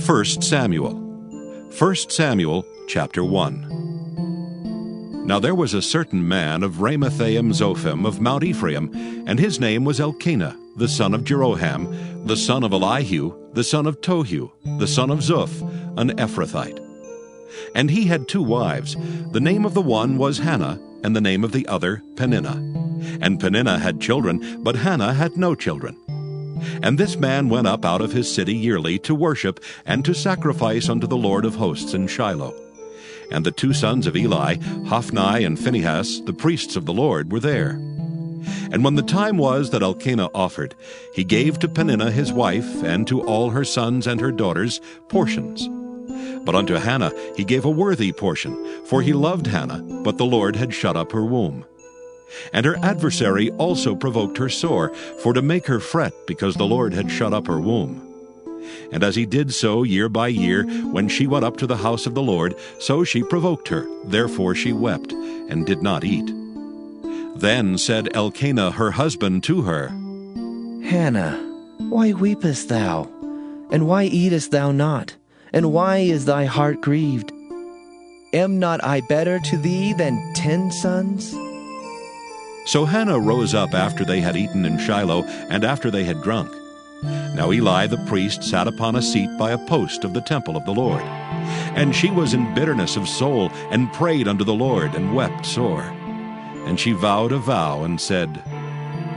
1 Samuel. 1 Samuel chapter 1. Now there was a certain man of Ramathaim Zophim of Mount Ephraim, and his name was Elkanah, the son of Jeroham, the son of Elihu, the son of Tohu, the son of Zuph, an Ephrathite. And he had 2 wives. The name of the one was Hannah, and the name of the other Peninnah. And Peninnah had children, but Hannah had no children. And this man went up out of his city yearly to worship and to sacrifice unto the Lord of hosts in Shiloh. And the 2 sons of Eli, Hophni and Phinehas, the priests of the Lord, were there. And when the time was that Elkanah offered, he gave to Peninnah his wife, and to all her sons and her daughters, portions. But unto Hannah he gave a worthy portion, for he loved Hannah, but the Lord had shut up her womb. And her adversary also provoked her sore, for to make her fret, because the Lord had shut up her womb. And as he did so year by year, when she went up to the house of the Lord, so she provoked her. Therefore she wept, and did not eat. Then said Elkanah her husband to her, Hannah, why weepest thou? And why eatest thou not? And why is thy heart grieved? Am not I better to thee than 10 sons? So Hannah rose up after they had eaten in Shiloh, and after they had drunk. Now Eli the priest sat upon a seat by a post of the temple of the Lord. And she was in bitterness of soul, and prayed unto the Lord, and wept sore. And she vowed a vow, and said,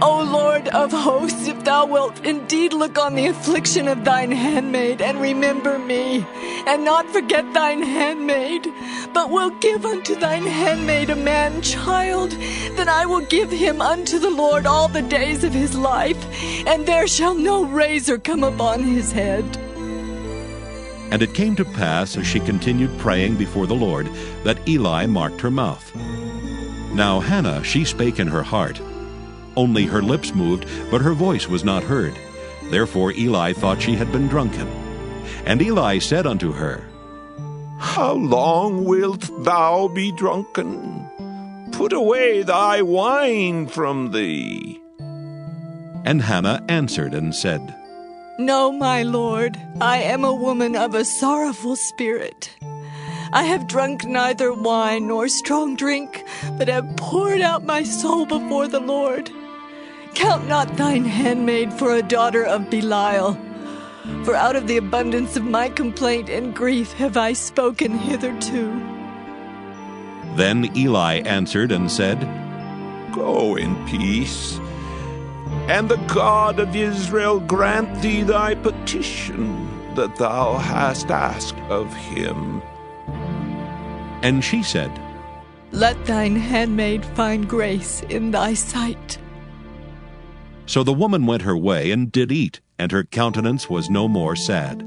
O Lord of hosts, if thou wilt indeed look on the affliction of thine handmaid, and remember me, and not forget thine handmaid, but wilt give unto thine handmaid a man-child, then I will give him unto the Lord all the days of his life, and there shall no razor come upon his head. And it came to pass, as she continued praying before the Lord, that Eli marked her mouth. Now Hannah, she spake in her heart. Only her lips moved, but her voice was not heard. Therefore Eli thought she had been drunken. And Eli said unto her, How long wilt thou be drunken? Put away thy wine from thee. And Hannah answered and said, No, my Lord, I am a woman of a sorrowful spirit. I have drunk neither wine nor strong drink, but have poured out my soul before the Lord. Count not thine handmaid for a daughter of Belial, for out of the abundance of my complaint and grief have I spoken hitherto. Then Eli answered and said, Go in peace, and the God of Israel grant thee thy petition that thou hast asked of him. And she said, Let thine handmaid find grace in thy sight. So the woman went her way, and did eat, and her countenance was no more sad.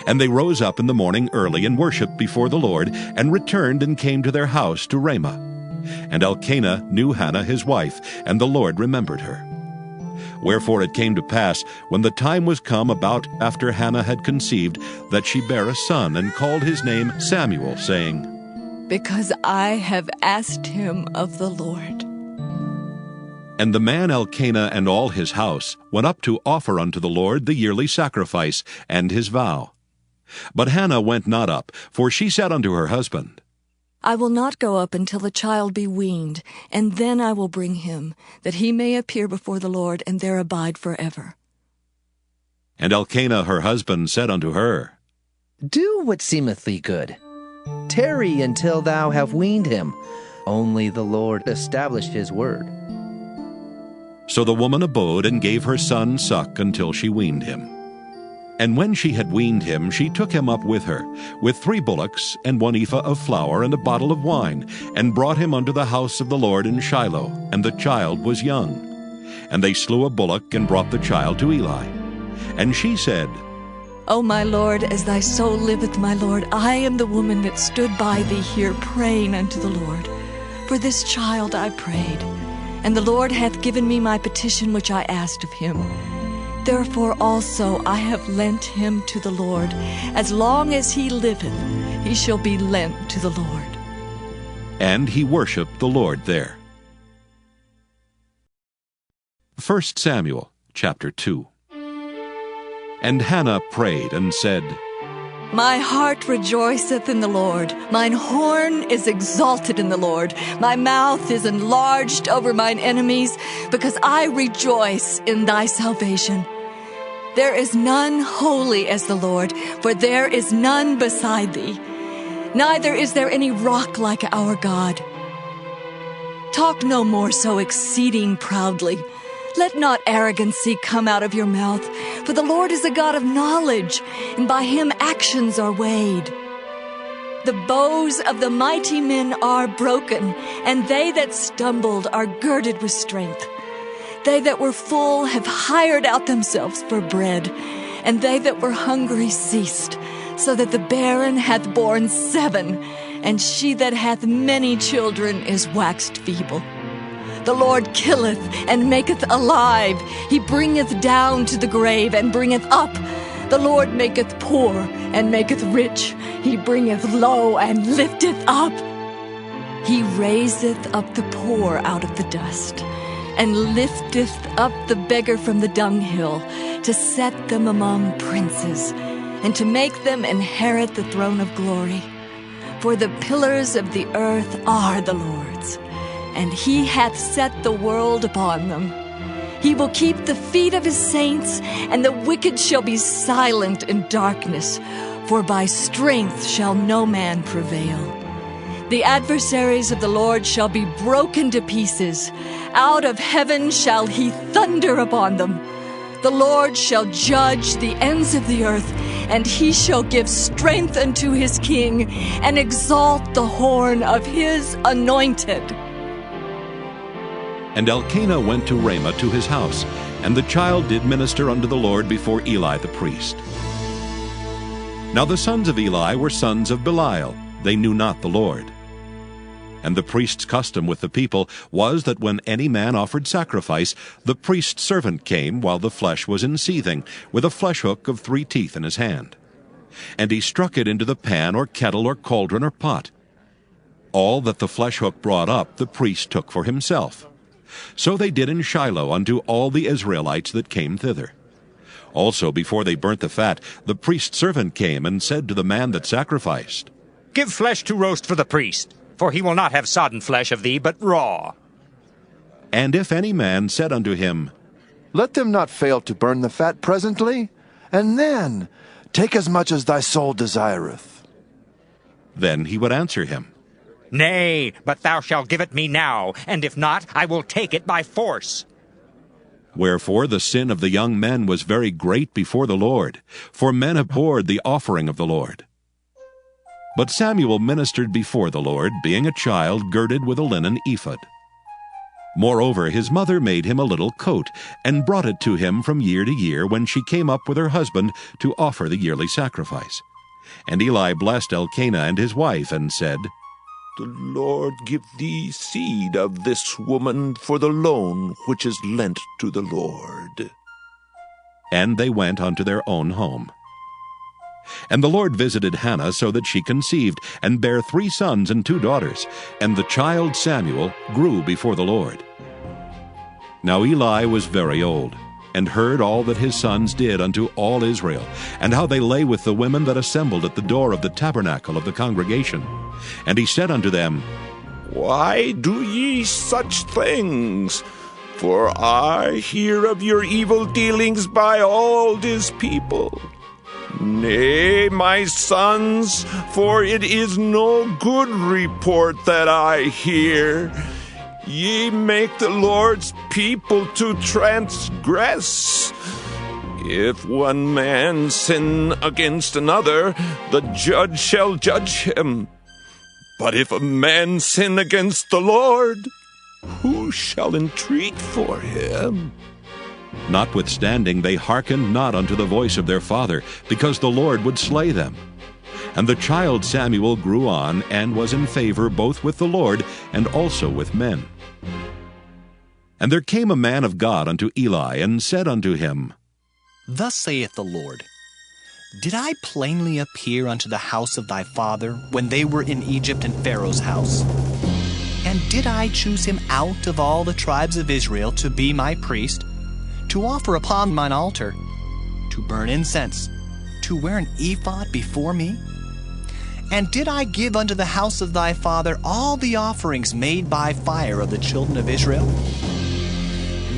And they rose up in the morning early, and worshipped before the Lord, and returned and came to their house to Ramah. And Elkanah knew Hannah his wife, and the Lord remembered her. Wherefore it came to pass, when the time was come about after Hannah had conceived, that she bare a son, and called his name Samuel, saying, Because I have asked him of the Lord. And the man Elkanah and all his house went up to offer unto the Lord the yearly sacrifice and his vow. But Hannah went not up, for she said unto her husband, I will not go up until the child be weaned, and then I will bring him, that he may appear before the Lord, and there abide forever. And Elkanah her husband said unto her, Do what seemeth thee good. Tarry until thou have weaned him. Only the Lord established his word. So the woman abode, and gave her son suck until she weaned him. And when she had weaned him, she took him up with her, with 3 bullocks, and 1 ephah of flour, and a bottle of wine, and brought him unto the house of the Lord in Shiloh, and the child was young. And they slew a bullock, and brought the child to Eli. And she said, O my Lord, as thy soul liveth, my Lord, I am the woman that stood by thee here praying unto the Lord. For this child I prayed, and the Lord hath given me my petition which I asked of him. Therefore also I have lent him to the Lord. As long as he liveth, he shall be lent to the Lord. And he worshipped the Lord there. 1 Samuel chapter 2. And Hannah prayed and said, My heart rejoiceth in the Lord. Mine horn is exalted in the Lord. My mouth is enlarged over mine enemies, because I rejoice in thy salvation. There is none holy as the Lord, for there is none beside thee. Neither is there any rock like our God. Talk no more so exceeding proudly. Let not arrogancy come out of your mouth, for the Lord is a God of knowledge, and by him actions are weighed. The bows of the mighty men are broken, and they that stumbled are girded with strength. They that were full have hired out themselves for bread, and they that were hungry ceased, so that the barren hath borne 7, and she that hath many children is waxed feeble. The Lord killeth and maketh alive. He bringeth down to the grave and bringeth up. The Lord maketh poor and maketh rich. He bringeth low and lifteth up. He raiseth up the poor out of the dust, and lifteth up the beggar from the dunghill, to set them among princes, and to make them inherit the throne of glory. For the pillars of the earth are the Lord's, and he hath set the world upon them. He will keep the feet of his saints, and the wicked shall be silent in darkness, for by strength shall no man prevail. The adversaries of the Lord shall be broken to pieces. Out of heaven shall he thunder upon them. The Lord shall judge the ends of the earth, and he shall give strength unto his king, and exalt the horn of his anointed. And Elkanah went to Ramah to his house, and the child did minister unto the Lord before Eli the priest. Now the sons of Eli were sons of Belial. They knew not the Lord. And the priest's custom with the people was that when any man offered sacrifice, the priest's servant came while the flesh was in seething, with a flesh hook of 3 teeth in his hand. And he struck it into the pan or kettle or cauldron or pot. All that the flesh hook brought up the priest took for himself. So they did in Shiloh unto all the Israelites that came thither. Also before they burnt the fat, the priest's servant came and said to the man that sacrificed, Give flesh to roast for the priest, for he will not have sodden flesh of thee, but raw. And if any man said unto him, Let them not fail to burn the fat presently, and then take as much as thy soul desireth. Then he would answer him, Nay, but thou shalt give it me now, and if not, I will take it by force. Wherefore the sin of the young men was very great before the Lord, for men abhorred the offering of the Lord. But Samuel ministered before the Lord, being a child girded with a linen ephod. Moreover, his mother made him a little coat, and brought it to him from year to year when she came up with her husband to offer the yearly sacrifice. And Eli blessed Elkanah and his wife, and said, The Lord give thee seed of this woman for the loan which is lent to the Lord. And they went unto their own home. And the Lord visited Hannah so that she conceived, and bare 3 sons and 2 daughters, and the child Samuel grew before the Lord. Now Eli was very old, and heard all that his sons did unto all Israel, and how they lay with the women that assembled at the door of the tabernacle of the congregation. And he said unto them, Why do ye such things? For I hear of your evil dealings by all this people. Nay, my sons, for it is no good report that I hear. Ye make the Lord's people to transgress. If one man sin against another, the judge shall judge him. But if a man sin against the Lord, who shall entreat for him? Notwithstanding they hearkened not unto the voice of their father, because the Lord would slay them. And the child Samuel grew on, and was in favor both with the Lord and also with men. And there came a man of God unto Eli, and said unto him, Thus saith the Lord, Did I plainly appear unto the house of thy father, when they were in Egypt in Pharaoh's house? And did I choose him out of all the tribes of Israel to be my priest, to offer upon mine altar, to burn incense, to to wear an ephod before me? And did I give unto the house of thy father all the offerings made by fire of the children of Israel?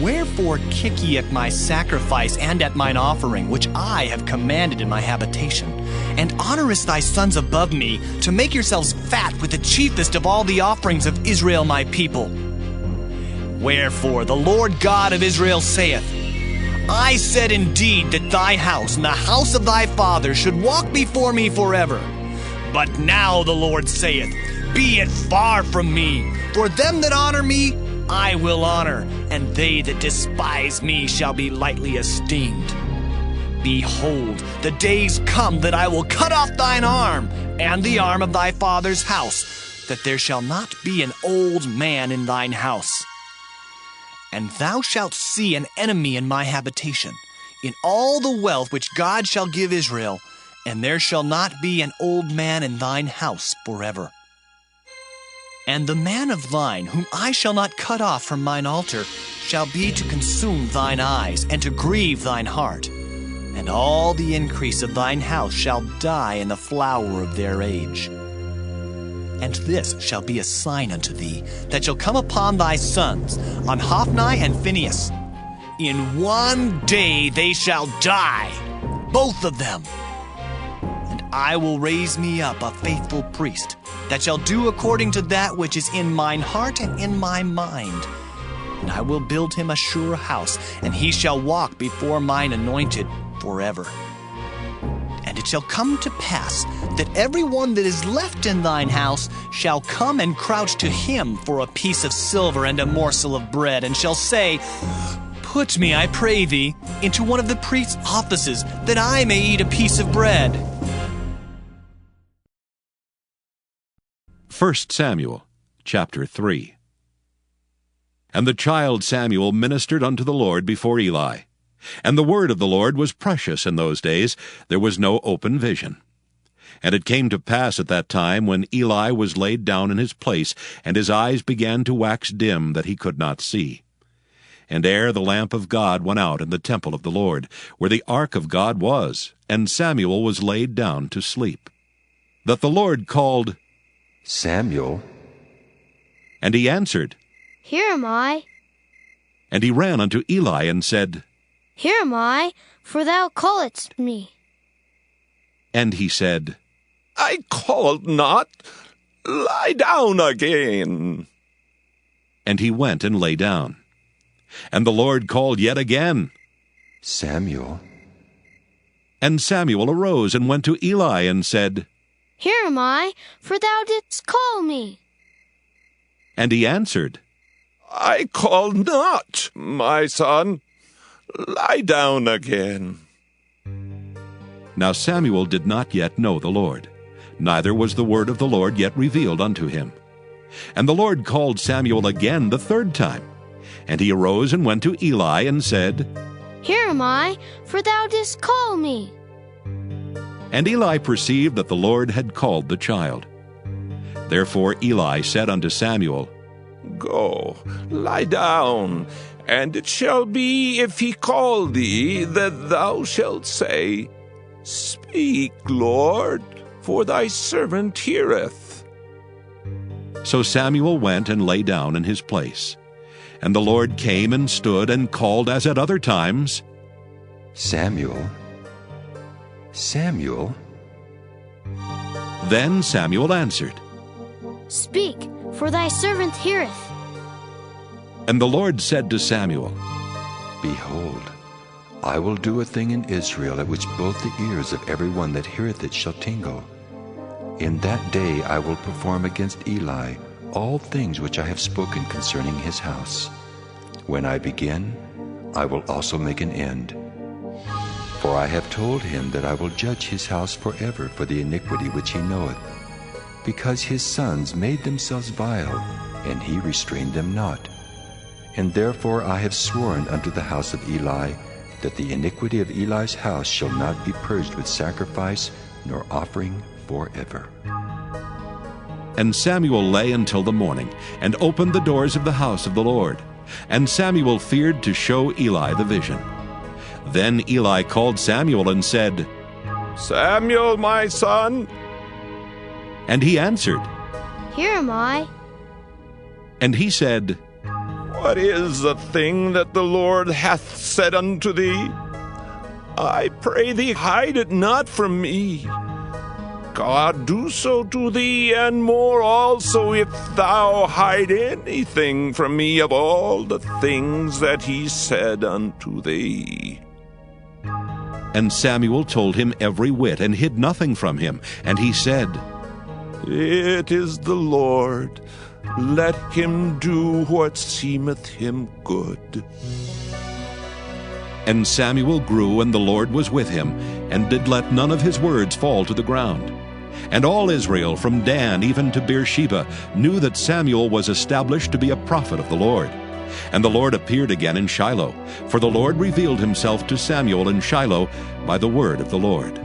Wherefore kick ye at my sacrifice and at mine offering, which I have commanded in my habitation? And honorest thy sons above me, to make yourselves fat with the chiefest of all the offerings of Israel my people? Wherefore the Lord God of Israel saith, I said indeed that thy house and the house of thy father should walk before me forever. But now the Lord saith, Be it far from me, for them that honor me I will honor, and they that despise me shall be lightly esteemed. Behold, the days come that I will cut off thine arm, and the arm of thy father's house, that there shall not be an old man in thine house. And thou shalt see an enemy in my habitation, in all the wealth which God shall give Israel, and there shall not be an old man in thine house forever. And the man of thine, whom I shall not cut off from mine altar, shall be to consume thine eyes, and to grieve thine heart. And all the increase of thine house shall die in the flower of their age. And this shall be a sign unto thee, that shall come upon thy sons, on Hophni and Phinehas. In one day they shall die, both of them. And I will raise me up a faithful priest, that shall do according to that which is in mine heart and in my mind. And I will build him a sure house, and he shall walk before mine anointed forever. And it shall come to pass that every one that is left in thine house shall come and crouch to him for a piece of silver and a morsel of bread, and shall say, Put me, I pray thee, into one of the priest's offices, that I may eat a piece of bread. 1 Samuel, chapter 3. And the child Samuel ministered unto the Lord before Eli. And the word of the Lord was precious in those days. There was no open vision. And it came to pass at that time, when Eli was laid down in his place, and his eyes began to wax dim, that he could not see. And ere the lamp of God went out in the temple of the Lord, where the ark of God was, and Samuel was laid down to sleep, that the Lord called, Samuel. And he answered, Here am I. And he ran unto Eli and said, Here am I, for thou calledst me. And he said, I called not. Lie down again. And he went and lay down. And the Lord called yet again, Samuel. And Samuel arose and went to Eli and said, Here am I, for thou didst call me. And he answered, I called not, my son. Lie down again. Now Samuel did not yet know the Lord, neither was the word of the Lord yet revealed unto him. And the Lord called Samuel again the third time. And he arose and went to Eli and said, Here am I, for thou didst call me. And Eli perceived that the Lord had called the child. Therefore Eli said unto Samuel, Go, lie down, and it shall be, if he call thee, that thou shalt say, Speak, Lord, for thy servant heareth. So Samuel went and lay down in his place. And the Lord came and stood and called as at other times, Samuel. Samuel. Then Samuel answered, Speak, for thy servant heareth. And the Lord said to Samuel, Behold, I will do a thing in Israel at which both the ears of every one that heareth it shall tingle. In that day I will perform against Eli all things which I have spoken concerning his house. When I begin, I will also make an end. For I have told him that I will judge his house forever for the iniquity which he knoweth, because his sons made themselves vile, and he restrained them not. And therefore I have sworn unto the house of Eli, that the iniquity of Eli's house shall not be purged with sacrifice nor offering forever. And Samuel lay until the morning, and opened the doors of the house of the Lord. And Samuel feared to show Eli the vision. Then Eli called Samuel and said, Samuel, my son. And he answered, Here am I. and he said, What is the thing that the Lord hath said unto thee? I pray thee, hide it not from me. God do so to thee, and more also, if thou hide anything from me of all the things that he said unto thee. And Samuel told him every whit, and hid nothing from him. And he said, It is the Lord. Let him do what seemeth him good. And Samuel grew, and the Lord was with him, and did let none of his words fall to the ground. And all Israel, from Dan even to Beersheba, knew that Samuel was established to be a prophet of the Lord. And the Lord appeared again in Shiloh, for the Lord revealed himself to Samuel in Shiloh by the word of the Lord.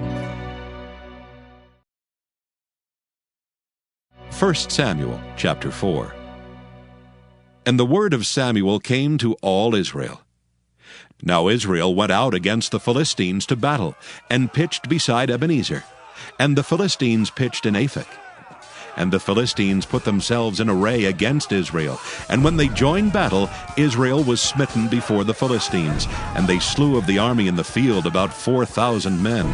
1 Samuel chapter 4. And the word of Samuel came to all Israel. Now Israel went out against the Philistines to battle, and pitched beside Ebenezer. And the Philistines pitched in Aphek. And the Philistines put themselves in array against Israel. And when they joined battle, Israel was smitten before the Philistines, and they slew of the army in the field about 4,000 men.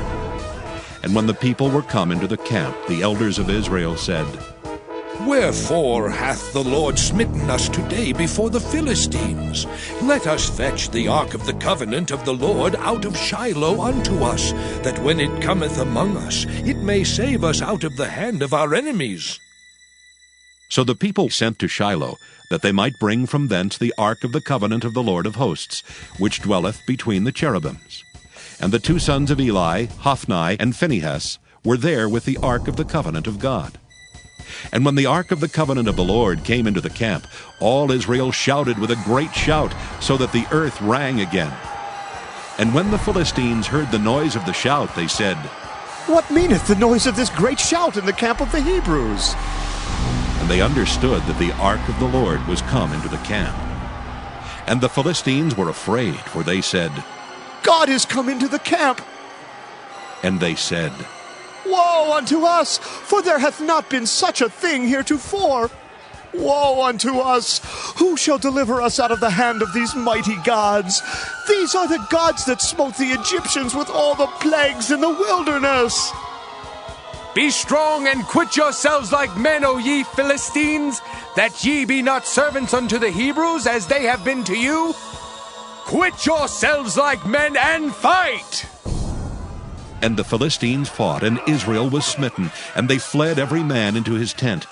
And when the people were come into the camp, the elders of Israel said, Wherefore hath the Lord smitten us today before the Philistines? Let us fetch the ark of the covenant of the Lord out of Shiloh unto us, that when it cometh among us, it may save us out of the hand of our enemies. So the people sent to Shiloh, that they might bring from thence the ark of the covenant of the Lord of hosts, which dwelleth between the cherubims. And the two sons of Eli, Hophni and Phinehas, were there with the ark of the covenant of God. And when the ark of the covenant of the Lord came into the camp, all Israel shouted with a great shout, so that the earth rang again. And when the Philistines heard the noise of the shout, they said, What meaneth the noise of this great shout in the camp of the Hebrews? And they understood that the ark of the Lord was come into the camp. And the Philistines were afraid, for they said, God is come into the camp. And they said, Woe unto us, for there hath not been such a thing heretofore. Woe unto us! Who shall deliver us out of the hand of these mighty gods? These are the gods that smote the Egyptians with all the plagues in the wilderness. Be strong and quit yourselves like men, O ye Philistines, that ye be not servants unto the Hebrews, as they have been to you. Quit yourselves like men and fight! And the Philistines fought, and Israel was smitten, and they fled every man into his tent.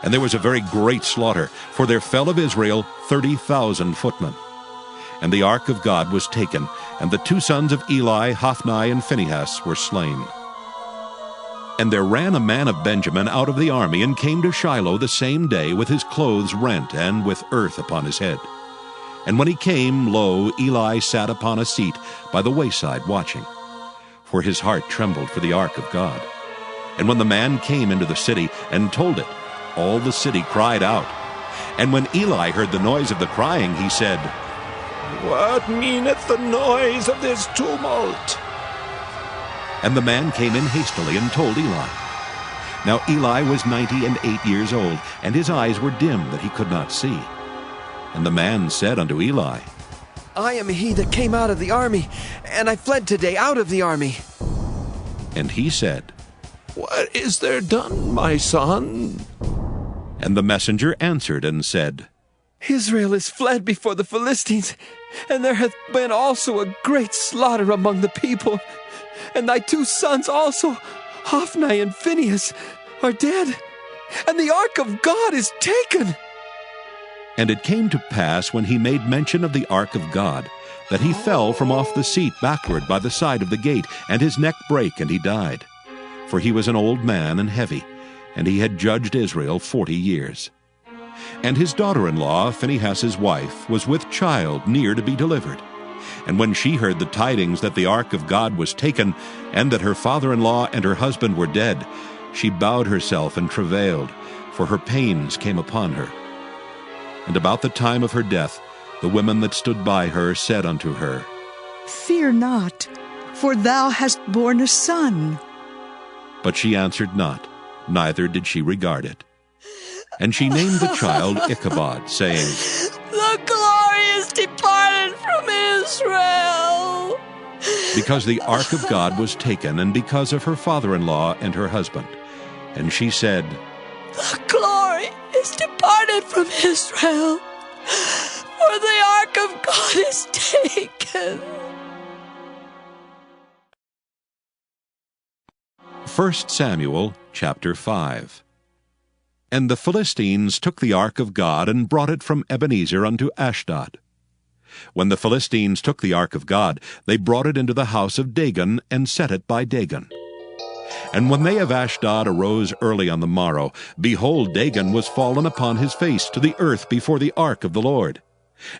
And there was a very great slaughter, for there fell of Israel 30,000 footmen. And the ark of God was taken, and the two sons of Eli, Hophni and Phinehas, were slain. And there ran a man of Benjamin out of the army, and came to Shiloh the same day with his clothes rent, and with earth upon his head. And when he came, lo, Eli sat upon a seat by the wayside watching. For his heart trembled for the ark of God. And when the man came into the city and told it, all the city cried out. And when Eli heard the noise of the crying, he said, What meaneth the noise of this tumult? And the man came in hastily and told Eli. Now Eli was 98 years old, and his eyes were dim that he could not see. And the man said unto Eli, I am he that came out of the army, and I fled today out of the army. And he said, What is there done, my son? And the messenger answered and said, Israel is fled before the Philistines, and there hath been also a great slaughter among the people. And thy two sons also, Hophni and Phinehas, are dead, and the ark of God is taken. And it came to pass, when he made mention of the ark of God, that he fell from off the seat backward by the side of the gate, and his neck brake, and he died. For he was an old man and heavy, and he had judged Israel 40 years. And his daughter-in-law, Phinehas's wife, was with child near to be delivered. And when she heard the tidings that the ark of God was taken, and that her father-in-law and her husband were dead, she bowed herself and travailed, for her pains came upon her. And about the time of her death, the women that stood by her said unto her, Fear not, for thou hast borne a son. But she answered not, neither did she regard it. And she named the child Ichabod, saying, The glory is departed from Israel. Because the ark of God was taken, and because of her father-in-law and her husband. And she said, The glory is departed from Israel, for the ark of God is taken. 1 Samuel chapter 5. And the Philistines took the ark of God and brought it from Ebenezer unto Ashdod. When the Philistines took the ark of God, they brought it into the house of Dagon, and set it by Dagon. And when they of Ashdod arose early on the morrow, behold, Dagon was fallen upon his face to the earth before the ark of the Lord.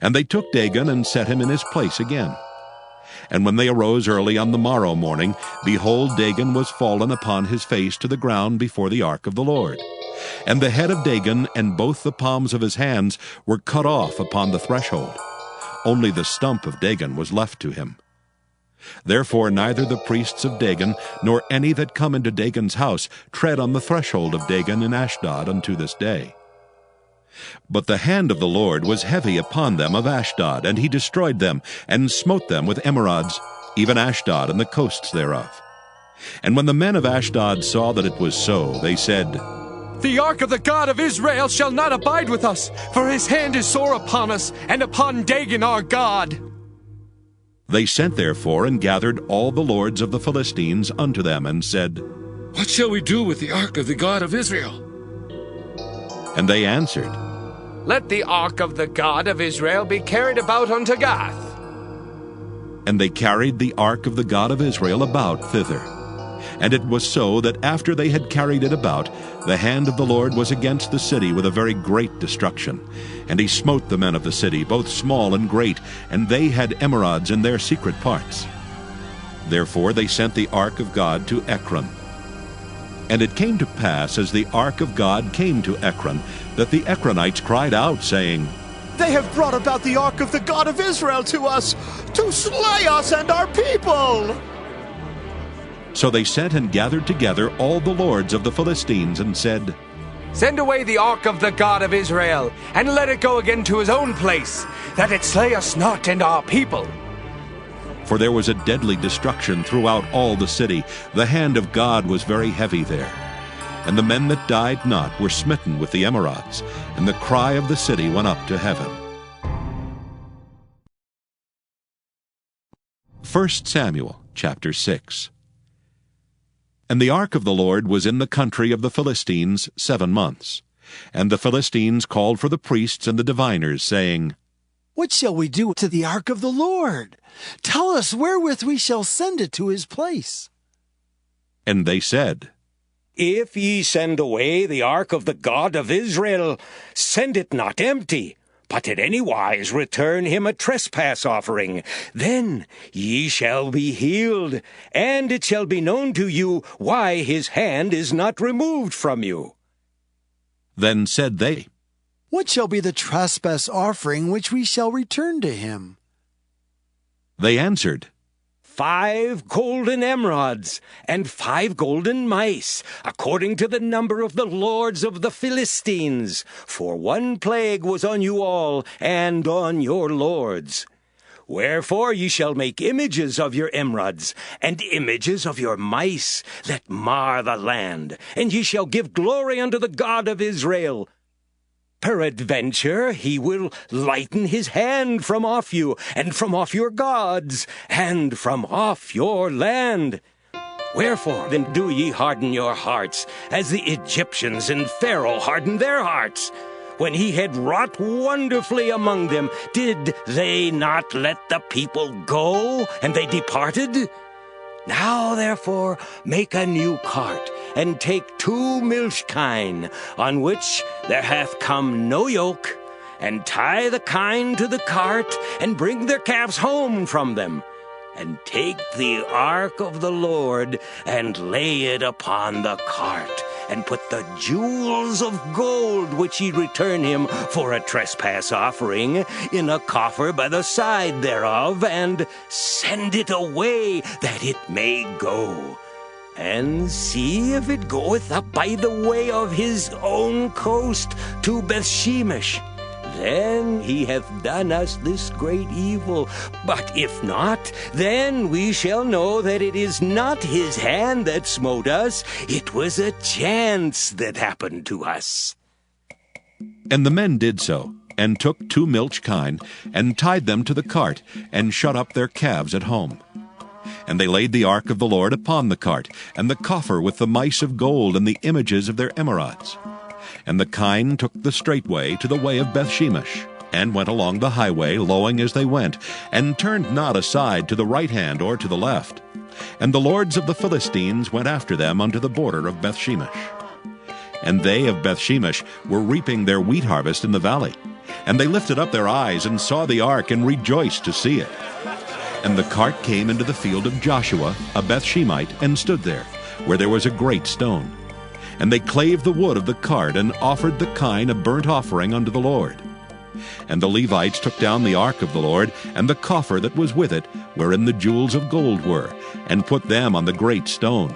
And they took Dagon, and set him in his place again. And when they arose early on the morrow morning, behold, Dagon was fallen upon his face to the ground before the ark of the Lord. And the head of Dagon and both the palms of his hands were cut off upon the threshold. Only the stump of Dagon was left to him. Therefore neither the priests of Dagon, nor any that come into Dagon's house, tread on the threshold of Dagon in Ashdod unto this day. But the hand of the Lord was heavy upon them of Ashdod, and he destroyed them, and smote them with emerods, even Ashdod and the coasts thereof. And when the men of Ashdod saw that it was so, they said, The ark of the God of Israel shall not abide with us, for his hand is sore upon us, and upon Dagon our God. They sent therefore and gathered all the lords of the Philistines unto them, and said, What shall we do with the ark of the God of Israel? And they answered, Let the ark of the God of Israel be carried about unto Gath. And they carried the ark of the God of Israel about thither. And it was so that after they had carried it about, the hand of the Lord was against the city with a very great destruction. And he smote the men of the city, both small and great, and they had emerods in their secret parts. Therefore they sent the ark of God to Ekron. And it came to pass, as the ark of God came to Ekron, that the Ekronites cried out, saying, They have brought about the ark of the God of Israel to us, to slay us and our people. So they sent and gathered together all the lords of the Philistines, and said, Send away the ark of the God of Israel, and let it go again to his own place, that it slay us not and our people. For there was a deadly destruction throughout all the city. The hand of God was very heavy there. And the men that died not were smitten with the emerods, and the cry of the city went up to heaven. 1 Samuel chapter 6. And the ark of the Lord was in the country of the Philistines 7 months. And the Philistines called for the priests and the diviners, saying, What shall we do to the ark of the Lord? Tell us wherewith we shall send it to his place. And they said, If ye send away the ark of the God of Israel, send it not empty, but in any wise return him a trespass offering. Then ye shall be healed, and it shall be known to you why his hand is not removed from you. Then said they, What shall be the trespass offering which we shall return to him? They answered, 5 golden emerods, and 5 golden mice, according to the number of the lords of the Philistines. For 1 plague was on you all, and on your lords. Wherefore ye shall make images of your emerods, and images of your mice, that mar the land, and ye shall give glory unto the God of Israel. Peradventure he will lighten his hand from off you, and from off your gods, and from off your land. Wherefore then do ye harden your hearts, as the Egyptians and Pharaoh hardened their hearts? When he had wrought wonderfully among them, did they not let the people go, and they departed? Now therefore make a new cart, and take 2 milch kine, on which there hath come no yoke, and tie the kine to the cart, and bring their calves home from them. And take the ark of the Lord, and lay it upon the cart, and put the jewels of gold which ye return him for a trespass offering in a coffer by the side thereof, and send it away that it may go. And see if it goeth up by the way of his own coast to Bethshemesh. Then he hath done us this great evil. But if not, then we shall know that it is not his hand that smote us. It was a chance that happened to us. And the men did so, and took 2 milch kine, and tied them to the cart, and shut up their calves at home. And they laid the ark of the Lord upon the cart, and the coffer with the mice of gold and the images of their emerods. And the kine took the straight way to the way of Bethshemesh, and went along the highway, lowing as they went, and turned not aside to the right hand or to the left. And the lords of the Philistines went after them unto the border of Bethshemesh. And they of Bethshemesh were reaping their wheat harvest in the valley. And they lifted up their eyes, and saw the ark, and rejoiced to see it. And the cart came into the field of Joshua, a Bethshemite, and stood there, where there was a great stone. And they clave the wood of the cart, and offered the kine a burnt offering unto the Lord. And the Levites took down the ark of the Lord, and the coffer that was with it, wherein the jewels of gold were, and put them on the great stone.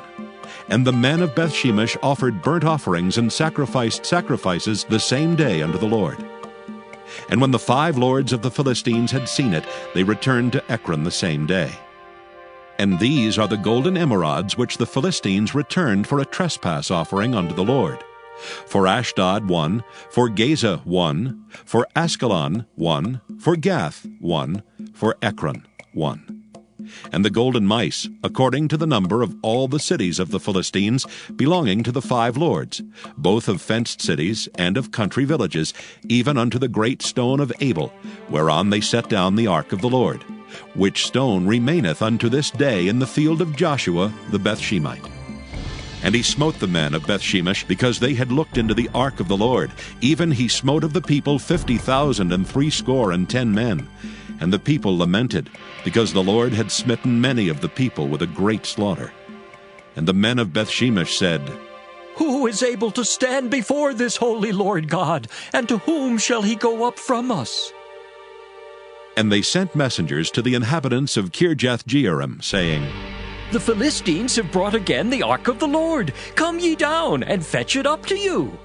And the men of Bethshemesh offered burnt offerings and sacrificed sacrifices the same day unto the Lord. And when the 5 lords of the Philistines had seen it, they returned to Ekron the same day. And these are the golden emerods which the Philistines returned for a trespass offering unto the Lord. For Ashdod 1, for Gaza 1, for Askelon 1, for Gath 1, for Ekron 1. And the golden mice, according to the number of all the cities of the Philistines, belonging to the 5 lords, both of fenced cities and of country villages, even unto the great stone of Abel, whereon they set down the ark of the Lord, which stone remaineth unto this day in the field of Joshua the Bethshemite. And he smote the men of Bethshemesh, because they had looked into the ark of the Lord. Even he smote of the people 50,060 men. And the people lamented, because the Lord had smitten many of the people with a great slaughter. And the men of Bethshemesh said, Who is able to stand before this holy Lord God, and to whom shall he go up from us? And they sent messengers to the inhabitants of Kirjath-jearim, saying, The Philistines have brought again the ark of the Lord. Come ye down, and fetch it up to you.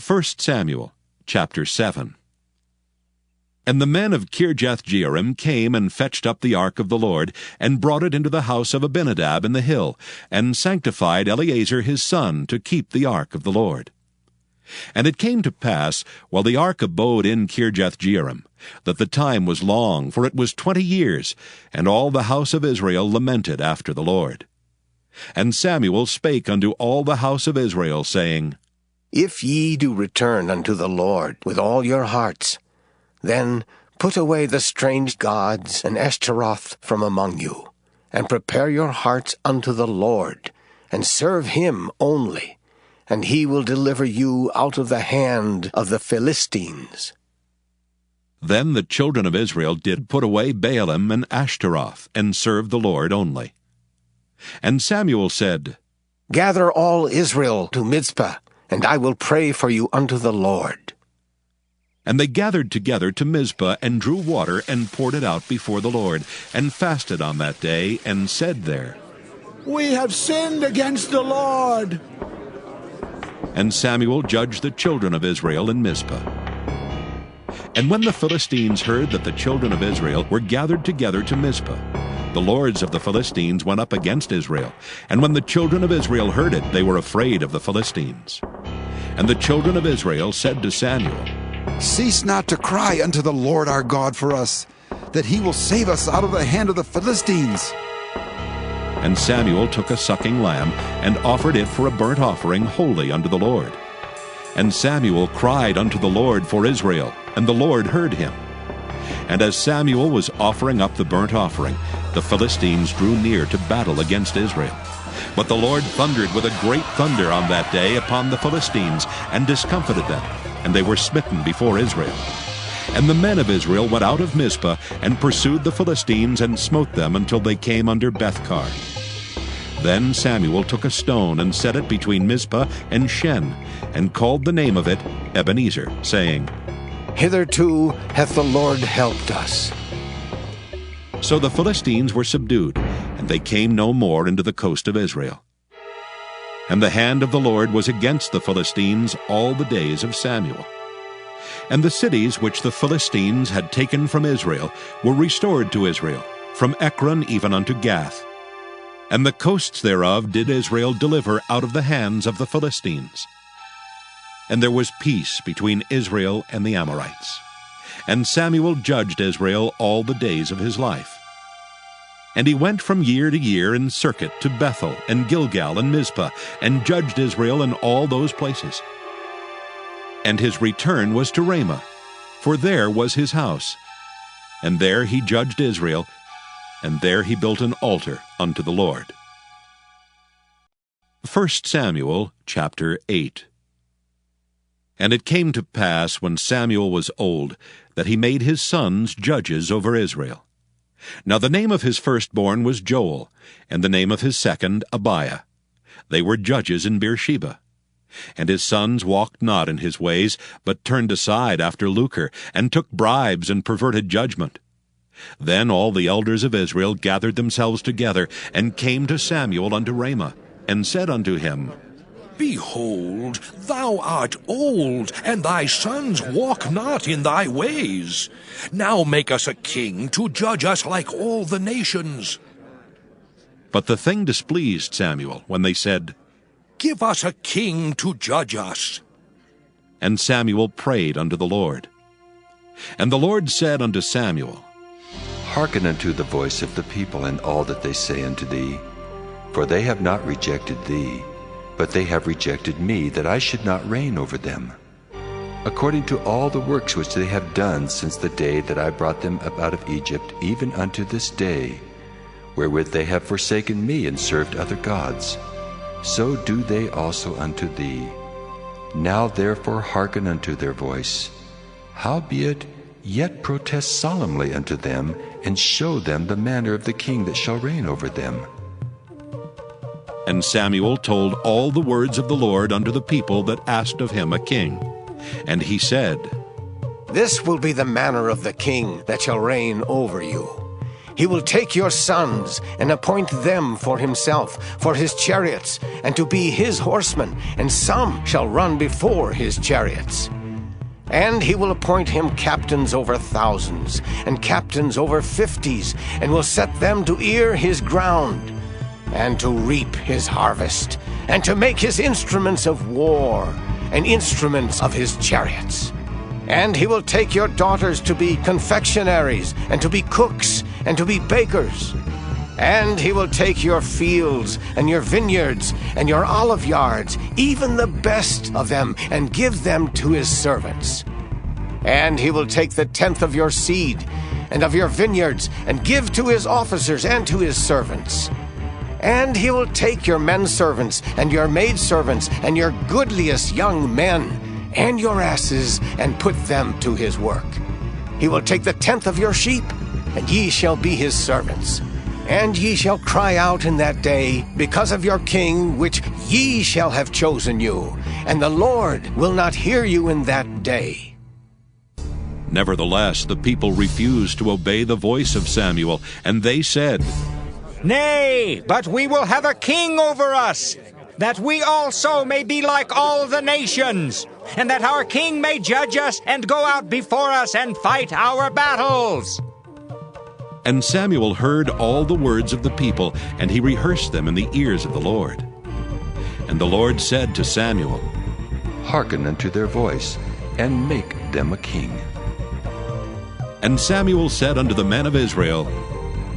1 Samuel chapter 7. And the men of Kirjath-jearim came and fetched up the ark of the Lord, and brought it into the house of Abinadab in the hill, and sanctified Eleazar his son to keep the ark of the Lord. And it came to pass, while the ark abode in Kirjath-jearim, that the time was long, for it was 20 years, and all the house of Israel lamented after the Lord. And Samuel spake unto all the house of Israel, saying, If ye do return unto the Lord with all your hearts, then put away the strange gods and Ashtaroth from among you, and prepare your hearts unto the Lord, and serve him only, and he will deliver you out of the hand of the Philistines. Then the children of Israel did put away Baalim and Ashtaroth, and served the Lord only. And Samuel said, Gather all Israel to Mizpah, and I will pray for you unto the Lord. And they gathered together to Mizpah, and drew water, and poured it out before the Lord, and fasted on that day, and said there, We have sinned against the Lord. And Samuel judged the children of Israel in Mizpah. And when the Philistines heard that the children of Israel were gathered together to Mizpah, the lords of the Philistines went up against Israel. And when the children of Israel heard it, they were afraid of the Philistines. And the children of Israel said to Samuel, Cease not to cry unto the Lord our God for us, that he will save us out of the hand of the Philistines. And Samuel took a sucking lamb, and offered it for a burnt offering holy unto the Lord. And Samuel cried unto the Lord for Israel, and the Lord heard him. And as Samuel was offering up the burnt offering, the Philistines drew near to battle against Israel. But the Lord thundered with a great thunder on that day upon the Philistines, and discomfited them, and they were smitten before Israel. And the men of Israel went out of Mizpah, and pursued the Philistines, and smote them until they came under Bethkar. Then Samuel took a stone and set it between Mizpah and Shen, and called the name of it Ebenezer, saying, Hitherto hath the Lord helped us. So the Philistines were subdued, and they came no more into the coast of Israel. And the hand of the Lord was against the Philistines all the days of Samuel. And the cities which the Philistines had taken from Israel were restored to Israel, from Ekron even unto Gath. And the coasts thereof did Israel deliver out of the hands of the Philistines. And there was peace between Israel and the Amorites. And Samuel judged Israel all the days of his life. And he went from year to year in circuit to Bethel and Gilgal and Mizpah, and judged Israel in all those places. And his return was to Ramah, for there was his house. And there he judged Israel, and there he built an altar unto the Lord. 1 Samuel chapter 8. And it came to pass, when Samuel was old, that he made his sons judges over Israel. Now the name of his firstborn was Joel, and the name of his second Abiah. They were judges in Beersheba. And his sons walked not in his ways, but turned aside after lucre, and took bribes and perverted judgment. Then all the elders of Israel gathered themselves together, and came to Samuel unto Ramah, and said unto him, Behold, thou art old, and thy sons walk not in thy ways. Now make us a king to judge us like all the nations. But the thing displeased Samuel, when they said, Give us a king to judge us. And Samuel prayed unto the Lord. And the Lord said unto Samuel, Hearken unto the voice of the people in all that they say unto thee. For they have not rejected thee, but they have rejected me, that I should not reign over them, according to all the works which they have done since the day that I brought them up out of Egypt, even unto this day, wherewith they have forsaken me and served other gods. So do they also unto thee. Now therefore hearken unto their voice. Howbeit, yet protest solemnly unto them, and show them the manner of the king that shall reign over them. And Samuel told all the words of the Lord unto the people that asked of him a king. And he said, This will be the manner of the king that shall reign over you. He will take your sons, and appoint them for himself, for his chariots, and to be his horsemen, and some shall run before his chariots. And he will appoint him captains over thousands, and captains over 50s, and will set them to ear his ground, and to reap his harvest, and to make his instruments of war, and instruments of his chariots. And he will take your daughters to be confectionaries, and to be cooks, and to be bakers. And he will take your fields, and your vineyards, and your olive yards, even the best of them, and give them to his servants. And he will take the 10th of your seed, and of your vineyards, and give to his officers and to his servants. And he will take your men servants, and your maidservants, and your goodliest young men, and your asses, and put them to his work. He will take the 10th of your sheep, and ye shall be his servants. And ye shall cry out in that day because of your king, which ye shall have chosen you, and the Lord will not hear you in that day. Nevertheless, the people refused to obey the voice of Samuel, and they said, Nay, but we will have a king over us, that we also may be like all the nations, and that our king may judge us and go out before us and fight our battles. And Samuel heard all the words of the people, and he rehearsed them in the ears of the Lord. And the Lord said to Samuel, Hearken unto their voice, and make them a king. And Samuel said unto the men of Israel,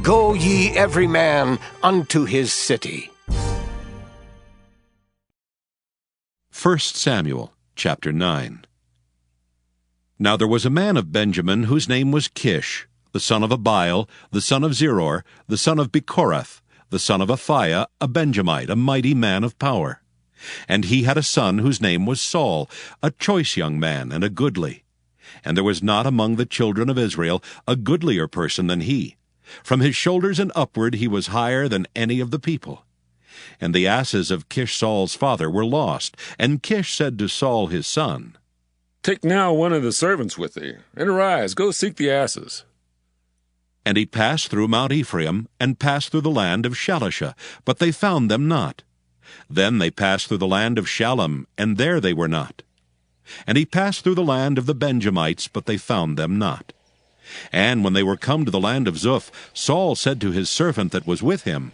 Go ye every man unto his city. 1 Samuel chapter 9. Now there was a man of Benjamin whose name was Kish, the son of Abiel, the son of Zeror, the son of Bechorath, the son of Aphiah, a Benjamite, a mighty man of power. And he had a son whose name was Saul, a choice young man, and a goodly. And there was not among the children of Israel a goodlier person than he. From his shoulders and upward he was higher than any of the people. And the asses of Kish Saul's father were lost. And Kish said to Saul his son, Take now one of the servants with thee, and arise, go seek the asses. And he passed through Mount Ephraim, and passed through the land of Shalisha, but they found them not. Then they passed through the land of Shalem, and there they were not. And he passed through the land of the Benjamites, but they found them not. And when they were come to the land of Zuph, Saul said to his servant that was with him,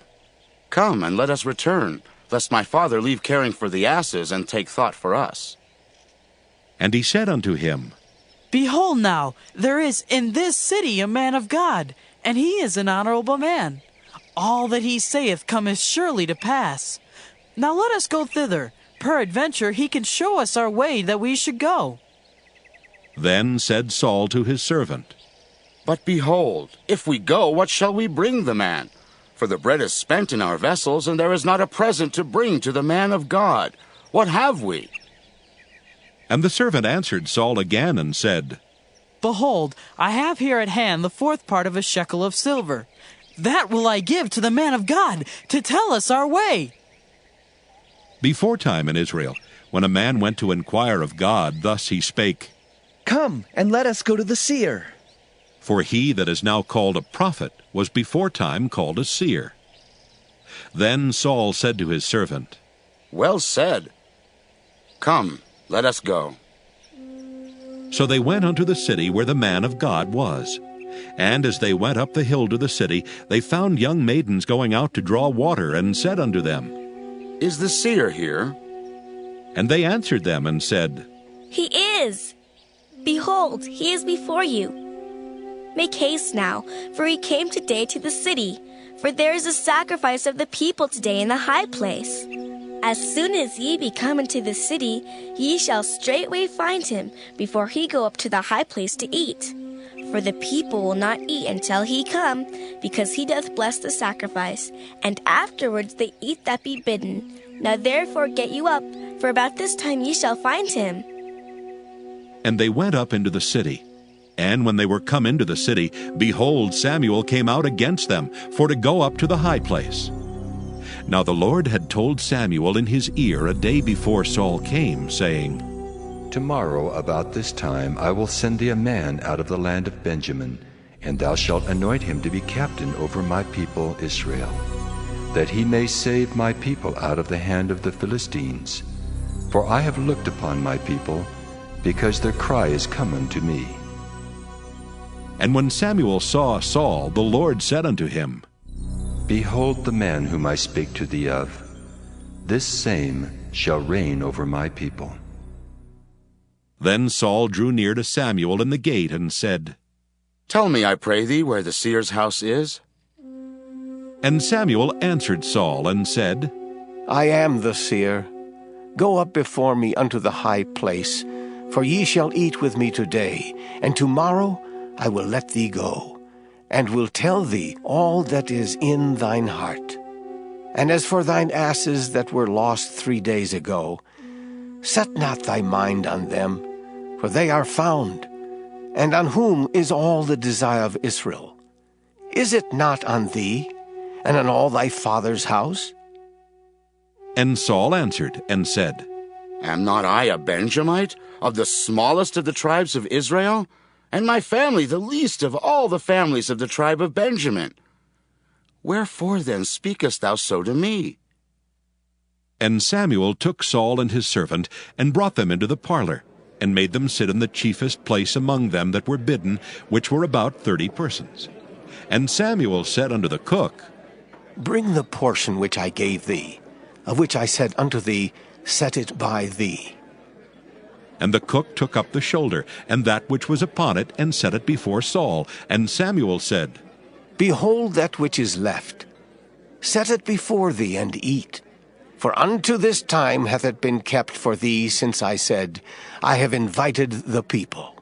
Come, and let us return, lest my father leave caring for the asses, and take thought for us. And he said unto him, Behold now, there is in this city a man of God, and he is an honorable man. All that he saith cometh surely to pass. Now let us go thither. Peradventure he can show us our way that we should go. Then said Saul to his servant, But behold, if we go, what shall we bring the man? For the bread is spent in our vessels, and there is not a present to bring to the man of God. What have we? And the servant answered Saul again, and said, Behold, I have here at hand the 4th part of a shekel of silver. That will I give to the man of God, to tell us our way. Beforetime in Israel, when a man went to inquire of God, thus he spake, Come, and let us go to the seer. For he that is now called a prophet was beforetime called a seer. Then Saul said to his servant, Well said. Come, let us go. So they went unto the city where the man of God was. And as they went up the hill to the city, they found young maidens going out to draw water, and said unto them, Is the seer here? And they answered them, and said, He is. Behold, he is before you. Make haste now, for he came today to the city. For there is a sacrifice of the people today in the high place. As soon as ye be come into the city, ye shall straightway find him, before he go up to the high place to eat. For the people will not eat until he come, because he doth bless the sacrifice, and afterwards they eat that be bidden. Now therefore get you up, for about this time ye shall find him. And they went up into the city. And when they were come into the city, behold, Samuel came out against them, for to go up to the high place. Now the Lord had told Samuel in his ear a day before Saul came, saying, Tomorrow about this time I will send thee a man out of the land of Benjamin, and thou shalt anoint him to be captain over my people Israel, that he may save my people out of the hand of the Philistines. For I have looked upon my people, because their cry is come unto me. And when Samuel saw Saul, the Lord said unto him, Behold the man whom I spake to thee of. This same shall reign over my people. Then Saul drew near to Samuel in the gate, and said, Tell me, I pray thee, where the seer's house is. And Samuel answered Saul, and said, I am the seer. Go up before me unto the high place, for ye shall eat with me today, and tomorrow I will let thee go, and will tell thee all that is in thine heart. And as for thine asses that were lost 3 days ago, set not thy mind on them, for they are found. And on whom is all the desire of Israel? Is it not on thee, and on all thy father's house? And Saul answered and said, Am not I a Benjamite, of the smallest of the tribes of Israel? And my family the least of all the families of the tribe of Benjamin. Wherefore then speakest thou so to me? And Samuel took Saul and his servant, and brought them into the parlor, and made them sit in the chiefest place among them that were bidden, which were about 30 persons. And Samuel said unto the cook, Bring the portion which I gave thee, of which I said unto thee, Set it by thee. And the cook took up the shoulder, and that which was upon it, and set it before Saul. And Samuel said, Behold that which is left. Set it before thee, and eat. For unto this time hath it been kept for thee, since I said, I have invited the people.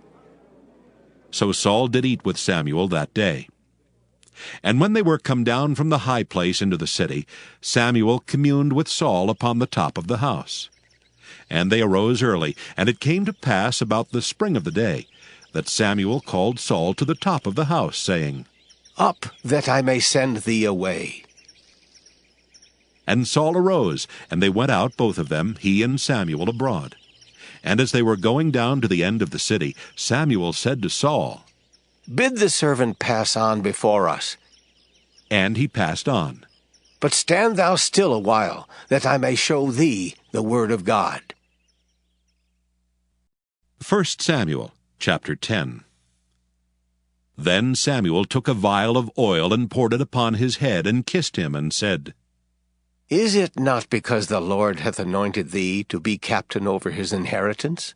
So Saul did eat with Samuel that day. And when they were come down from the high place into the city, Samuel communed with Saul upon the top of the house. And they arose early, and it came to pass about the spring of the day, that Samuel called Saul to the top of the house, saying, Up, that I may send thee away. And Saul arose, and they went out, both of them, he and Samuel, abroad. And as they were going down to the end of the city, Samuel said to Saul, Bid the servant pass on before us. And he passed on. But stand thou still a while, that I may show thee the word of God. 1 Samuel chapter 10. Then Samuel took a vial of oil and poured it upon his head, and kissed him, and said, Is it not because the Lord hath anointed thee to be captain over his inheritance?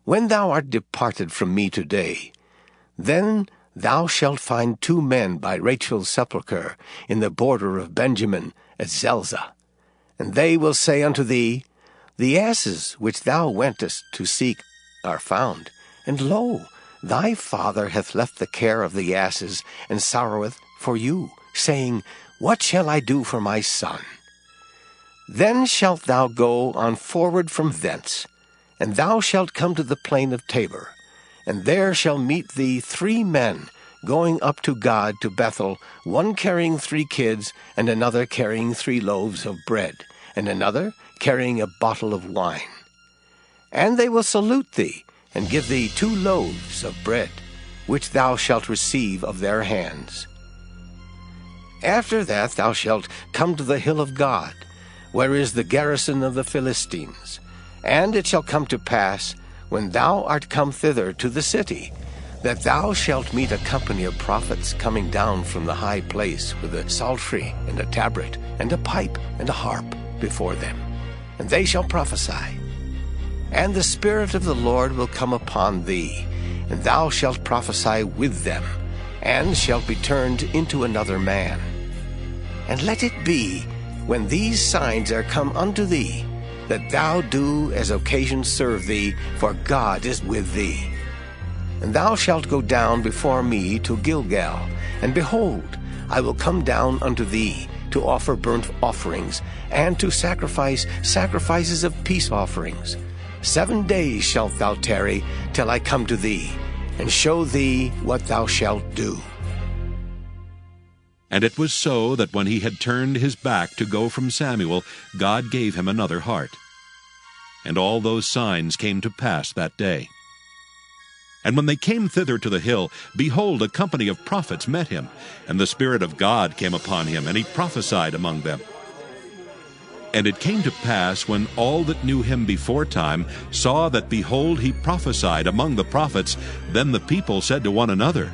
When thou art departed from me today, then thou shalt find 2 men by Rachel's sepulchre in the border of Benjamin at Zelzah. And they will say unto thee, The asses which thou wentest to seek are found, and lo, thy father hath left the care of the asses, and sorroweth for you, saying, What shall I do for my son? Then shalt thou go on forward from thence, and thou shalt come to the plain of Tabor, and there shall meet thee 3 men going up to God to Bethel, one carrying 3 kids, and another carrying 3 loaves of bread, and another carrying a bottle of wine. And they will salute thee, and give thee 2 loaves of bread, which thou shalt receive of their hands. After that thou shalt come to the hill of God, where is the garrison of the Philistines. And it shall come to pass, when thou art come thither to the city, that thou shalt meet a company of prophets coming down from the high place with a psaltery and a tabret and a pipe and a harp before them. And they shall prophesy. And the Spirit of the Lord will come upon thee, and thou shalt prophesy with them, and shalt be turned into another man. And let it be, when these signs are come unto thee, that thou do as occasion serve thee, for God is with thee. And thou shalt go down before me to Gilgal, and behold, I will come down unto thee to offer burnt offerings, and to sacrifice sacrifices of peace offerings. 7 days shalt thou tarry till I come to thee, and show thee what thou shalt do. And it was so that when he had turned his back to go from Samuel, God gave him another heart. And all those signs came to pass that day. And when they came thither to the hill, behold, a company of prophets met him, and the Spirit of God came upon him, and he prophesied among them. And it came to pass, when all that knew him beforetime saw that, behold, he prophesied among the prophets, then the people said to one another,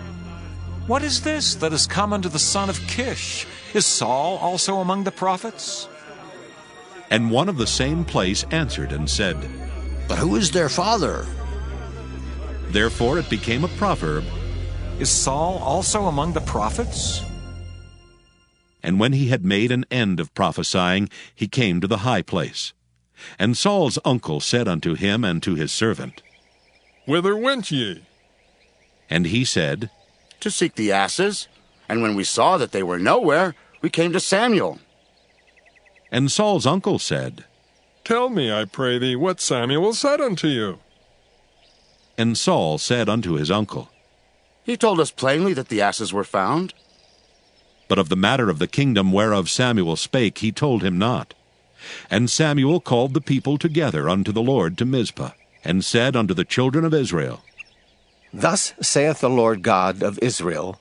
What is this that is come unto the son of Kish? Is Saul also among the prophets? And one of the same place answered and said, But who is their father? Therefore it became a proverb, Is Saul also among the prophets? And when he had made an end of prophesying, he came to the high place. And Saul's uncle said unto him and to his servant, Whither went ye? And he said, To seek the asses. And when we saw that they were nowhere, we came to Samuel. And Saul's uncle said, Tell me, I pray thee, what Samuel said unto you. And Saul said unto his uncle, He told us plainly that the asses were found. But of the matter of the kingdom whereof Samuel spake he told him not. And Samuel called the people together unto the Lord to Mizpah, and said unto the children of Israel, Thus saith the Lord God of Israel,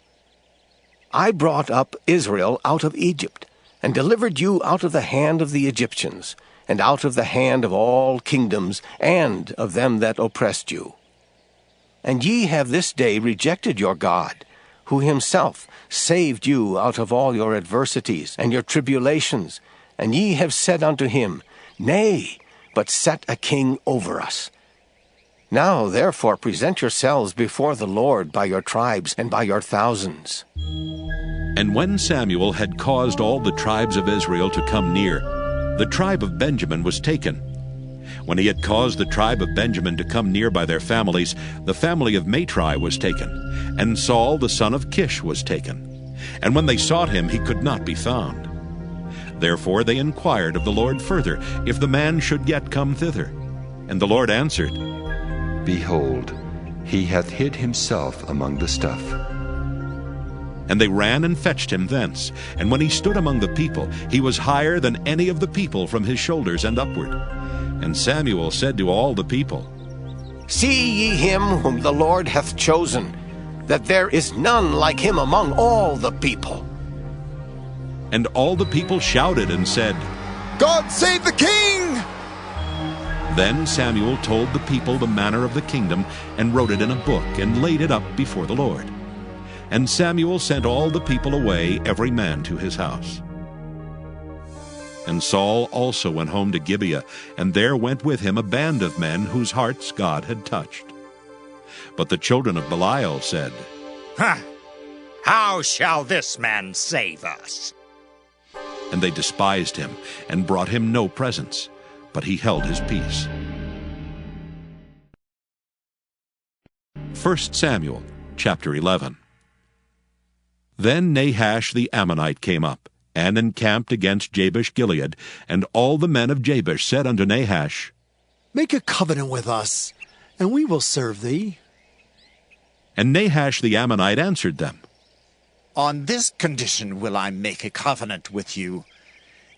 I brought up Israel out of Egypt, and delivered you out of the hand of the Egyptians, and out of the hand of all kingdoms, and of them that oppressed you. And ye have this day rejected your God, who himself saved you out of all your adversities and your tribulations, and ye have said unto him, Nay, but set a king over us. Now therefore present yourselves before the Lord by your tribes and by your thousands. And when Samuel had caused all the tribes of Israel to come near, the tribe of Benjamin was taken. When he had caused the tribe of Benjamin to come near by their families, the family of Matri was taken, and Saul the son of Kish was taken. And when they sought him, he could not be found. Therefore they inquired of the Lord further, if the man should yet come thither. And the Lord answered, Behold, he hath hid himself among the stuff. And they ran and fetched him thence. And when he stood among the people, he was higher than any of the people from his shoulders and upward. And Samuel said to all the people, See ye him whom the Lord hath chosen, that there is none like him among all the people. And all the people shouted and said, God save the king! Then Samuel told the people the manner of the kingdom, and wrote it in a book, and laid it up before the Lord. And Samuel sent all the people away, every man to his house. And Saul also went home to Gibeah, and there went with him a band of men whose hearts God had touched. But the children of Belial said, How shall this man save us? And they despised him, and brought him no presents, but he held his peace. 1 Samuel chapter 11. Then Nahash the Ammonite came up, and encamped against Jabesh-Gilead, and all the men of Jabesh said unto Nahash, Make a covenant with us, and we will serve thee. And Nahash the Ammonite answered them, On this condition will I make a covenant with you,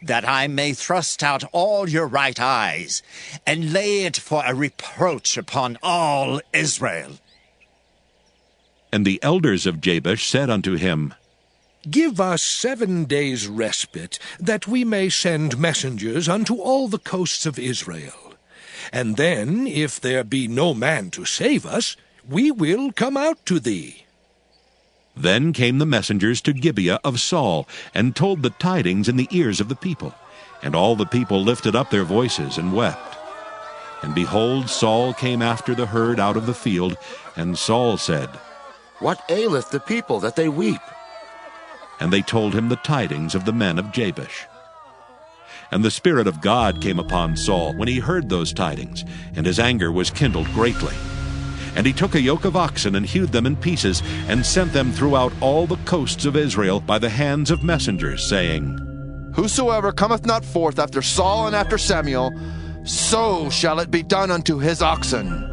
that I may thrust out all your right eyes, and lay it for a reproach upon all Israel. And the elders of Jabesh said unto him, Give us 7 days' respite, that we may send messengers unto all the coasts of Israel. And then, if there be no man to save us, we will come out to thee. Then came the messengers to Gibeah of Saul, and told the tidings in the ears of the people. And all the people lifted up their voices and wept. And behold, Saul came after the herd out of the field, and Saul said, What aileth the people that they weep? And they told him the tidings of the men of Jabesh. And the Spirit of God came upon Saul when he heard those tidings, and his anger was kindled greatly. And he took a yoke of oxen and hewed them in pieces, and sent them throughout all the coasts of Israel by the hands of messengers, saying, Whosoever cometh not forth after Saul and after Samuel, so shall it be done unto his oxen.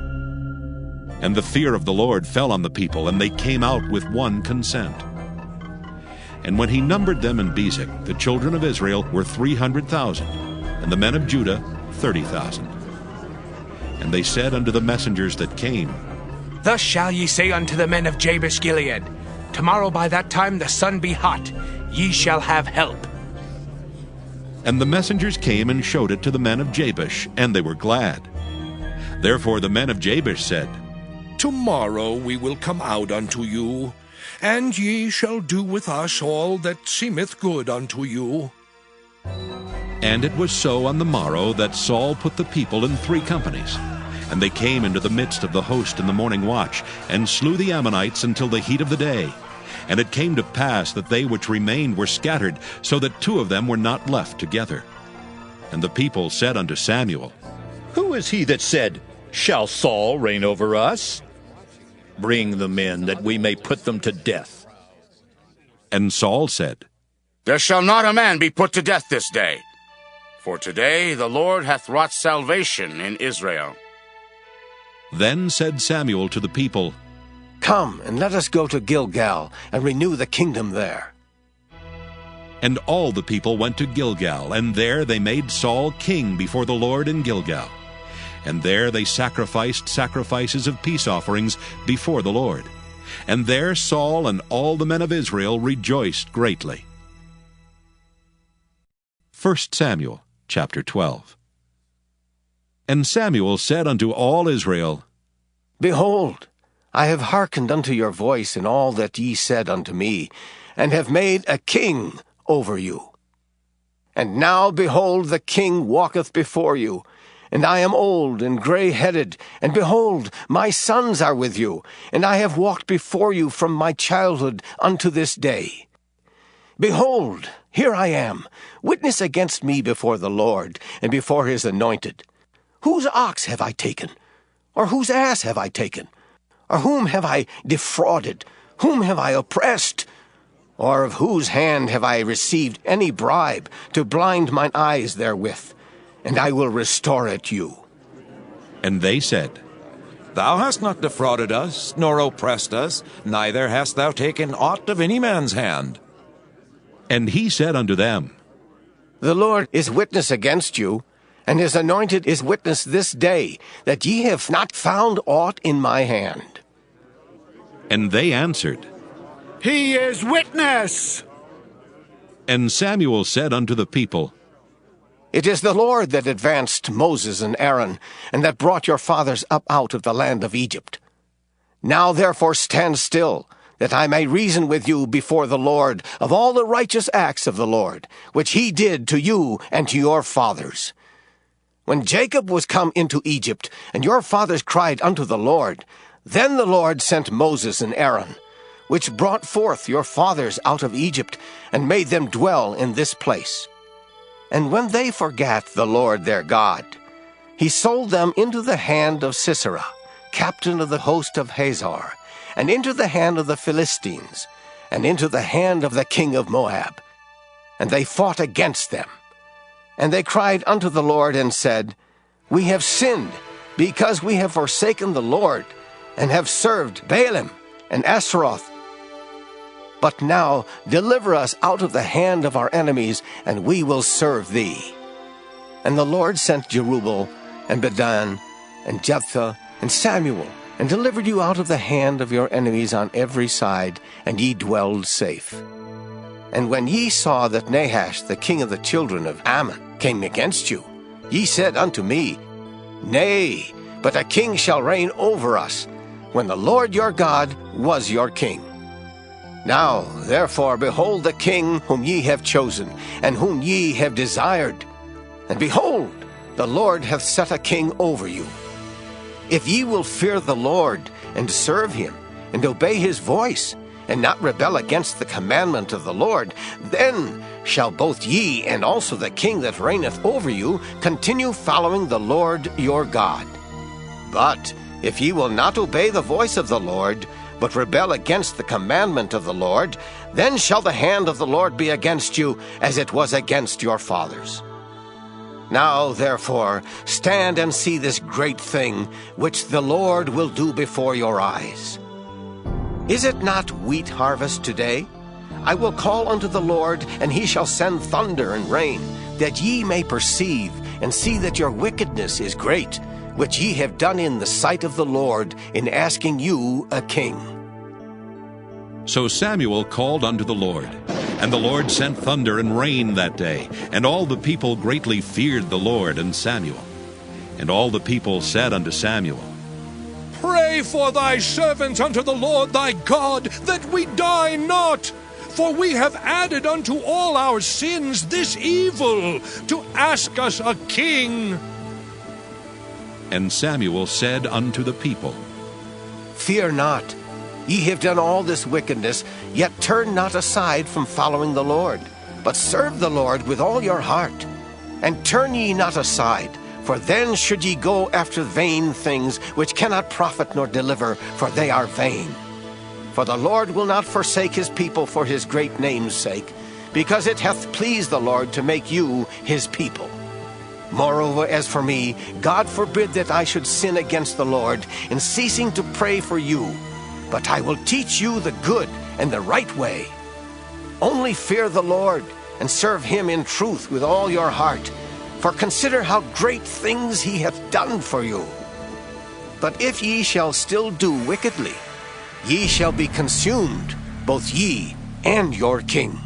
And the fear of the Lord fell on the people, and they came out with one consent. And when he numbered them in Bezek, the children of Israel were 300,000, and the men of Judah 30,000. And they said unto the messengers that came, Thus shall ye say unto the men of Jabesh-Gilead, Tomorrow by that time the sun be hot, ye shall have help. And the messengers came and showed it to the men of Jabesh, and they were glad. Therefore the men of Jabesh said, Tomorrow we will come out unto you, and ye shall do with us all that seemeth good unto you. And it was so on the morrow that Saul put the people in 3 companies. And they came into the midst of the host in the morning watch, and slew the Ammonites until the heat of the day. And it came to pass that they which remained were scattered, so that 2 of them were not left together. And the people said unto Samuel, Who is he that said, Shall Saul reign over us? Bring them in, that we may put them to death. And Saul said, There shall not a man be put to death this day, for today the Lord hath wrought salvation in Israel. Then said Samuel to the people, Come, and let us go to Gilgal, and renew the kingdom there. And all the people went to Gilgal, and there they made Saul king before the Lord in Gilgal. And there they sacrificed sacrifices of peace offerings before the Lord. And there Saul and all the men of Israel rejoiced greatly. 1 Samuel chapter 12. And Samuel said unto all Israel, Behold, I have hearkened unto your voice in all that ye said unto me, and have made a king over you. And now, behold, the king walketh before you, and I am old and gray-headed, and behold, my sons are with you, and I have walked before you from my childhood unto this day. Behold, here I am, witness against me before the Lord, and before his anointed. Whose ox have I taken? Or whose ass have I taken? Or whom have I defrauded? Whom have I oppressed? Or of whose hand have I received any bribe to blind mine eyes therewith? And I will restore it you. And they said, Thou hast not defrauded us, nor oppressed us, neither hast thou taken aught of any man's hand. And he said unto them, The Lord is witness against you, and his anointed is witness this day, that ye have not found aught in my hand. And they answered, He is witness. And Samuel said unto the people, It is the Lord that advanced Moses and Aaron, and that brought your fathers up out of the land of Egypt. Now therefore stand still, that I may reason with you before the Lord of all the righteous acts of the Lord, which he did to you and to your fathers. When Jacob was come into Egypt, and your fathers cried unto the Lord, then the Lord sent Moses and Aaron, which brought forth your fathers out of Egypt, and made them dwell in this place. And when they forgat the Lord their God, he sold them into the hand of Sisera, captain of the host of Hazor, and into the hand of the Philistines, and into the hand of the king of Moab. And they fought against them. And they cried unto the Lord, and said, We have sinned, because we have forsaken the Lord, and have served Baalim and Ashtaroth. But now deliver us out of the hand of our enemies, and we will serve thee. And the Lord sent Jerubbaal, and Bedan, and Jephthah, and Samuel, and delivered you out of the hand of your enemies on every side, and ye dwelled safe. And when ye saw that Nahash, the king of the children of Ammon, came against you, ye said unto me, Nay, but a king shall reign over us, when the Lord your God was your king. Now, therefore, behold the king whom ye have chosen, and whom ye have desired. And behold, the Lord hath set a king over you. If ye will fear the Lord, and serve him, and obey his voice, and not rebel against the commandment of the Lord, then shall both ye and also the king that reigneth over you continue following the Lord your God. But if ye will not obey the voice of the Lord, but rebel against the commandment of the Lord, then shall the hand of the Lord be against you, as it was against your fathers. Now, therefore, stand and see this great thing, which the Lord will do before your eyes. Is it not wheat harvest today? I will call unto the Lord, and he shall send thunder and rain, that ye may perceive, and see that your wickedness is great, which ye have done in the sight of the Lord, in asking you a king. So Samuel called unto the Lord, and the Lord sent thunder and rain that day, and all the people greatly feared the Lord and Samuel. And all the people said unto Samuel, Pray for thy servants unto the Lord thy God, that we die not. For we have added unto all our sins this evil, to ask us a king. And Samuel said unto the people, Fear not. Ye have done all this wickedness, yet turn not aside from following the Lord, but serve the Lord with all your heart. And turn ye not aside, for then should ye go after vain things, which cannot profit nor deliver, for they are vain. For the Lord will not forsake his people for his great name's sake, because it hath pleased the Lord to make you his people. Moreover, as for me, God forbid that I should sin against the Lord in ceasing to pray for you. But I will teach you the good and the right way. Only fear the Lord, and serve him in truth with all your heart. For consider how great things he hath done for you. But if ye shall still do wickedly, ye shall be consumed, both ye and your king.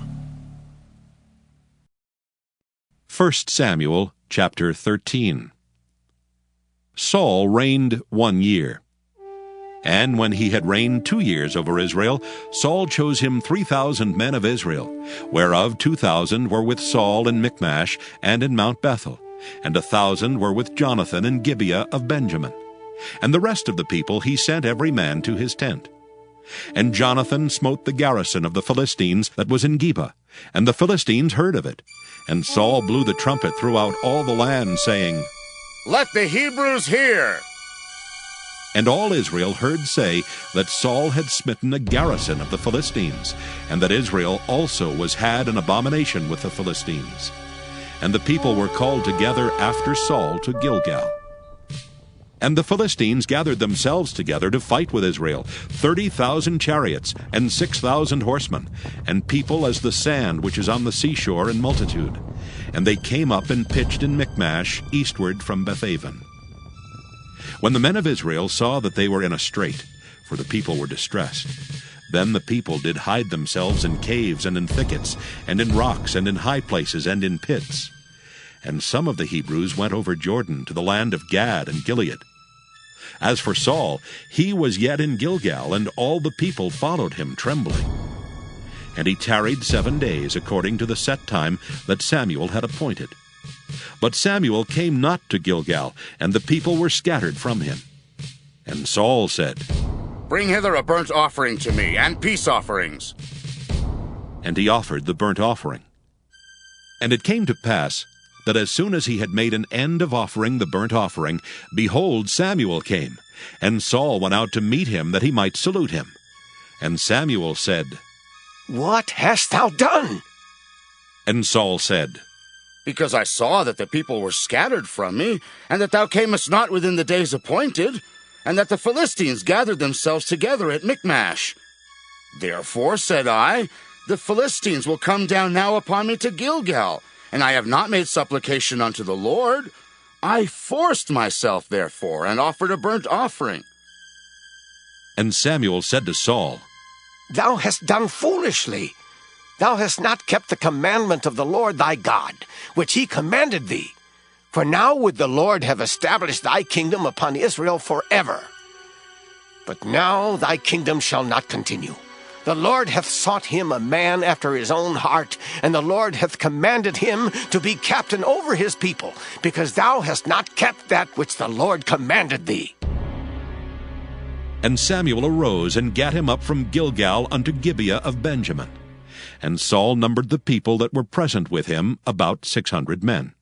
1 Samuel chapter 13. Saul reigned 1 year. And when he had reigned 2 years over Israel, Saul chose him 3,000 men of Israel, whereof 2,000 were with Saul in Michmash and in Mount Bethel, and 1,000 were with Jonathan in Gibeah of Benjamin. And the rest of the people he sent every man to his tent. And Jonathan smote the garrison of the Philistines that was in Geba, and the Philistines heard of it. And Saul blew the trumpet throughout all the land, saying, Let the Hebrews hear! And all Israel heard say that Saul had smitten a garrison of the Philistines, and that Israel also was had an abomination with the Philistines. And the people were called together after Saul to Gilgal. And the Philistines gathered themselves together to fight with Israel, 30,000 chariots and 6,000 horsemen, and people as the sand which is on the seashore in multitude. And they came up and pitched in Michmash, eastward from Bethaven. When the men of Israel saw that they were in a strait, for the people were distressed, then the people did hide themselves in caves and in thickets, and in rocks and in high places and in pits. And some of the Hebrews went over Jordan to the land of Gad and Gilead. As for Saul, he was yet in Gilgal, and all the people followed him trembling. And he tarried 7 days, according to the set time that Samuel had appointed. But Samuel came not to Gilgal, and the people were scattered from him. And Saul said, Bring hither a burnt offering to me, and peace offerings. And he offered the burnt offering. And it came to pass, that as soon as he had made an end of offering the burnt offering, behold, Samuel came, and Saul went out to meet him, that he might salute him. And Samuel said, What hast thou done? And Saul said, Because I saw that the people were scattered from me, and that thou camest not within the days appointed, and that the Philistines gathered themselves together at Michmash. Therefore, said I, the Philistines will come down now upon me to Gilgal, and I have not made supplication unto the Lord. I forced myself, therefore, and offered a burnt offering. And Samuel said to Saul, Thou hast done foolishly. Thou hast not kept the commandment of the Lord thy God, which he commanded thee. For now would the Lord have established thy kingdom upon Israel forever. But now thy kingdom shall not continue. The Lord hath sought him a man after his own heart, and the Lord hath commanded him to be captain over his people, because thou hast not kept that which the Lord commanded thee. And Samuel arose and gat him up from Gilgal unto Gibeah of Benjamin. And Saul numbered the people that were present with him, about 600 men.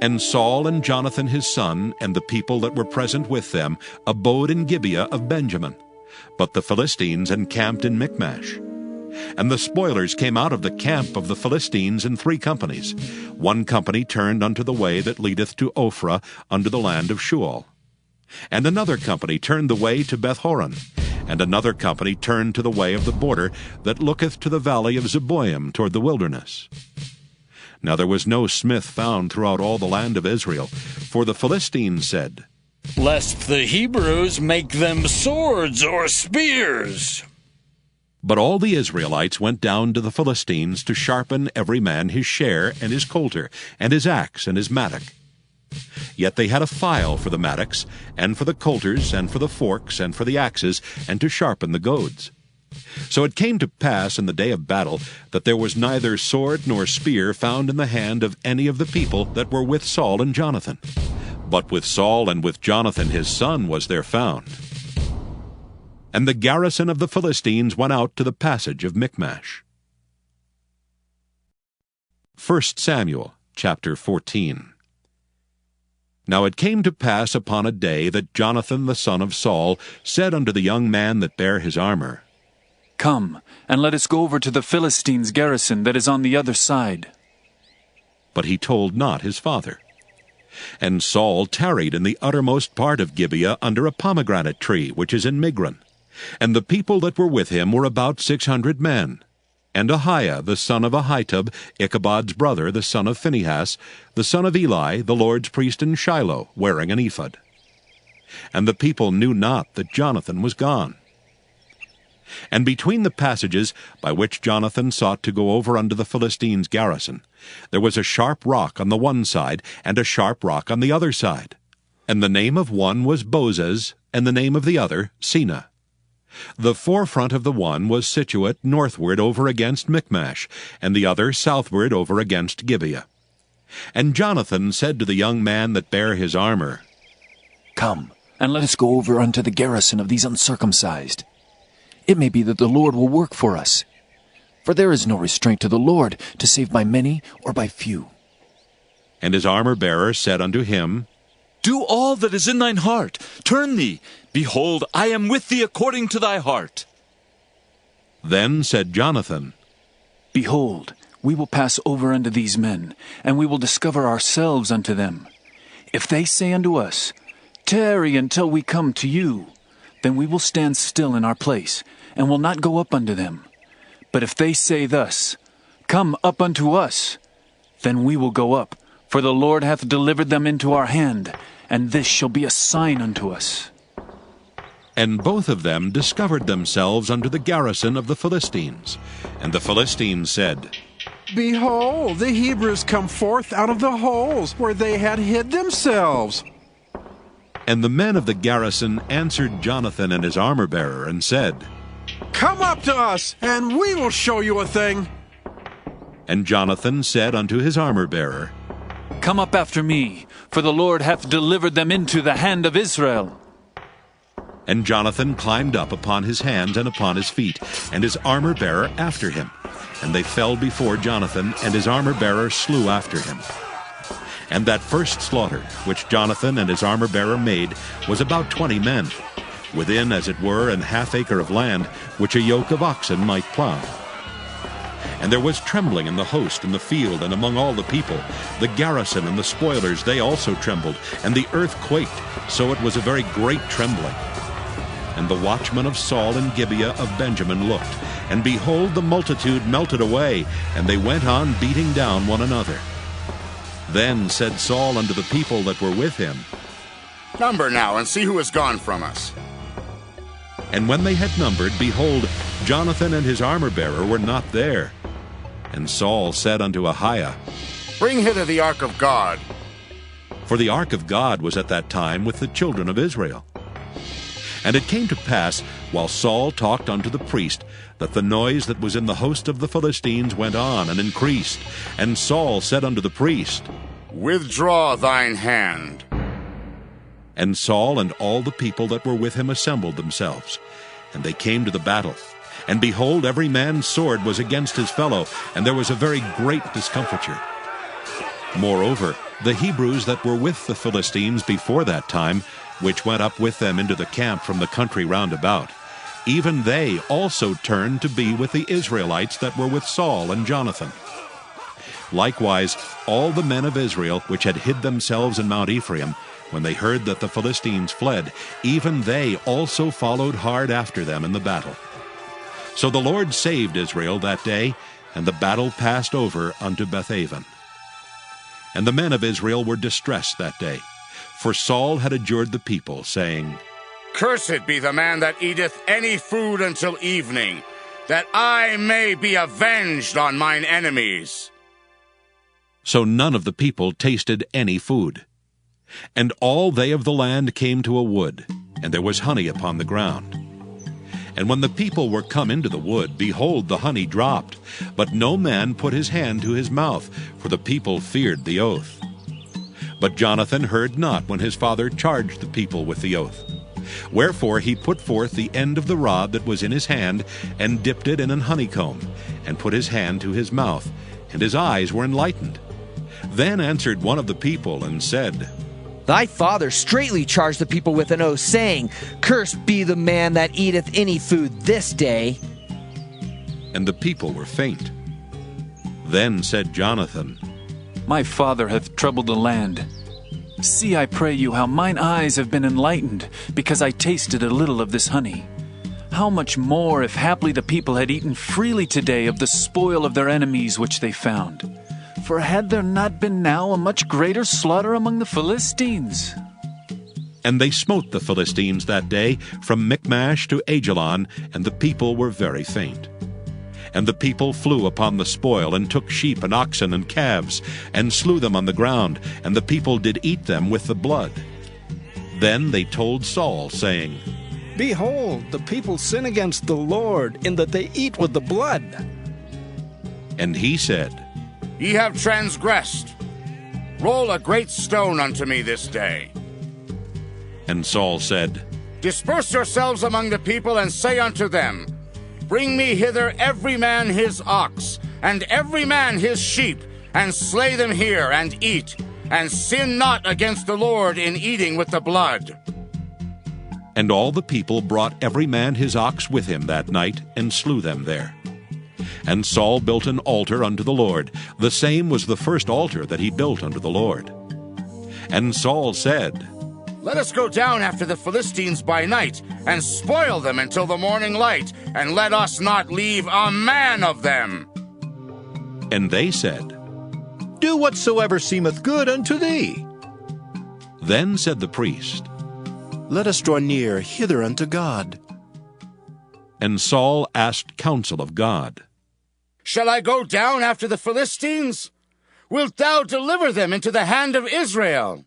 And Saul and Jonathan his son, and the people that were present with them, abode in Gibeah of Benjamin. But the Philistines encamped in Michmash. And the spoilers came out of the camp of the Philistines in 3 companies. 1 company turned unto the way that leadeth to Ophrah, unto the land of Shual. And another company turned the way to Bethhoron. And another company turned to the way of the border that looketh to the valley of Zeboim toward the wilderness. Now there was no smith found throughout all the land of Israel, for the Philistines said, Lest the Hebrews make them swords or spears. But all the Israelites went down to the Philistines to sharpen every man his share, and his coulter, and his axe, and his mattock. Yet they had a file for the mattocks, and for the coulters, and for the forks, and for the axes, and to sharpen the goads. So it came to pass in the day of battle that there was neither sword nor spear found in the hand of any of the people that were with Saul and Jonathan. But with Saul and with Jonathan his son was there found. And the garrison of the Philistines went out to the passage of Michmash. 1 Samuel chapter 14. Now it came to pass upon a day that Jonathan the son of Saul said unto the young man that bare his armor, Come, and let us go over to the Philistines' garrison that is on the other side. But he told not his father. And Saul tarried in the uttermost part of Gibeah under a pomegranate tree, which is in Migron. And the people that were with him were about 600 men. And Ahiah the son of Ahitub, Ichabod's brother, the son of Phinehas, the son of Eli, the Lord's priest in Shiloh, wearing an ephod. And the people knew not that Jonathan was gone. And between the passages by which Jonathan sought to go over unto the Philistines' garrison, there was a sharp rock on the one side, and a sharp rock on the other side. And the name of one was Bozez, and the name of the other Seneh. The forefront of the one was situate northward over against Michmash, and the other southward over against Gibeah. And Jonathan said to the young man that bare his armor, Come, and let us go over unto the garrison of these uncircumcised. It may be that the Lord will work for us. For there is no restraint to the Lord to save by many or by few. And his armor-bearer said unto him, Do all that is in thine heart. Turn thee. Behold, I am with thee according to thy heart. Then said Jonathan, Behold, we will pass over unto these men, and we will discover ourselves unto them. If they say unto us, Tarry until we come to you. Then we will stand still in our place, and will not go up unto them. But if they say thus, Come up unto us, then we will go up, for the Lord hath delivered them into our hand, and this shall be a sign unto us. And both of them discovered themselves unto the garrison of the Philistines. And the Philistines said, Behold, the Hebrews come forth out of the holes where they had hid themselves. And the men of the garrison answered Jonathan and his armor-bearer, and said, Come up to us, and we will show you a thing. And Jonathan said unto his armor-bearer, Come up after me, for the Lord hath delivered them into the hand of Israel. And Jonathan climbed up upon his hands and upon his feet, and his armor-bearer after him. And they fell before Jonathan, and his armor-bearer slew after him. And that first slaughter, which Jonathan and his armor-bearer made, was about 20 men, within, as it were, an half-acre of land, which a yoke of oxen might plow. And there was trembling in the host in the field and among all the people. The garrison and the spoilers, they also trembled, and the earth quaked, so it was a very great trembling. And the watchmen of Saul and Gibeah of Benjamin looked, and behold, the multitude melted away, and they went on beating down one another. Then said Saul unto the people that were with him, Number now, and see who is gone from us. And when they had numbered, behold, Jonathan and his armor-bearer were not there. And Saul said unto Ahiah, Bring hither the ark of God. For the ark of God was at that time with the children of Israel. And it came to pass, while Saul talked unto the priest, that the noise that was in the host of the Philistines went on and increased. And Saul said unto the priest, Withdraw thine hand. And Saul and all the people that were with him assembled themselves. And they came to the battle. And behold, every man's sword was against his fellow, and there was a very great discomfiture. Moreover, the Hebrews that were with the Philistines before that time, which went up with them into the camp from the country round about, even they also turned to be with the Israelites that were with Saul and Jonathan. Likewise, all the men of Israel which had hid themselves in Mount Ephraim, when they heard that the Philistines fled, even they also followed hard after them in the battle. So the Lord saved Israel that day, and the battle passed over unto Bethaven. And the men of Israel were distressed that day, for Saul had adjured the people, saying, Cursed be the man that eateth any food until evening, that I may be avenged on mine enemies. So none of the people tasted any food. And all they of the land came to a wood, and there was honey upon the ground. And when the people were come into the wood, behold, the honey dropped, but no man put his hand to his mouth, for the people feared the oath. But Jonathan heard not when his father charged the people with the oath. Wherefore he put forth the end of the rod that was in his hand, and dipped it in an honeycomb, and put his hand to his mouth, and his eyes were enlightened. Then answered one of the people, and said, Thy father straitly charged the people with an oath, saying, Cursed be the man that eateth any food this day. And the people were faint. Then said Jonathan, My father hath troubled the land. See, I pray you, how mine eyes have been enlightened, because I tasted a little of this honey. How much more, if haply the people had eaten freely today of the spoil of their enemies which they found? For had there not been now a much greater slaughter among the Philistines? And they smote the Philistines that day from Michmash to Ajalon, and the people were very faint. And the people flew upon the spoil, and took sheep and oxen and calves, and slew them on the ground, and the people did eat them with the blood. Then they told Saul, saying, Behold, the people sin against the Lord, in that they eat with the blood. And he said, Ye have transgressed. Roll a great stone unto me this day. And Saul said, Disperse yourselves among the people, and say unto them, Bring me hither every man his ox, and every man his sheep, and slay them here, and eat, and sin not against the Lord in eating with the blood. And all the people brought every man his ox with him that night, and slew them there. And Saul built an altar unto the Lord. The same was the first altar that he built unto the Lord. And Saul said, Let us go down after the Philistines by night, and spoil them until the morning light, and let us not leave a man of them. And they said, Do whatsoever seemeth good unto thee. Then said the priest, Let us draw near hither unto God. And Saul asked counsel of God. Shall I go down after the Philistines? Wilt thou deliver them into the hand of Israel?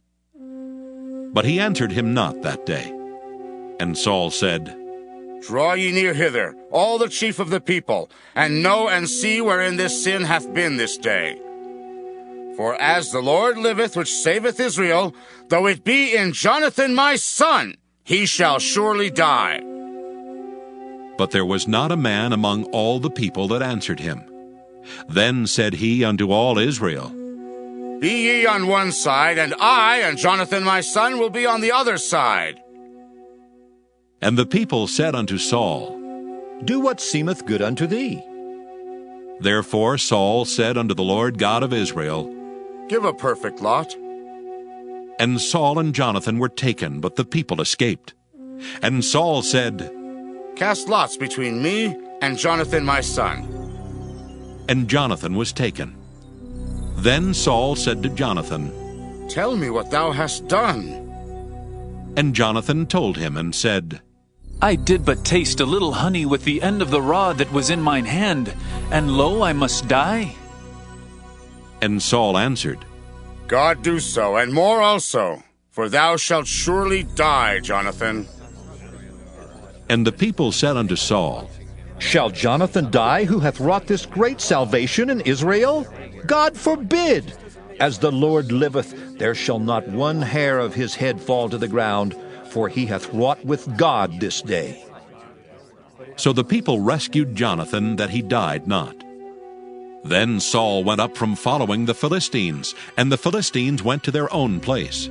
But he answered him not that day. And Saul said, Draw ye near hither, all the chief of the people, and know and see wherein this sin hath been this day. For as the Lord liveth, which saveth Israel, though it be in Jonathan my son, he shall surely die. But there was not a man among all the people that answered him. Then said he unto all Israel, Be ye on one side, and I and Jonathan my son will be on the other side. And the people said unto Saul, Do what seemeth good unto thee. Therefore Saul said unto the Lord God of Israel, Give a perfect lot. And Saul and Jonathan were taken, but the people escaped. And Saul said, Cast lots between me and Jonathan my son. And Jonathan was taken. Then Saul said to Jonathan, Tell me what thou hast done. And Jonathan told him and said, I did but taste a little honey with the end of the rod that was in mine hand, and lo, I must die. And Saul answered, God do so, and more also, for thou shalt surely die, Jonathan. And the people said unto Saul, Shall Jonathan die, who hath wrought this great salvation in Israel? God forbid! As the Lord liveth, there shall not one hair of his head fall to the ground, for he hath wrought with God this day. So the people rescued Jonathan, that he died not. Then Saul went up from following the Philistines, and the Philistines went to their own place.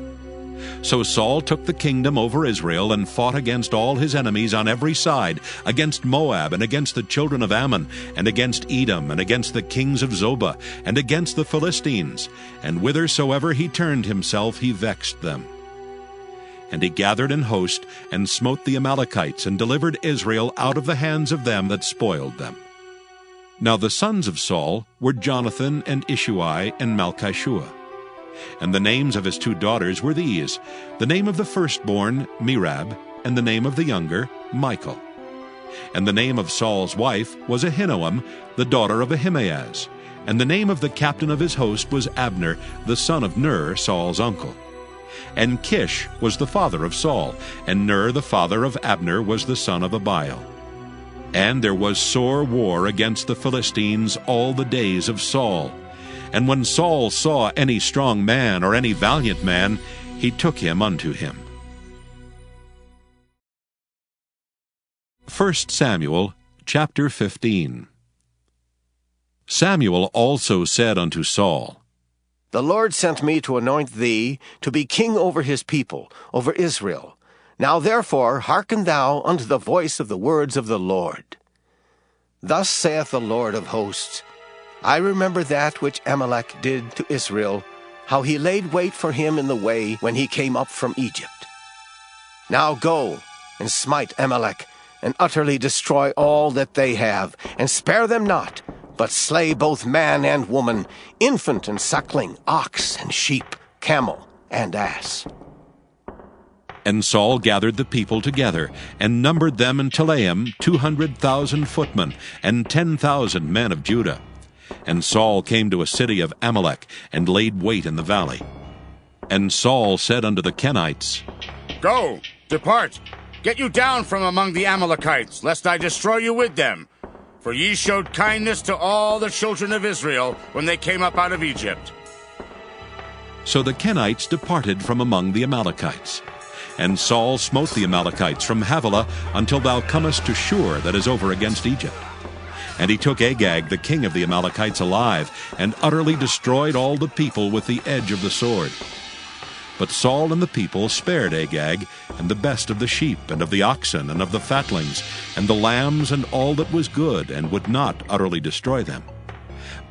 So Saul took the kingdom over Israel, and fought against all his enemies on every side, against Moab, and against the children of Ammon, and against Edom, and against the kings of Zobah, and against the Philistines. And whithersoever he turned himself, he vexed them. And he gathered an host, and smote the Amalekites, and delivered Israel out of the hands of them that spoiled them. Now the sons of Saul were Jonathan, and Ishuai, and Malchishua. And the names of his 2 daughters were these, the name of the firstborn, Merab, and the name of the younger, Michal. And the name of Saul's wife was Ahinoam, the daughter of Ahimaaz. And the name of the captain of his host was Abner, the son of Ner, Saul's uncle. And Kish was the father of Saul, and Ner the father of Abner was the son of Abiel. And there was sore war against the Philistines all the days of Saul. And when Saul saw any strong man or any valiant man, he took him unto him. 1 Samuel chapter 15. Samuel also said unto Saul, The Lord sent me to anoint thee to be king over his people, over Israel. Now therefore hearken thou unto the voice of the words of the Lord. Thus saith the Lord of hosts, I remember that which Amalek did to Israel, how he laid wait for him in the way when he came up from Egypt. Now go, and smite Amalek, and utterly destroy all that they have, and spare them not, but slay both man and woman, infant and suckling, ox and sheep, camel and ass. And Saul gathered the people together, and numbered them in Telaim 200,000 footmen, and 10,000 men of Judah. And Saul came to a city of Amalek, and laid wait in the valley. And Saul said unto the Kenites, Go, depart, get you down from among the Amalekites, lest I destroy you with them. For ye showed kindness to all the children of Israel when they came up out of Egypt. So the Kenites departed from among the Amalekites. And Saul smote the Amalekites from Havilah until thou comest to Shur, that is over against Egypt. And he took Agag, the king of the Amalekites, alive, and utterly destroyed all the people with the edge of the sword. But Saul and the people spared Agag, and the best of the sheep, and of the oxen, and of the fatlings, and the lambs, and all that was good, and would not utterly destroy them.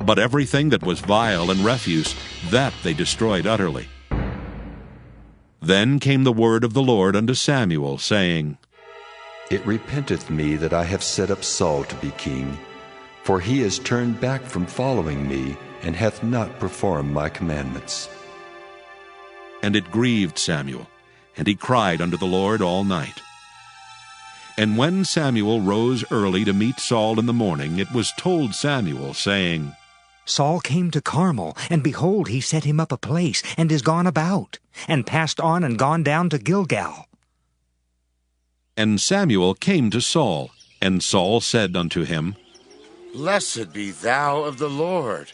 But everything that was vile and refuse, that they destroyed utterly. Then came the word of the Lord unto Samuel, saying, It repenteth me that I have set up Saul to be king, for he is turned back from following me, and hath not performed my commandments. And it grieved Samuel, and he cried unto the Lord all night. And when Samuel rose early to meet Saul in the morning, it was told Samuel, saying, Saul came to Carmel, and behold, he set him up a place, and is gone about, and passed on and gone down to Gilgal. And Samuel came to Saul, and Saul said unto him, Blessed be thou of the Lord.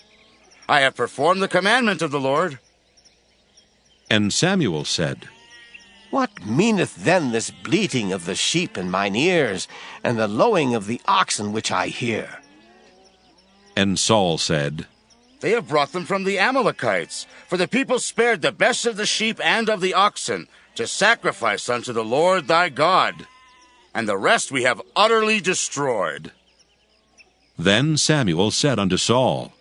I have performed the commandment of the Lord. And Samuel said, What meaneth then this bleating of the sheep in mine ears, and the lowing of the oxen which I hear? And Saul said, They have brought them from the Amalekites, for the people spared the best of the sheep and of the oxen, to sacrifice unto the Lord thy God, and the rest we have utterly destroyed. Then Samuel said unto Saul,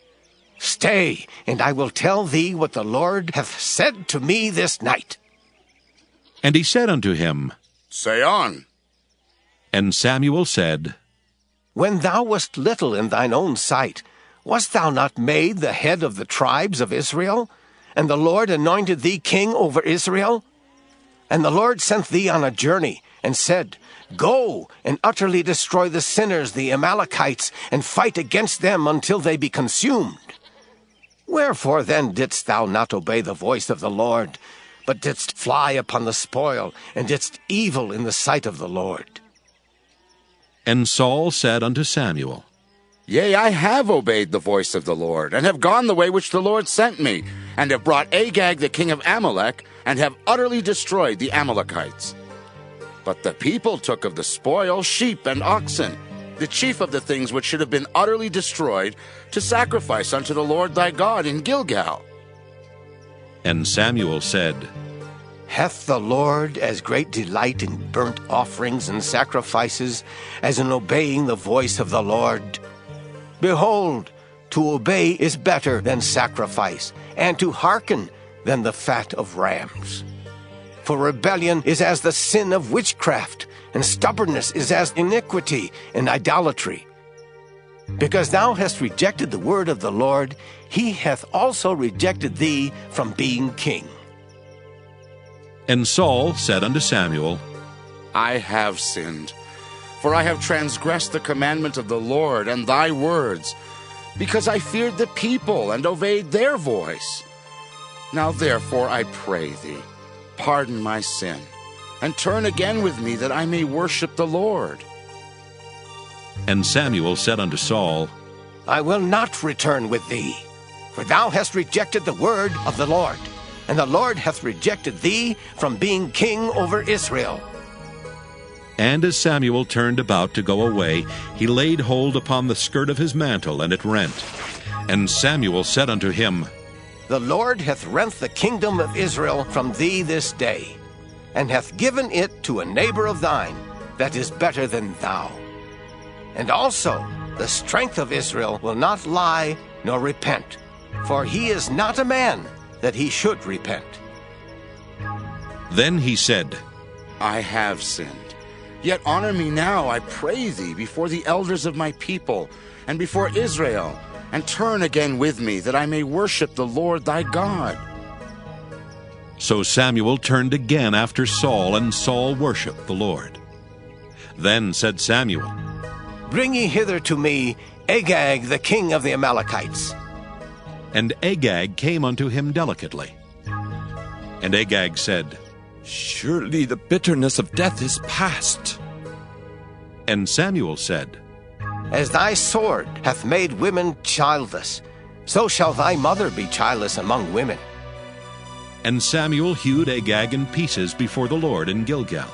Stay, and I will tell thee what the Lord hath said to me this night. And he said unto him, Say on. And Samuel said, When thou wast little in thine own sight, wast thou not made the head of the tribes of Israel? And the Lord anointed thee king over Israel? And the Lord sent thee on a journey, and said, Go, and utterly destroy the sinners, the Amalekites, and fight against them until they be consumed. Wherefore then didst thou not obey the voice of the Lord, but didst fly upon the spoil, and didst evil in the sight of the Lord? And Saul said unto Samuel, Yea, I have obeyed the voice of the Lord, and have gone the way which the Lord sent me, and have brought Agag the king of Amalek, and have utterly destroyed the Amalekites. But the people took of the spoil sheep and oxen, the chief of the things which should have been utterly destroyed, to sacrifice unto the Lord thy God in Gilgal. And Samuel said, Hath the Lord as great delight in burnt offerings and sacrifices as in obeying the voice of the Lord? Behold, to obey is better than sacrifice, and to hearken than the fat of rams. For rebellion is as the sin of witchcraft, and stubbornness is as iniquity and idolatry. Because thou hast rejected the word of the Lord, he hath also rejected thee from being king. And Saul said unto Samuel, I have sinned, for I have transgressed the commandment of the Lord and thy words, because I feared the people and obeyed their voice. Now therefore I pray thee, pardon my sin, and turn again with me that I may worship the Lord. And Samuel said unto Saul, I will not return with thee, for thou hast rejected the word of the Lord, and the Lord hath rejected thee from being king over Israel. And as Samuel turned about to go away, he laid hold upon the skirt of his mantle, and it rent. And Samuel said unto him, The Lord hath rent the kingdom of Israel from thee this day, and hath given it to a neighbor of thine that is better than thou. And also the strength of Israel will not lie nor repent, for he is not a man that he should repent. Then he said, I have sinned. Yet honor me now, I pray thee, before the elders of my people, and before Israel, and turn again with me, that I may worship the Lord thy God. So Samuel turned again after Saul, and Saul worshipped the Lord. Then said Samuel, Bring ye hither to me Agag the king of the Amalekites. And Agag came unto him delicately. And Agag said, Surely the bitterness of death is past. And Samuel said, As thy sword hath made women childless, so shall thy mother be childless among women. And Samuel hewed Agag in pieces before the Lord in Gilgal.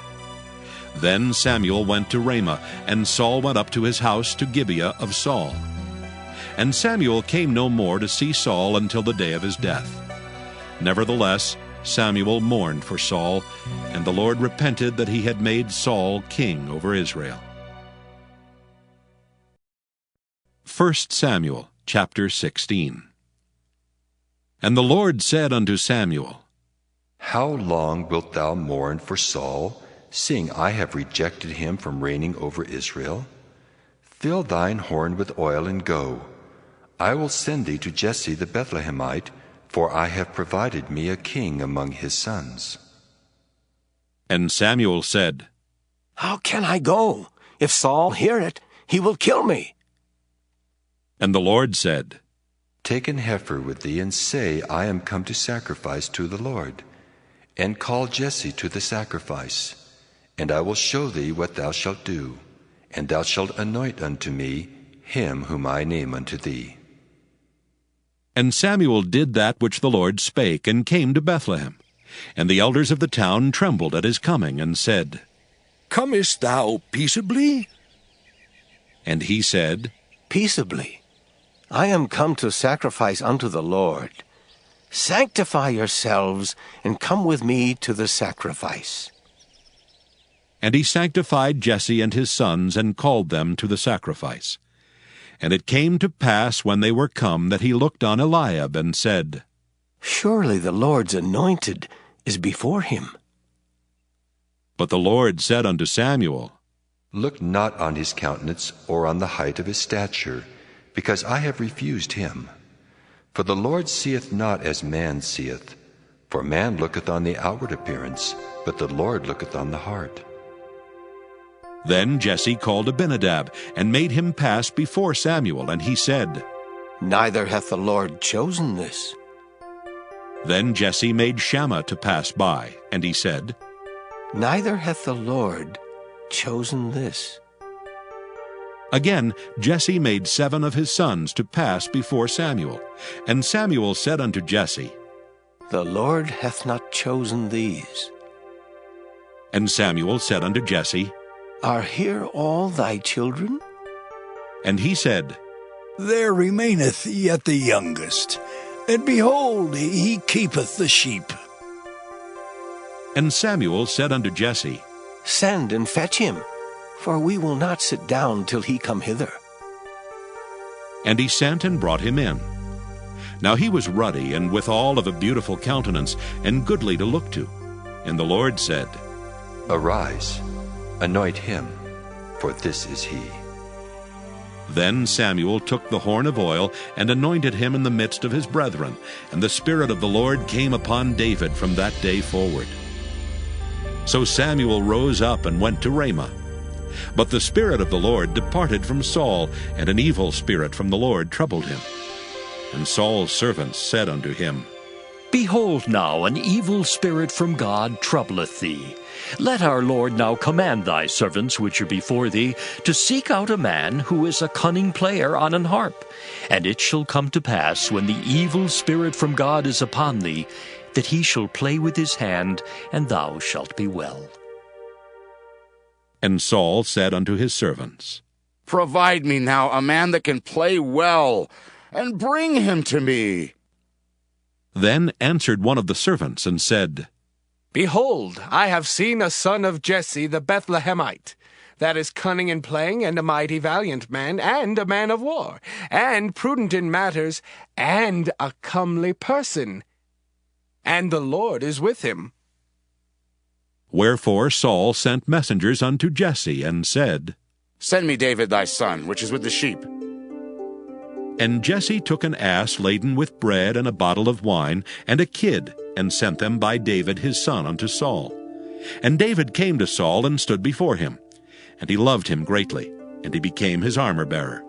Then Samuel went to Ramah, and Saul went up to his house to Gibeah of Saul. And Samuel came no more to see Saul until the day of his death. Nevertheless, Samuel mourned for Saul, and the Lord repented that he had made Saul king over Israel. 1 Samuel chapter 16. And the Lord said unto Samuel, How long wilt thou mourn for Saul, seeing I have rejected him from reigning over Israel? Fill thine horn with oil and go. I will send thee to Jesse the Bethlehemite, for I have provided me a king among his sons. And Samuel said, How can I go? If Saul hear it, he will kill me. And the Lord said, Take an heifer with thee, and say, I am come to sacrifice to the Lord. And call Jesse to the sacrifice. And I will show thee what thou shalt do. And thou shalt anoint unto me him whom I name unto thee. And Samuel did that which the Lord spake, and came to Bethlehem. And the elders of the town trembled at his coming, and said, Comest thou peaceably? And he said, Peaceably. I am come to sacrifice unto the Lord. Sanctify yourselves, and come with me to the sacrifice. And he sanctified Jesse and his sons, and called them to the sacrifice. And it came to pass, when they were come, that he looked on Eliab, and said, Surely the Lord's anointed is before him. But the Lord said unto Samuel, Look not on his countenance, or on the height of his stature, because I have refused him. For the Lord seeth not as man seeth. For man looketh on the outward appearance, but the Lord looketh on the heart. Then Jesse called Abinadab, and made him pass before Samuel, and he said, Neither hath the Lord chosen this. Then Jesse made Shammah to pass by, and he said, Neither hath the Lord chosen this. Again Jesse made 7 of his sons to pass before Samuel. And Samuel said unto Jesse, The Lord hath not chosen these. And Samuel said unto Jesse, Are here all thy children? And he said, There remaineth yet the youngest, and behold, he keepeth the sheep. And Samuel said unto Jesse, Send and fetch him, for we will not sit down till he come hither. And he sent and brought him in. Now he was ruddy, and withal of a beautiful countenance, and goodly to look to. And the Lord said, Arise, anoint him, for this is he. Then Samuel took the horn of oil, and anointed him in the midst of his brethren. And the Spirit of the Lord came upon David from that day forward. So Samuel rose up and went to Ramah. But the Spirit of the Lord departed from Saul, and an evil spirit from the Lord troubled him. And Saul's servants said unto him, Behold now, an evil spirit from God troubleth thee. Let our Lord now command thy servants which are before thee to seek out a man who is a cunning player on an harp. And it shall come to pass, when the evil spirit from God is upon thee, that he shall play with his hand, and thou shalt be well. And Saul said unto his servants, Provide me now a man that can play well, and bring him to me. Then answered one of the servants, and said, Behold, I have seen a son of Jesse the Bethlehemite, that is cunning in playing, and a mighty valiant man, and a man of war, and prudent in matters, and a comely person. And the Lord is with him. Wherefore Saul sent messengers unto Jesse, and said, Send me David thy son, which is with the sheep. And Jesse took an ass laden with bread, and a bottle of wine, and a kid, and sent them by David his son unto Saul. And David came to Saul, and stood before him. And he loved him greatly, and he became his armor-bearer.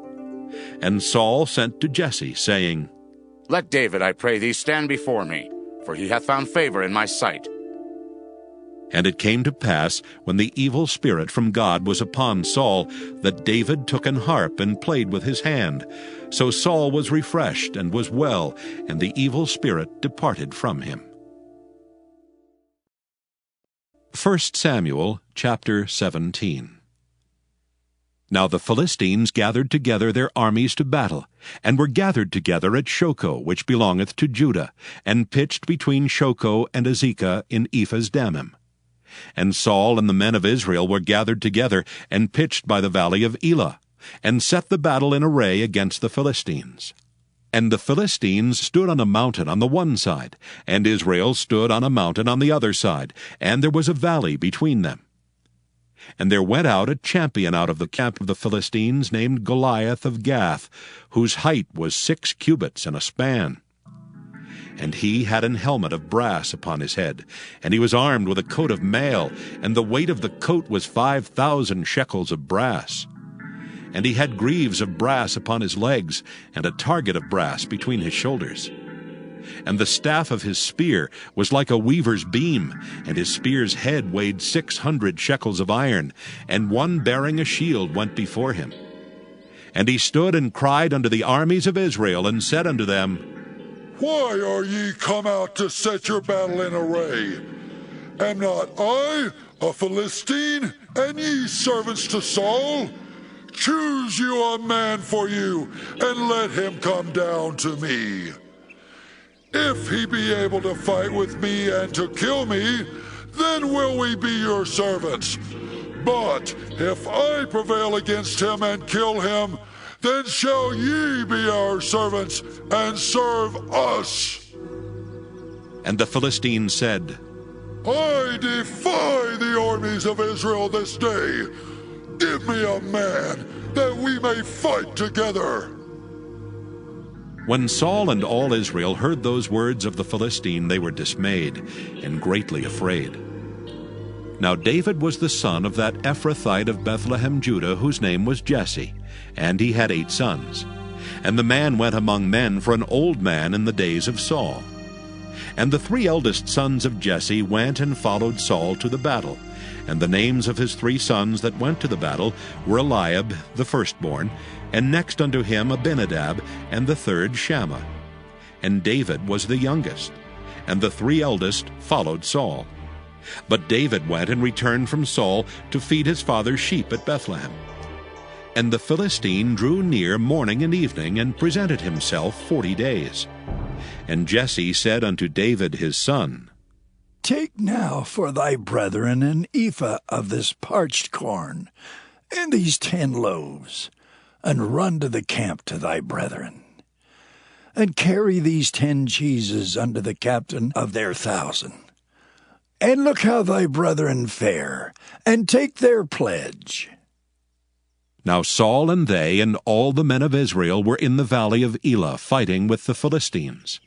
And Saul sent to Jesse, saying, Let David, I pray thee, stand before me, for he hath found favor in my sight. And it came to pass, when the evil spirit from God was upon Saul, that David took an harp and played with his hand. So Saul was refreshed and was well, and the evil spirit departed from him. 1 Samuel chapter 17. Now the Philistines gathered together their armies to battle, and were gathered together at Shochoh, which belongeth to Judah, and pitched between Shochoh and Azekah in Ephas-Dammim. And Saul and the men of Israel were gathered together, and pitched by the valley of Elah, and set the battle in array against the Philistines. And the Philistines stood on a mountain on the one side, and Israel stood on a mountain on the other side, and there was a valley between them. And there went out a champion out of the camp of the Philistines named Goliath of Gath, whose height was 6 cubits and a span. And he had an helmet of brass upon his head, and he was armed with a coat of mail, and the weight of the coat was 5,000 shekels of brass. And he had greaves of brass upon his legs, and a target of brass between his shoulders. And the staff of his spear was like a weaver's beam, and his spear's head weighed 600 shekels of iron, and one bearing a shield went before him. And he stood and cried unto the armies of Israel, and said unto them, Why are ye come out to set your battle in array? Am not I a Philistine, and ye servants to Saul? Choose you a man for you, and let him come down to me. If he be able to fight with me and to kill me, then will we be your servants. But if I prevail against him and kill him, then shall ye be our servants and serve us. And the Philistines said, I defy the armies of Israel this day. Give me a man, that we may fight together. When Saul and all Israel heard those words of the Philistine, they were dismayed and greatly afraid. Now David was the son of that Ephrathite of Bethlehem, Judah, whose name was Jesse, and he had 8 sons. And the man went among men for an old man in the days of Saul. And the 3 eldest sons of Jesse went and followed Saul to the battle. And the names of his 3 sons that went to the battle were Eliab the firstborn, and next unto him Abinadab, and the third Shammah. And David was the youngest, and the 3 eldest followed Saul. But David went and returned from Saul to feed his father's sheep at Bethlehem. And the Philistine drew near morning and evening, and presented himself 40 days. And Jesse said unto David his son, Take now for thy brethren an ephah of this parched corn, and these 10 loaves, and run to the camp to thy brethren. And carry these 10 cheeses unto the captain of their 1,000. And look how thy brethren fare, and take their pledge. Now Saul and they and all the men of Israel were in the valley of Elah fighting with the Philistines.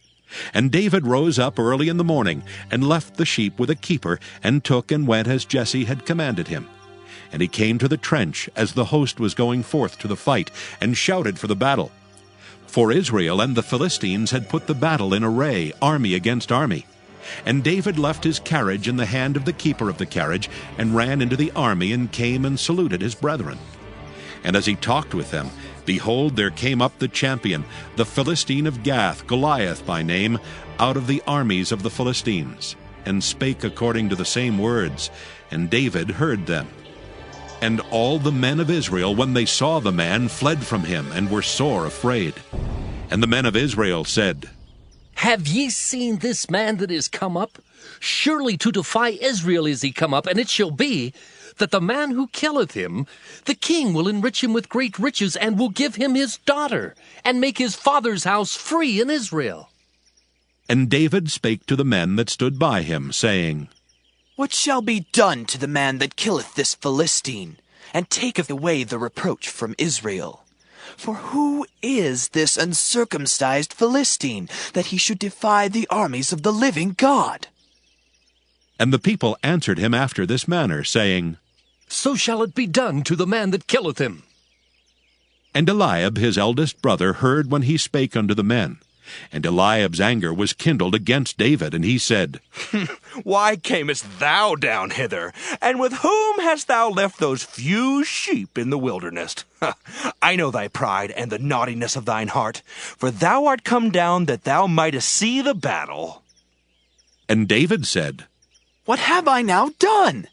And David rose up early in the morning, and left the sheep with a keeper, and took and went as Jesse had commanded him. And he came to the trench as the host was going forth to the fight, and shouted for the battle. For Israel and the Philistines had put the battle in array, army against army. And David left his carriage in the hand of the keeper of the carriage, and ran into the army, and came and saluted his brethren. And as he talked with them, behold, there came up the champion, the Philistine of Gath, Goliath by name, out of the armies of the Philistines, and spake according to the same words, and David heard them. And all the men of Israel, when they saw the man, fled from him, and were sore afraid. And the men of Israel said, Have ye seen this man that is come up? Surely to defy Israel is he come up, and it shall be, that the man who killeth him, the king will enrich him with great riches, and will give him his daughter, and make his father's house free in Israel. And David spake to the men that stood by him, saying, What shall be done to the man that killeth this Philistine, and taketh away the reproach from Israel? For who is this uncircumcised Philistine, that he should defy the armies of the living God? And the people answered him after this manner, saying, So shall it be done to the man that killeth him. And Eliab his eldest brother heard when he spake unto the men. And Eliab's anger was kindled against David, and he said, Why camest thou down hither? And with whom hast thou left those few sheep in the wilderness? I know thy pride and the naughtiness of thine heart, for thou art come down that thou mightest see the battle. And David said, What have I now done?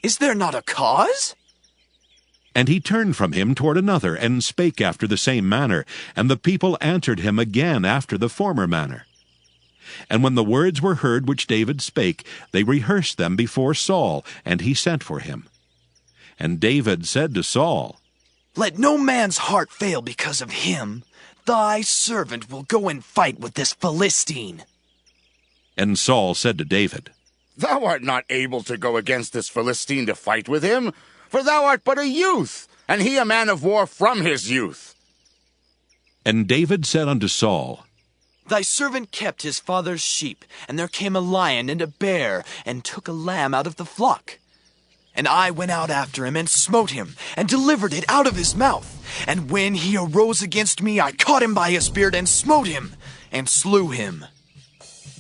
Is there not a cause? And he turned from him toward another, and spake after the same manner. And the people answered him again after the former manner. And when the words were heard which David spake, they rehearsed them before Saul, and he sent for him. And David said to Saul, Let no man's heart fail because of him. thy servant will go and fight with this Philistine. And Saul said to David, Thou art not able to go against this Philistine to fight with him, for thou art but a youth, and he a man of war from his youth. And David said unto Saul, Thy servant kept his father's sheep, and there came a lion and a bear, and took a lamb out of the flock. And I went out after him, and smote him, and delivered it out of his mouth. And when he arose against me, I caught him by his beard, and smote him, and slew him.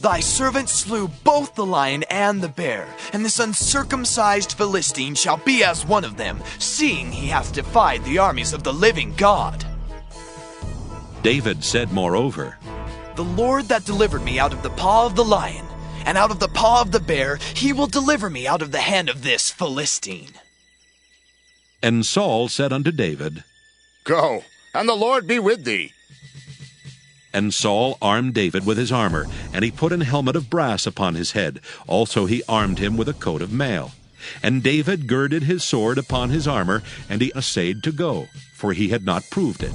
Thy servant slew both the lion and the bear, and this uncircumcised Philistine shall be as one of them, seeing he hath defied the armies of the living God. David said moreover, The Lord that delivered me out of the paw of the lion, and out of the paw of the bear, he will deliver me out of the hand of this Philistine. And Saul said unto David, Go, and the Lord be with thee. And Saul armed David with his armor, and he put an helmet of brass upon his head. Also he armed him with a coat of mail. And David girded his sword upon his armor, and he essayed to go, for he had not proved it.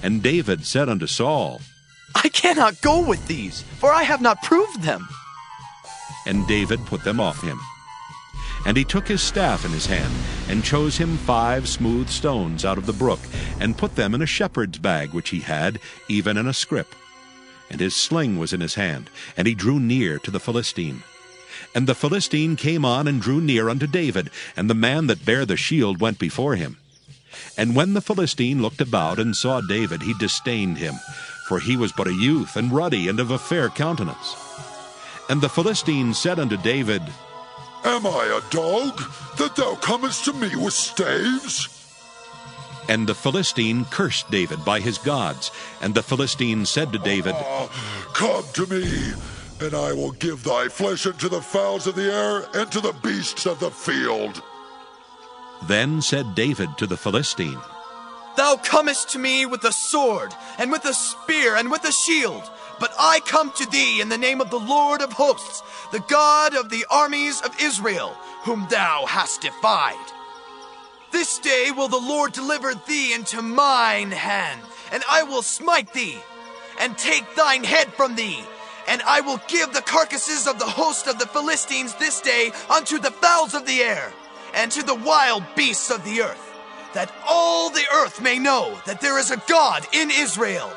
And David said unto Saul, I cannot go with these, for I have not proved them. And David put them off him. And he took his staff in his hand, and chose him 5 smooth stones out of the brook, and put them in a shepherd's bag which he had, even in a scrip. And his sling was in his hand, and he drew near to the Philistine. And the Philistine came on and drew near unto David, and the man that bare the shield went before him. And when the Philistine looked about and saw David, he disdained him, for he was but a youth, and ruddy, and of a fair countenance. And the Philistine said unto David, Am I a dog, that thou comest to me with staves? And the Philistine cursed David by his gods. And the Philistine said to David, Come to me, and I will give thy flesh unto the fowls of the air, and to the beasts of the field. Then said David to the Philistine, Thou comest to me with a sword, and with a spear, and with a shield. But I come to thee in the name of the Lord of hosts, the God of the armies of Israel, whom thou hast defied. This day will the Lord deliver thee into mine hand, and I will smite thee, and take thine head from thee. And I will give the carcasses of the host of the Philistines this day unto the fowls of the air, and to the wild beasts of the earth, that all the earth may know that there is a God in Israel.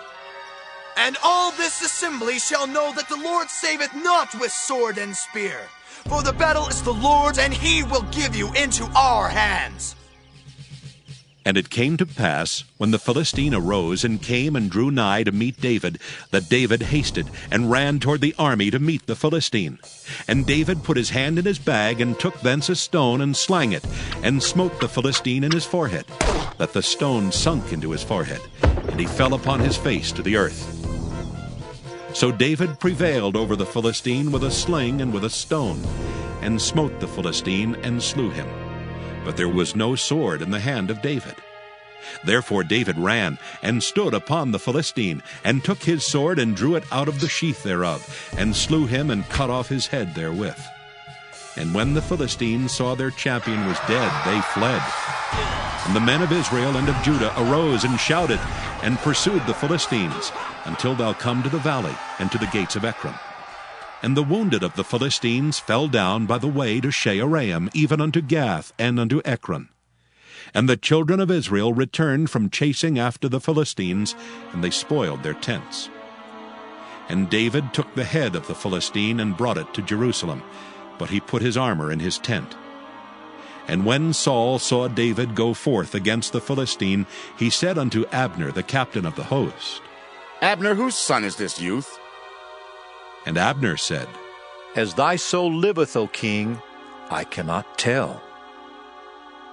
And all this assembly shall know that the Lord saveth not with sword and spear, for the battle is the Lord's, and he will give you into our hands. And it came to pass, when the Philistine arose and came and drew nigh to meet David, that David hasted and ran toward the army to meet the Philistine. And David put his hand in his bag, and took thence a stone, and slang it, and smote the Philistine in his forehead, that the stone sunk into his forehead, and he fell upon his face to the earth. So David prevailed over the Philistine with a sling and with a stone, and smote the Philistine, and slew him. But there was no sword in the hand of David. Therefore David ran, and stood upon the Philistine, and took his sword, and drew it out of the sheath thereof, and slew him, and cut off his head therewith. And when the Philistines saw their champion was dead, they fled. And the men of Israel and of Judah arose and shouted, and pursued the Philistines, until thou come to the valley, and to the gates of Ekron. And the wounded of the Philistines fell down by the way to Shaaraim, even unto Gath, and unto Ekron. And the children of Israel returned from chasing after the Philistines, and they spoiled their tents. And David took the head of the Philistine, and brought it to Jerusalem, but he put his armor in his tent. And when Saul saw David go forth against the Philistine, he said unto Abner, the captain of the host, Abner, whose son is this youth? And Abner said, As thy soul liveth, O king, I cannot tell.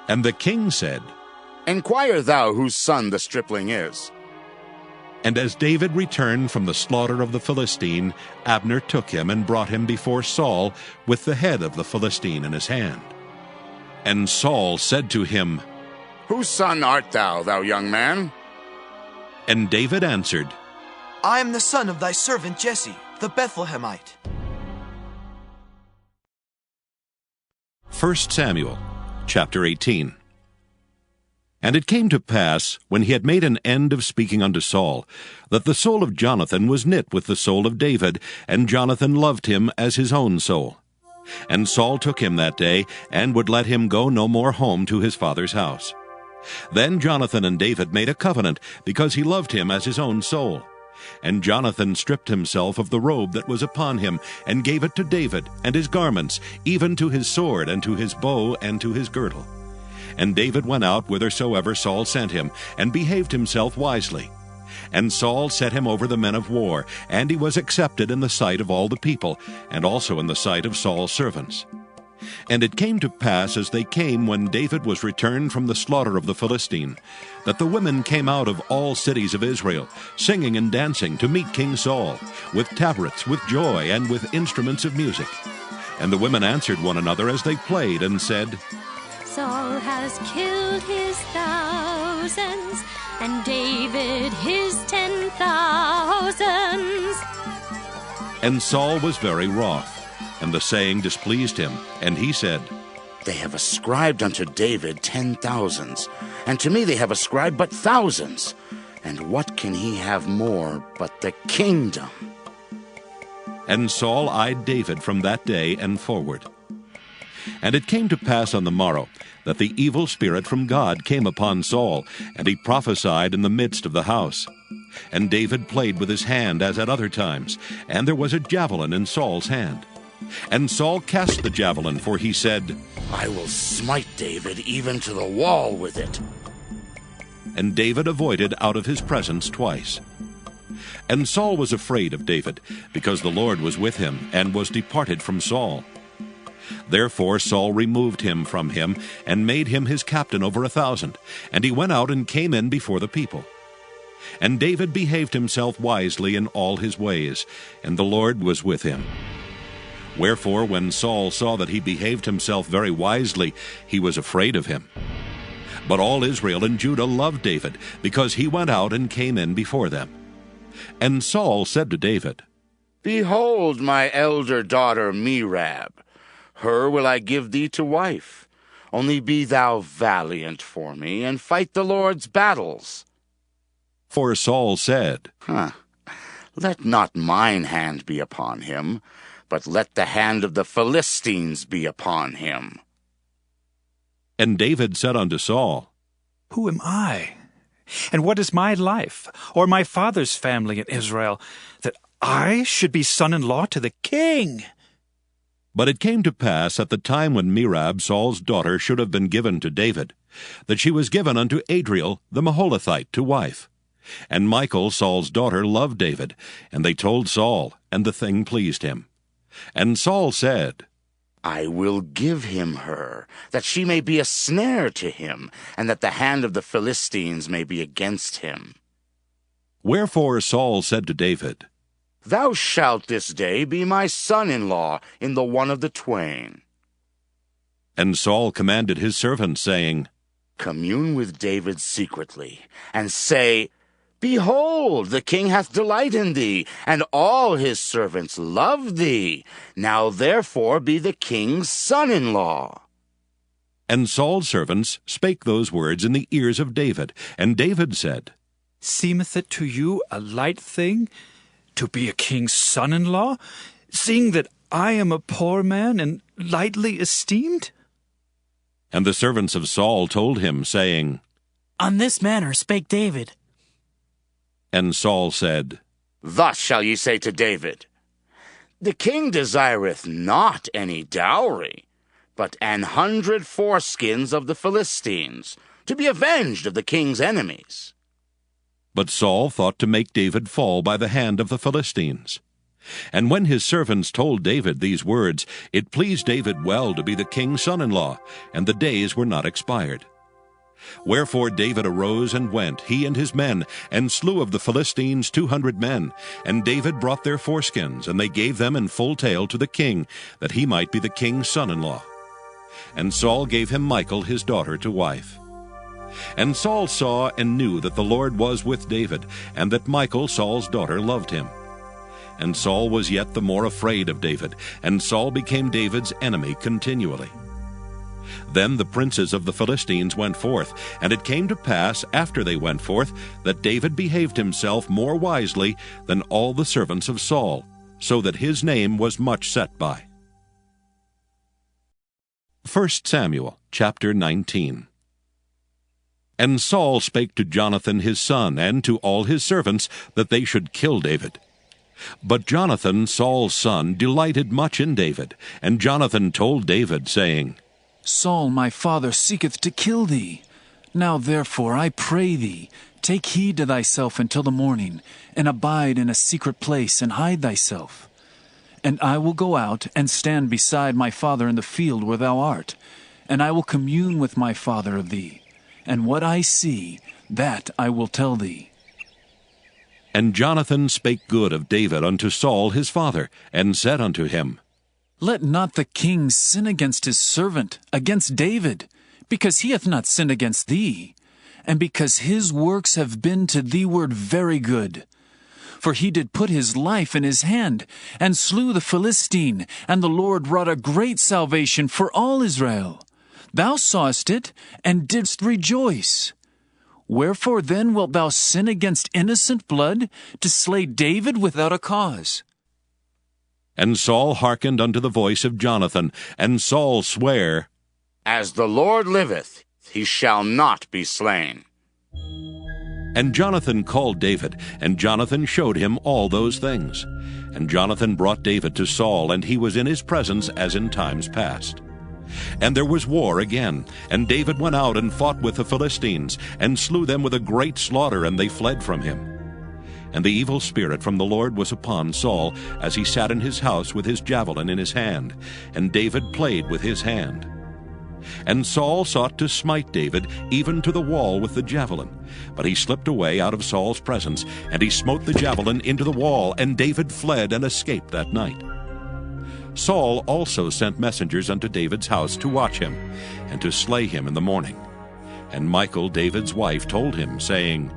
And the king said, Enquire thou whose son the stripling is. And as David returned from the slaughter of the Philistine, Abner took him and brought him before Saul with the head of the Philistine in his hand. And Saul said to him, Whose son art thou, thou young man? And David answered, I am the son of thy servant Jesse, the Bethlehemite. 1 Samuel, chapter 18. And it came to pass, when he had made an end of speaking unto Saul, that the soul of Jonathan was knit with the soul of David, and Jonathan loved him as his own soul. And Saul took him that day, and would let him go no more home to his father's house. Then Jonathan and David made a covenant, because he loved him as his own soul. And Jonathan stripped himself of the robe that was upon him, and gave it to David, and his garments, even to his sword, and to his bow, and to his girdle. And David went out whithersoever Saul sent him, and behaved himself wisely. And Saul set him over the men of war, and he was accepted in the sight of all the people, and also in the sight of Saul's servants. And it came to pass, as they came when David was returned from the slaughter of the Philistine, that the women came out of all cities of Israel, singing and dancing to meet King Saul, with tabrets, with joy, and with instruments of music. And the women answered one another as they played, and said, Saul has killed his thousands, and David his 10,000s. And Saul was very wroth, and the saying displeased him. And he said, They have ascribed unto David 10,000s, and to me they have ascribed but thousands. And what can he have more but the kingdom? And Saul eyed David from that day and forward. And it came to pass on the morrow that the evil spirit from God came upon Saul, and he prophesied in the midst of the house. And David played with his hand as at other times, and there was a javelin in Saul's hand. And Saul cast the javelin, for he said, I will smite David even to the wall with it. And David avoided out of his presence twice. And Saul was afraid of David, because the Lord was with him, and was departed from Saul. Therefore Saul removed him from him, and made him his captain over 1,000, and he went out and came in before the people. And David behaved himself wisely in all his ways, and the Lord was with him. Wherefore, when Saul saw that he behaved himself very wisely, he was afraid of him. But all Israel and Judah loved David, because he went out and came in before them. And Saul said to David, Behold my elder daughter Merab. Her will I give thee to wife. Only be thou valiant for me, and fight the Lord's battles. For Saul said, Let not mine hand be upon him, but let the hand of the Philistines be upon him. And David said unto Saul, Who am I? And what is my life, or my father's family in Israel, that I should be son-in-law to the king? But it came to pass at the time when Merab, Saul's daughter, should have been given to David, that she was given unto Adriel the Maholathite to wife. And Michal, Saul's daughter, loved David, and they told Saul, and the thing pleased him. And Saul said, I will give him her, that she may be a snare to him, and that the hand of the Philistines may be against him. Wherefore Saul said to David, Thou shalt this day be my son-in-law in the one of the twain. And Saul commanded his servants, saying, Commune with David secretly, and say, Behold, the king hath delight in thee, and all his servants love thee. Now therefore be the king's son-in-law. And Saul's servants spake those words in the ears of David. And David said, Seemeth it to you a light thing to be a king's son-in-law, seeing that I am a poor man and lightly esteemed? And the servants of Saul told him, saying, On this manner spake David. And Saul said, Thus shall ye say to David, The king desireth not any dowry, but 100 foreskins of the Philistines, to be avenged of the king's enemies. But Saul thought to make David fall by the hand of the Philistines. And when his servants told David these words, it pleased David well to be the king's son-in-law, and the days were not expired. Wherefore David arose and went, he and his men, and slew of the Philistines 200 men. And David brought their foreskins, and they gave them in full tale to the king, that he might be the king's son-in-law. And Saul gave him Michal his daughter to wife. And Saul saw and knew that the Lord was with David, and that Michal, Saul's daughter, loved him. And Saul was yet the more afraid of David, and Saul became David's enemy continually. Then the princes of the Philistines went forth, and it came to pass, after they went forth, that David behaved himself more wisely than all the servants of Saul, so that his name was much set by. 1 Samuel chapter 19. And Saul spake to Jonathan his son, and to all his servants, that they should kill David. But Jonathan, Saul's son, delighted much in David. And Jonathan told David, saying, Saul my father seeketh to kill thee. Now therefore I pray thee, take heed to thyself until the morning, and abide in a secret place, and hide thyself. And I will go out, and stand beside my father in the field where thou art, and I will commune with my father of thee. And what I see, that I will tell thee. And Jonathan spake good of David unto Saul his father, and said unto him, Let not the king sin against his servant, against David, because he hath not sinned against thee, and because his works have been to thee ward very good. For he did put his life in his hand, and slew the Philistine, and the Lord wrought a great salvation for all Israel. Thou sawest it, and didst rejoice. Wherefore then wilt thou sin against innocent blood, to slay David without a cause? And Saul hearkened unto the voice of Jonathan, and Saul sware, As the Lord liveth, he shall not be slain. And Jonathan called David, and Jonathan showed him all those things. And Jonathan brought David to Saul, and he was in his presence as in times past. And there was war again, and David went out and fought with the Philistines, and slew them with a great slaughter, and they fled from him. And the evil spirit from the Lord was upon Saul, as he sat in his house with his javelin in his hand, and David played with his hand. And Saul sought to smite David even to the wall with the javelin. But he slipped away out of Saul's presence, and he smote the javelin into the wall, and David fled and escaped that night. Saul also sent messengers unto David's house to watch him, and to slay him in the morning. And Michal, David's wife, told him, saying,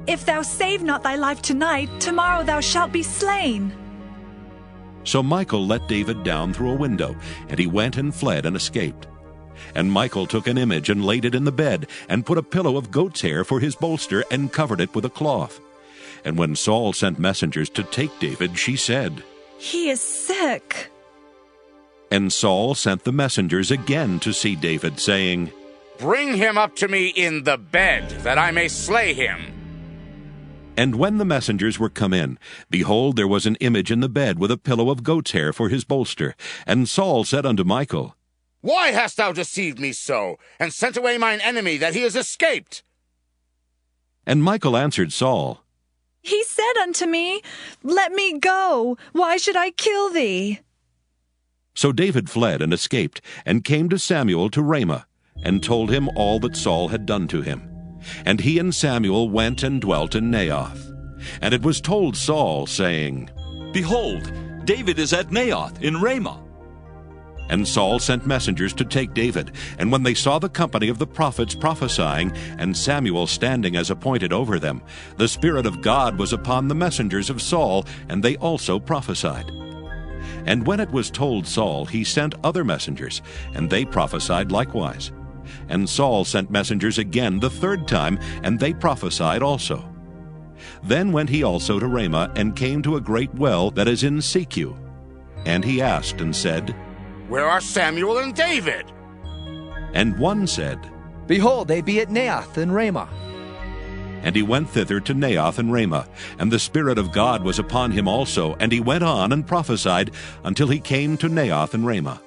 If thou save not thy life tonight, tomorrow thou shalt be slain. So Michal let David down through a window, and he went and fled and escaped. And Michal took an image and laid it in the bed, and put a pillow of goat's hair for his bolster, and covered it with a cloth. And when Saul sent messengers to take David, she said, He is sick. And Saul sent the messengers again to see David, saying, Bring him up to me in the bed, that I may slay him. And when the messengers were come in, behold, there was an image in the bed with a pillow of goat's hair for his bolster. And Saul said unto Michal, Why hast thou deceived me so, and sent away mine enemy, that he is escaped? And Michal answered Saul, He said unto me, Let me go. Why should I kill thee? So David fled and escaped, and came to Samuel to Ramah, and told him all that Saul had done to him. And he and Samuel went and dwelt in Naioth. And it was told Saul, saying, Behold, David is at Naioth in Ramah. And Saul sent messengers to take David. And when they saw the company of the prophets prophesying, and Samuel standing as appointed over them, the Spirit of God was upon the messengers of Saul, and they also prophesied. And when it was told Saul, he sent other messengers, and they prophesied likewise. And Saul sent messengers again the third time, and they prophesied also. Then went he also to Ramah, and came to a great well that is in Secu. And he asked and said, Where are Samuel and David? And one said, Behold, they be at Naioth in Ramah. And he went thither to Naioth and Ramah, and the Spirit of God was upon him also, and he went on and prophesied until he came to Naioth and Ramah.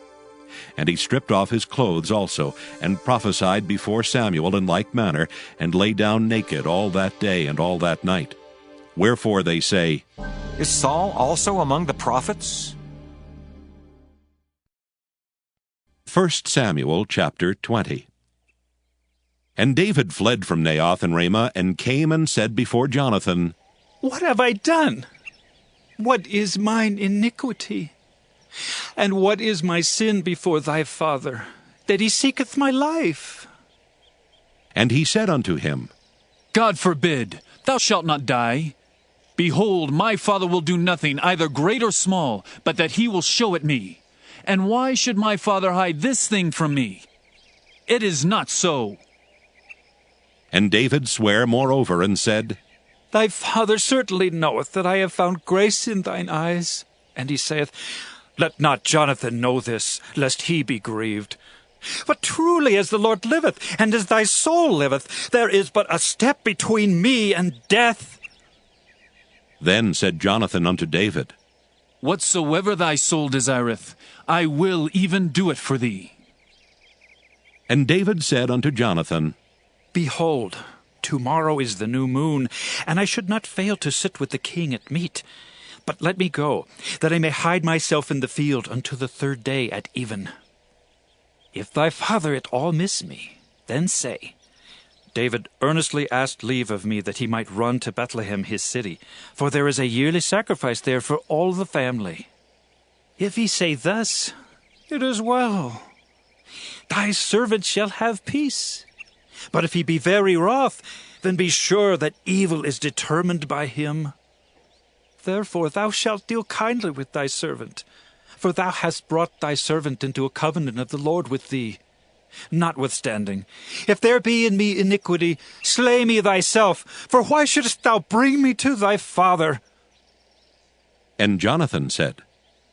And he stripped off his clothes also, and prophesied before Samuel in like manner, and lay down naked all that day and all that night. Wherefore they say, Is Saul also among the prophets? 1 Samuel chapter 20. And David fled from Naioth and Ramah, and came and said before Jonathan, What have I done? What is mine iniquity? And what is my sin before thy father, that he seeketh my life? And he said unto him, God forbid, thou shalt not die. Behold, my father will do nothing, either great or small, but that he will show it me. And why should my father hide this thing from me? It is not so. And David sware moreover, and said, Thy father certainly knoweth that I have found grace in thine eyes. And he saith, Let not Jonathan know this, lest he be grieved. But truly as the Lord liveth, and as thy soul liveth, there is but a step between me and death. Then said Jonathan unto David, Whatsoever thy soul desireth, I will even do it for thee. And David said unto Jonathan, Behold, tomorrow is the new moon, and I should not fail to sit with the king at meat. But let me go, that I may hide myself in the field unto the 3rd day at even. If thy father at all miss me, then say, David earnestly asked leave of me that he might run to Bethlehem his city, for there is a yearly sacrifice there for all the family. If he say thus, it is well. Thy servant shall have peace. But if he be very wroth, then be sure that evil is determined by him. Therefore thou shalt deal kindly with thy servant, for thou hast brought thy servant into a covenant of the Lord with thee. Notwithstanding, if there be in me iniquity, slay me thyself, for why shouldest thou bring me to thy father? And Jonathan said,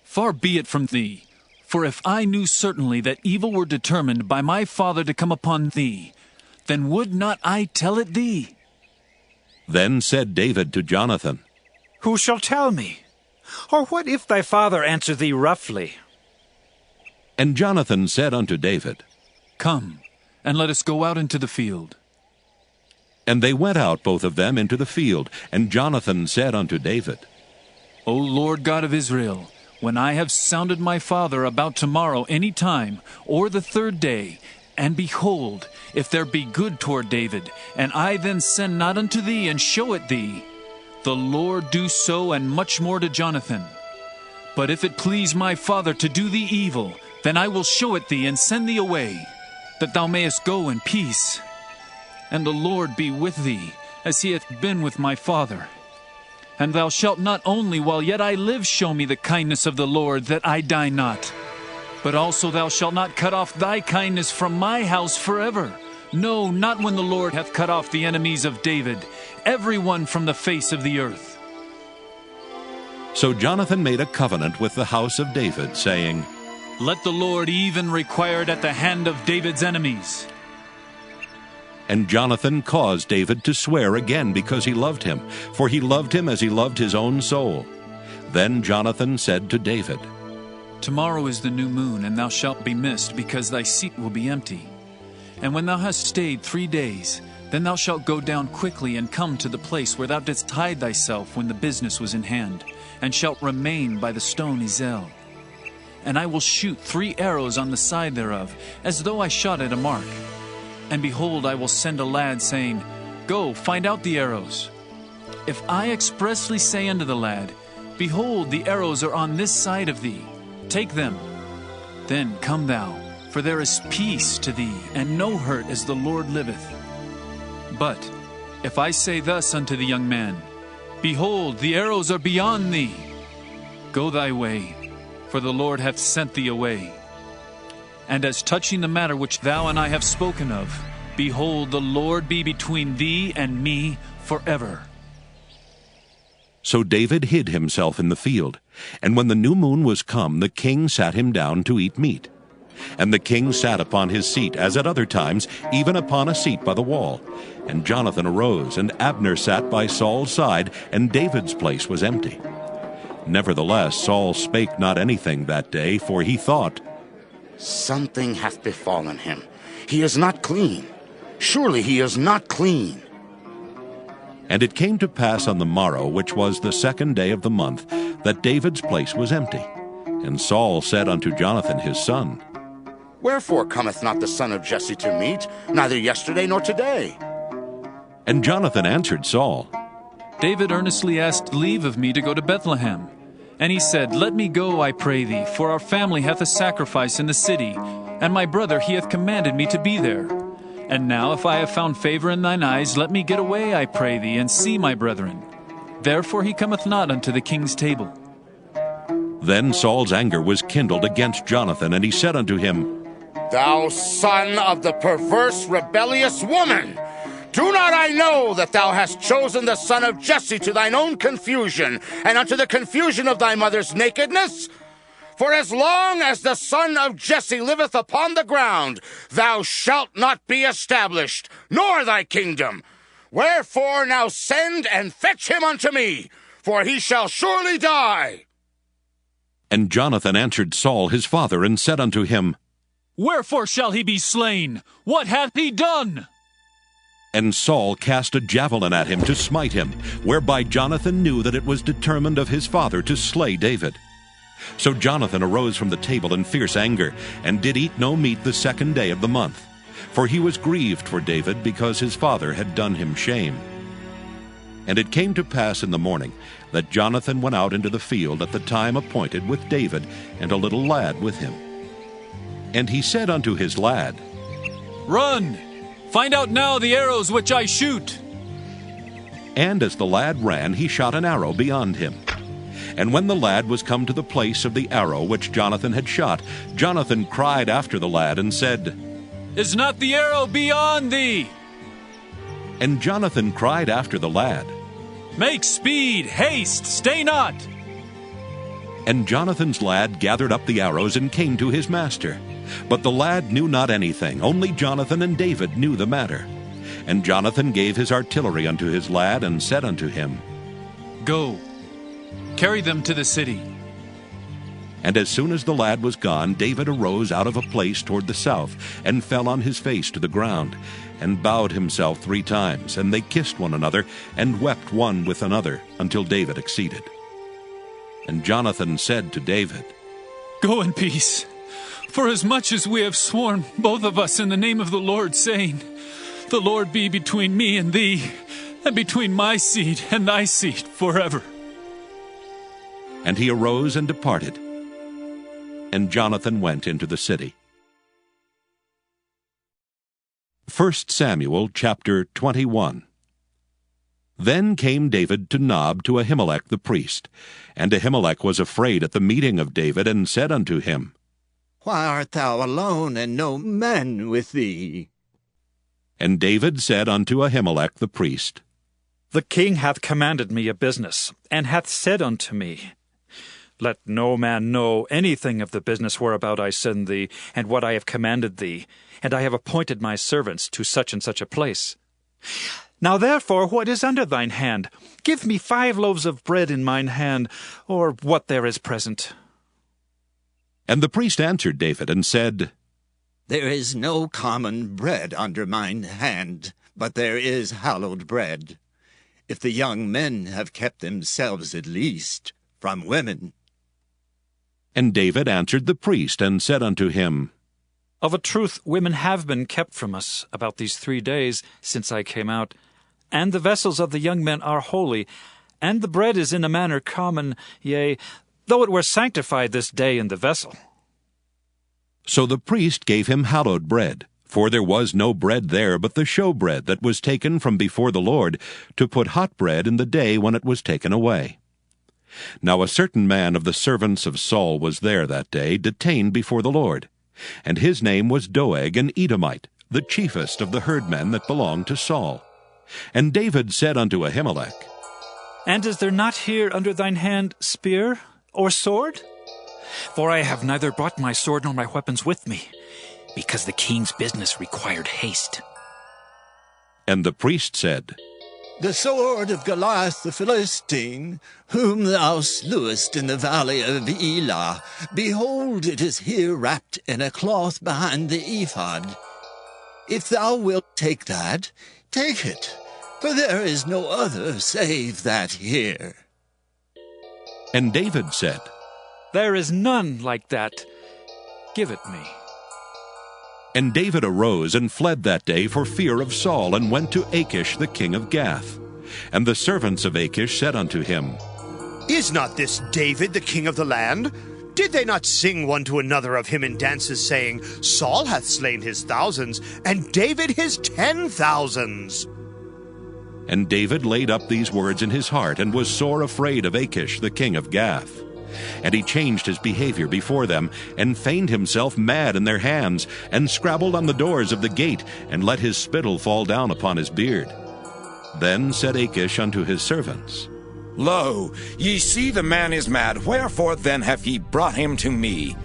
Far be it from thee, for if I knew certainly that evil were determined by my father to come upon thee, then would not I tell it thee? Then said David to Jonathan, Who shall tell me? Or what if thy father answer thee roughly? And Jonathan said unto David, Come, and let us go out into the field. And they went out both of them into the field. And Jonathan said unto David, O Lord God of Israel, when I have sounded my father about tomorrow any time, or the 3rd day, and behold, if there be good toward David, and I then send not unto thee and show it thee, the Lord do so and much more to Jonathan. But if it please my father to do thee evil, then I will show it thee and send thee away, that thou mayest go in peace. And the Lord be with thee, as he hath been with my father. And thou shalt not only while yet I live show me the kindness of the Lord, that I die not, but also thou shalt not cut off thy kindness from my house forever. No, not when the Lord hath cut off the enemies of David, every one from the face of the earth. So Jonathan made a covenant with the house of David, saying, Let the Lord even require it at the hand of David's enemies. And Jonathan caused David to swear again, because he loved him, for he loved him as he loved his own soul. Then Jonathan said to David, Tomorrow is the new moon, and thou shalt be missed, because thy seat will be empty. And when thou hast stayed 3 days, then thou shalt go down quickly and come to the place where thou didst hide thyself when the business was in hand, and shalt remain by the stone Ezel. And I will shoot 3 arrows on the side thereof, as though I shot at a mark. And behold, I will send a lad, saying, Go, find out the arrows. If I expressly say unto the lad, Behold, the arrows are on this side of thee, take them. Then come thou, for there is peace to thee, and no hurt, as the Lord liveth. But if I say thus unto the young man, Behold, the arrows are beyond thee, go thy way, for the Lord hath sent thee away. And as touching the matter which thou and I have spoken of, behold, the Lord be between thee and me forever. So David hid himself in the field. And when the new moon was come, the king sat him down to eat meat. And the king sat upon his seat, as at other times, even upon a seat by the wall. And Jonathan arose, and Abner sat by Saul's side, and David's place was empty. Nevertheless Saul spake not anything that day, for he thought, Something hath befallen him. He is not clean. Surely he is not clean. And it came to pass on the morrow, which was the 2nd day of the month, that David's place was empty. And Saul said unto Jonathan his son, Wherefore cometh not the son of Jesse to meat, neither yesterday nor today? And Jonathan answered Saul, David earnestly asked leave of me to go to Bethlehem. And he said, Let me go, I pray thee, for our family hath a sacrifice in the city, and my brother he hath commanded me to be there. And now, if I have found favor in thine eyes, let me get away, I pray thee, and see my brethren. Therefore he cometh not unto the king's table. Then Saul's anger was kindled against Jonathan, and he said unto him, Thou son of the perverse, rebellious woman! Do not I know that thou hast chosen the son of Jesse to thine own confusion, and unto the confusion of thy mother's nakedness? For as long as the son of Jesse liveth upon the ground, thou shalt not be established, nor thy kingdom. Wherefore now send and fetch him unto me, for he shall surely die. And Jonathan answered Saul his father, and said unto him, Wherefore shall he be slain? What hath he done? And Saul cast a javelin at him to smite him, whereby Jonathan knew that it was determined of his father to slay David. So Jonathan arose from the table in fierce anger, and did eat no meat the 2nd day of the month. For he was grieved for David, because his father had done him shame. And it came to pass in the morning that Jonathan went out into the field at the time appointed with David, and a little lad with him. And he said unto his lad, Run! Find out now the arrows which I shoot. And as the lad ran, he shot an arrow beyond him. And when the lad was come to the place of the arrow which Jonathan had shot, Jonathan cried after the lad, and said, Is not the arrow beyond thee? And Jonathan cried after the lad, Make speed, haste, stay not. And Jonathan's lad gathered up the arrows and came to his master. But the lad knew not anything, only Jonathan and David knew the matter. And Jonathan gave his artillery unto his lad, and said unto him, Go, carry them to the city. And as soon as the lad was gone, David arose out of a place toward the south, and fell on his face to the ground, and bowed himself 3 times. And they kissed one another, and wept one with another, until David exceeded. And Jonathan said to David, Go in peace. For as much as we have sworn, both of us, in the name of the Lord, saying, The Lord be between me and thee, and between my seed and thy seed forever. And he arose and departed. And Jonathan went into the city. 1 Samuel chapter 21. Then came David to Nob to Ahimelech the priest. And Ahimelech was afraid at the meeting of David, and said unto him, Why art thou alone, and no men with thee? And David said unto Ahimelech the priest, The king hath commanded me a business, and hath said unto me, Let no man know anything of the business whereabout I send thee, and what I have commanded thee, and I have appointed my servants to such and such a place. Now therefore, what is under thine hand? Give me 5 loaves of bread in mine hand, or what there is present. And the priest answered David, and said, There is no common bread under mine hand, but there is hallowed bread, if the young men have kept themselves at least from women. And David answered the priest, and said unto him, Of a truth, women have been kept from us about these 3 days since I came out, and the vessels of the young men are holy, and the bread is in a manner common, yea, though it were sanctified this day in the vessel. So the priest gave him hallowed bread, for there was no bread there but the showbread that was taken from before the Lord, to put hot bread in the day when it was taken away. Now a certain man of the servants of Saul was there that day, detained before the Lord. And his name was Doeg an Edomite, the chiefest of the herdmen that belonged to Saul. And David said unto Ahimelech, And is there not here under thine hand spear or sword? For I have neither brought my sword nor my weapons with me, because the king's business required haste. And the priest said, The sword of Goliath the Philistine, whom thou slewest in the valley of Elah, behold, it is here wrapped in a cloth behind the ephod. If thou wilt take that, take it, for there is no other save that here. And David said, There is none like that. Give it me. And David arose and fled that day for fear of Saul, and went to Achish the king of Gath. And the servants of Achish said unto him, Is not this David the king of the land? Did they not sing one to another of him in dances, saying, Saul hath slain his thousands, and David his 10,000s? And David laid up these words in his heart, and was sore afraid of Achish the king of Gath. And he changed his behavior before them, and feigned himself mad in their hands, and scrabbled on the doors of the gate, and let his spittle fall down upon his beard. Then said Achish unto his servants, Lo, ye see the man is mad, wherefore then have ye brought him to me?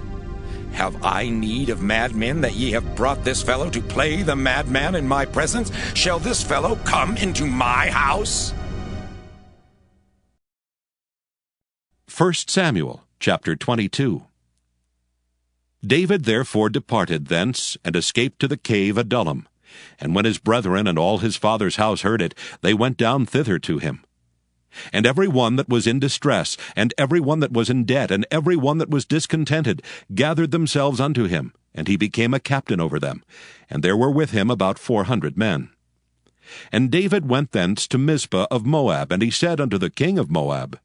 Have I need of madmen that ye have brought this fellow to play the madman in my presence? Shall this fellow come into my house? 1 Samuel chapter 22. David therefore departed thence, and escaped to the cave Adullam. And when his brethren and all his father's house heard it, they went down thither to him. And every one that was in distress, and every one that was in debt, and every one that was discontented, gathered themselves unto him, and he became a captain over them. And there were with him about 400 men. And David went thence to Mizpah of Moab, and he said unto the king of Moab,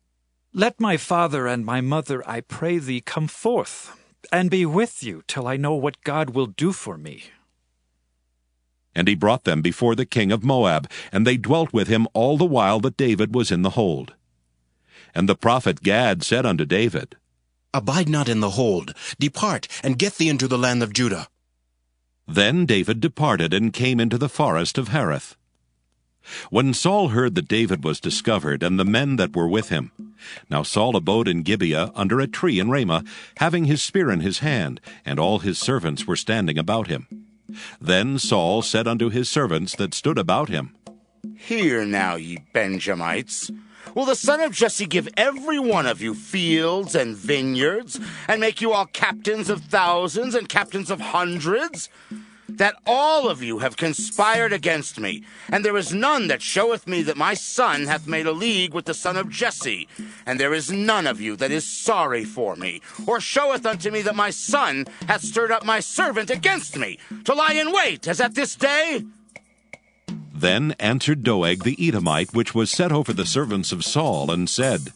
Let my father and my mother, I pray thee, come forth, and be with you till I know what God will do for me. And he brought them before the king of Moab, and they dwelt with him all the while that David was in the hold. And the prophet Gad said unto David, Abide not in the hold, depart, and get thee into the land of Judah. Then David departed, and came into the forest of Hareth. When Saul heard that David was discovered, and the men that were with him, now Saul abode in Gibeah under a tree in Ramah, having his spear in his hand, and all his servants were standing about him. Then Saul said unto his servants that stood about him, Hear now, ye Benjamites. Will the son of Jesse give every one of you fields and vineyards, and make you all captains of thousands and captains of hundreds? That all of you have conspired against me, and there is none that showeth me that my son hath made a league with the son of Jesse, and there is none of you that is sorry for me, or showeth unto me that my son hath stirred up my servant against me, to lie in wait, as at this day? Then answered Doeg the Edomite, which was set over the servants of Saul, and said,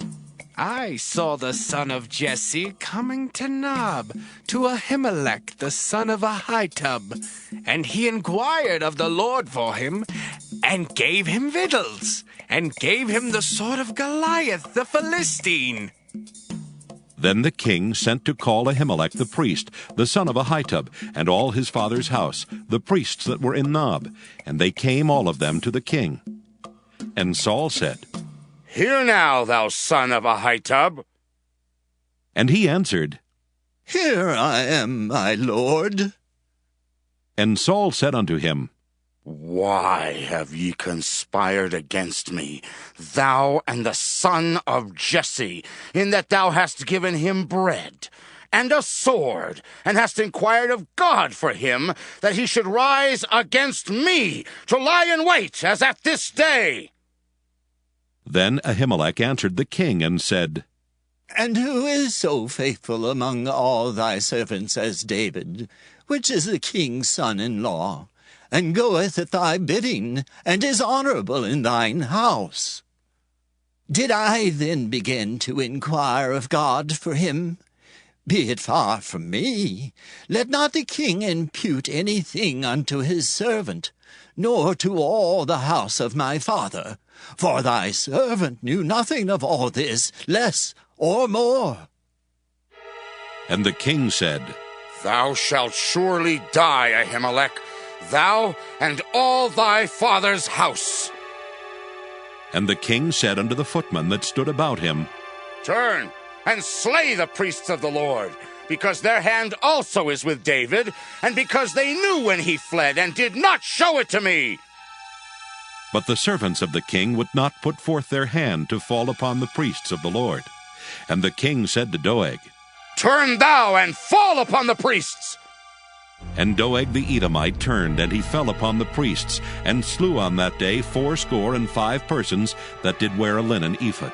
I saw the son of Jesse coming to Nob, to Ahimelech the son of Ahitub, and he inquired of the Lord for him, and gave him victuals, and gave him the sword of Goliath the Philistine. Then the king sent to call Ahimelech the priest, the son of Ahitub, and all his father's house, the priests that were in Nob, and they came all of them to the king. And Saul said, Hear now, thou son of Ahitub. And he answered, Here I am, my lord. And Saul said unto him, Why have ye conspired against me, thou and the son of Jesse, in that thou hast given him bread and a sword, and hast inquired of God for him, that he should rise against me, to lie in wait, as at this day? Then Ahimelech answered the king, and said, And who is so faithful among all thy servants as David, which is the king's son-in-law, and goeth at thy bidding, and is honorable in thine house? Did I then begin to inquire of God for him? Be it far from me. Let not the king impute anything unto his servant, nor to all the house of my father. For thy servant knew nothing of all this, less or more. And the king said, Thou shalt surely die, Ahimelech, thou and all thy father's house. And the king said unto the footmen that stood about him, Turn and slay the priests of the Lord, because their hand also is with David, and because they knew when he fled, and did not show it to me. But the servants of the king would not put forth their hand to fall upon the priests of the Lord. And the king said to Doeg, Turn thou and fall upon the priests. And Doeg the Edomite turned, and he fell upon the priests, and slew on that day 75 persons that did wear a linen ephod.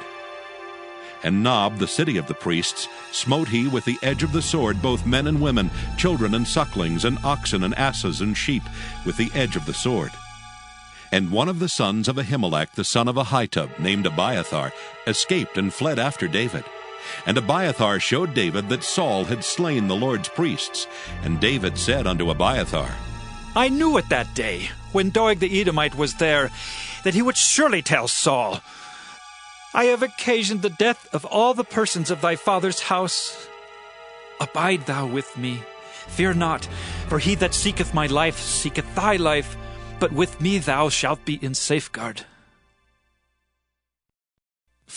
And Nob, the city of the priests, smote he with the edge of the sword both men and women, children and sucklings, and oxen and asses and sheep, with the edge of the sword. And one of the sons of Ahimelech, the son of Ahitub, named Abiathar, escaped and fled after David. And Abiathar showed David that Saul had slain the Lord's priests. And David said unto Abiathar, I knew it that day, when Doeg the Edomite was there, that he would surely tell Saul. I have occasioned the death of all the persons of thy father's house. Abide thou with me. Fear not, for he that seeketh my life seeketh thy life, but with me thou shalt be in safeguard.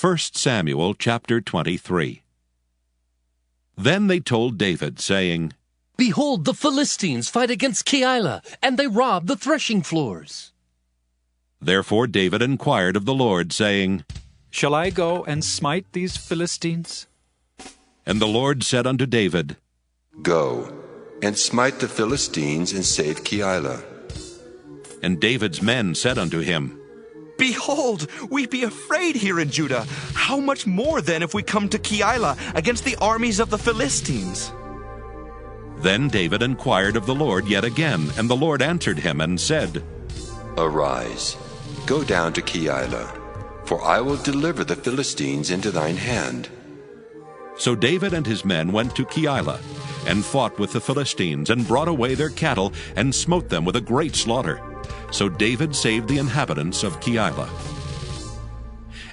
1 Samuel chapter 23. Then they told David, saying, Behold, the Philistines fight against Keilah, and they rob the threshing floors. Therefore David inquired of the Lord, saying, Shall I go and smite these Philistines? And the Lord said unto David, Go, and smite the Philistines, and save Keilah. And David's men said unto him, Behold, we be afraid here in Judah. How much more then if we come to Keilah against the armies of the Philistines? Then David inquired of the Lord yet again, and the Lord answered him and said, Arise, go down to Keilah, for I will deliver the Philistines into thine hand. So David and his men went to Keilah, and fought with the Philistines, and brought away their cattle, and smote them with a great slaughter. So David saved the inhabitants of Keilah.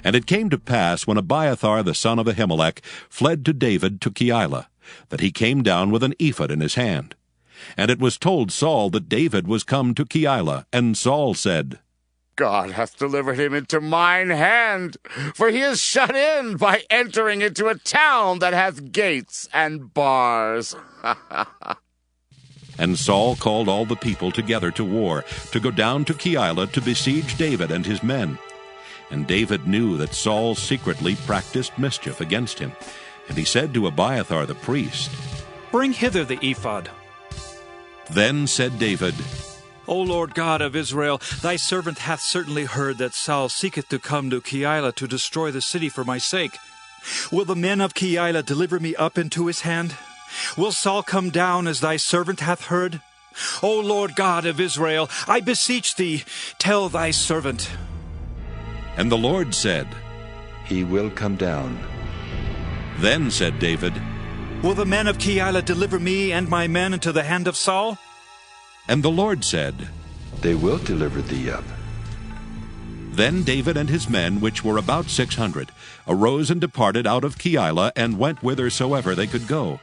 And it came to pass, when Abiathar the son of Ahimelech fled to David to Keilah, that he came down with an ephod in his hand. And it was told Saul that David was come to Keilah, and Saul said, God hath delivered him into mine hand, for he is shut in by entering into a town that hath gates and bars. And Saul called all the people together to war, to go down to Keilah to besiege David and his men. And David knew that Saul secretly practiced mischief against him. And he said to Abiathar the priest, Bring hither the ephod. Then said David, O Lord God of Israel, thy servant hath certainly heard that Saul seeketh to come to Keilah to destroy the city for my sake. Will the men of Keilah deliver me up into his hand? Will Saul come down as thy servant hath heard? O Lord God of Israel, I beseech thee, tell thy servant. And the Lord said, He will come down. Then said David, Will the men of Keilah deliver me and my men into the hand of Saul? And the Lord said, They will deliver thee up. Then David and his men, which were about 600, arose and departed out of Keilah, and went whithersoever they could go.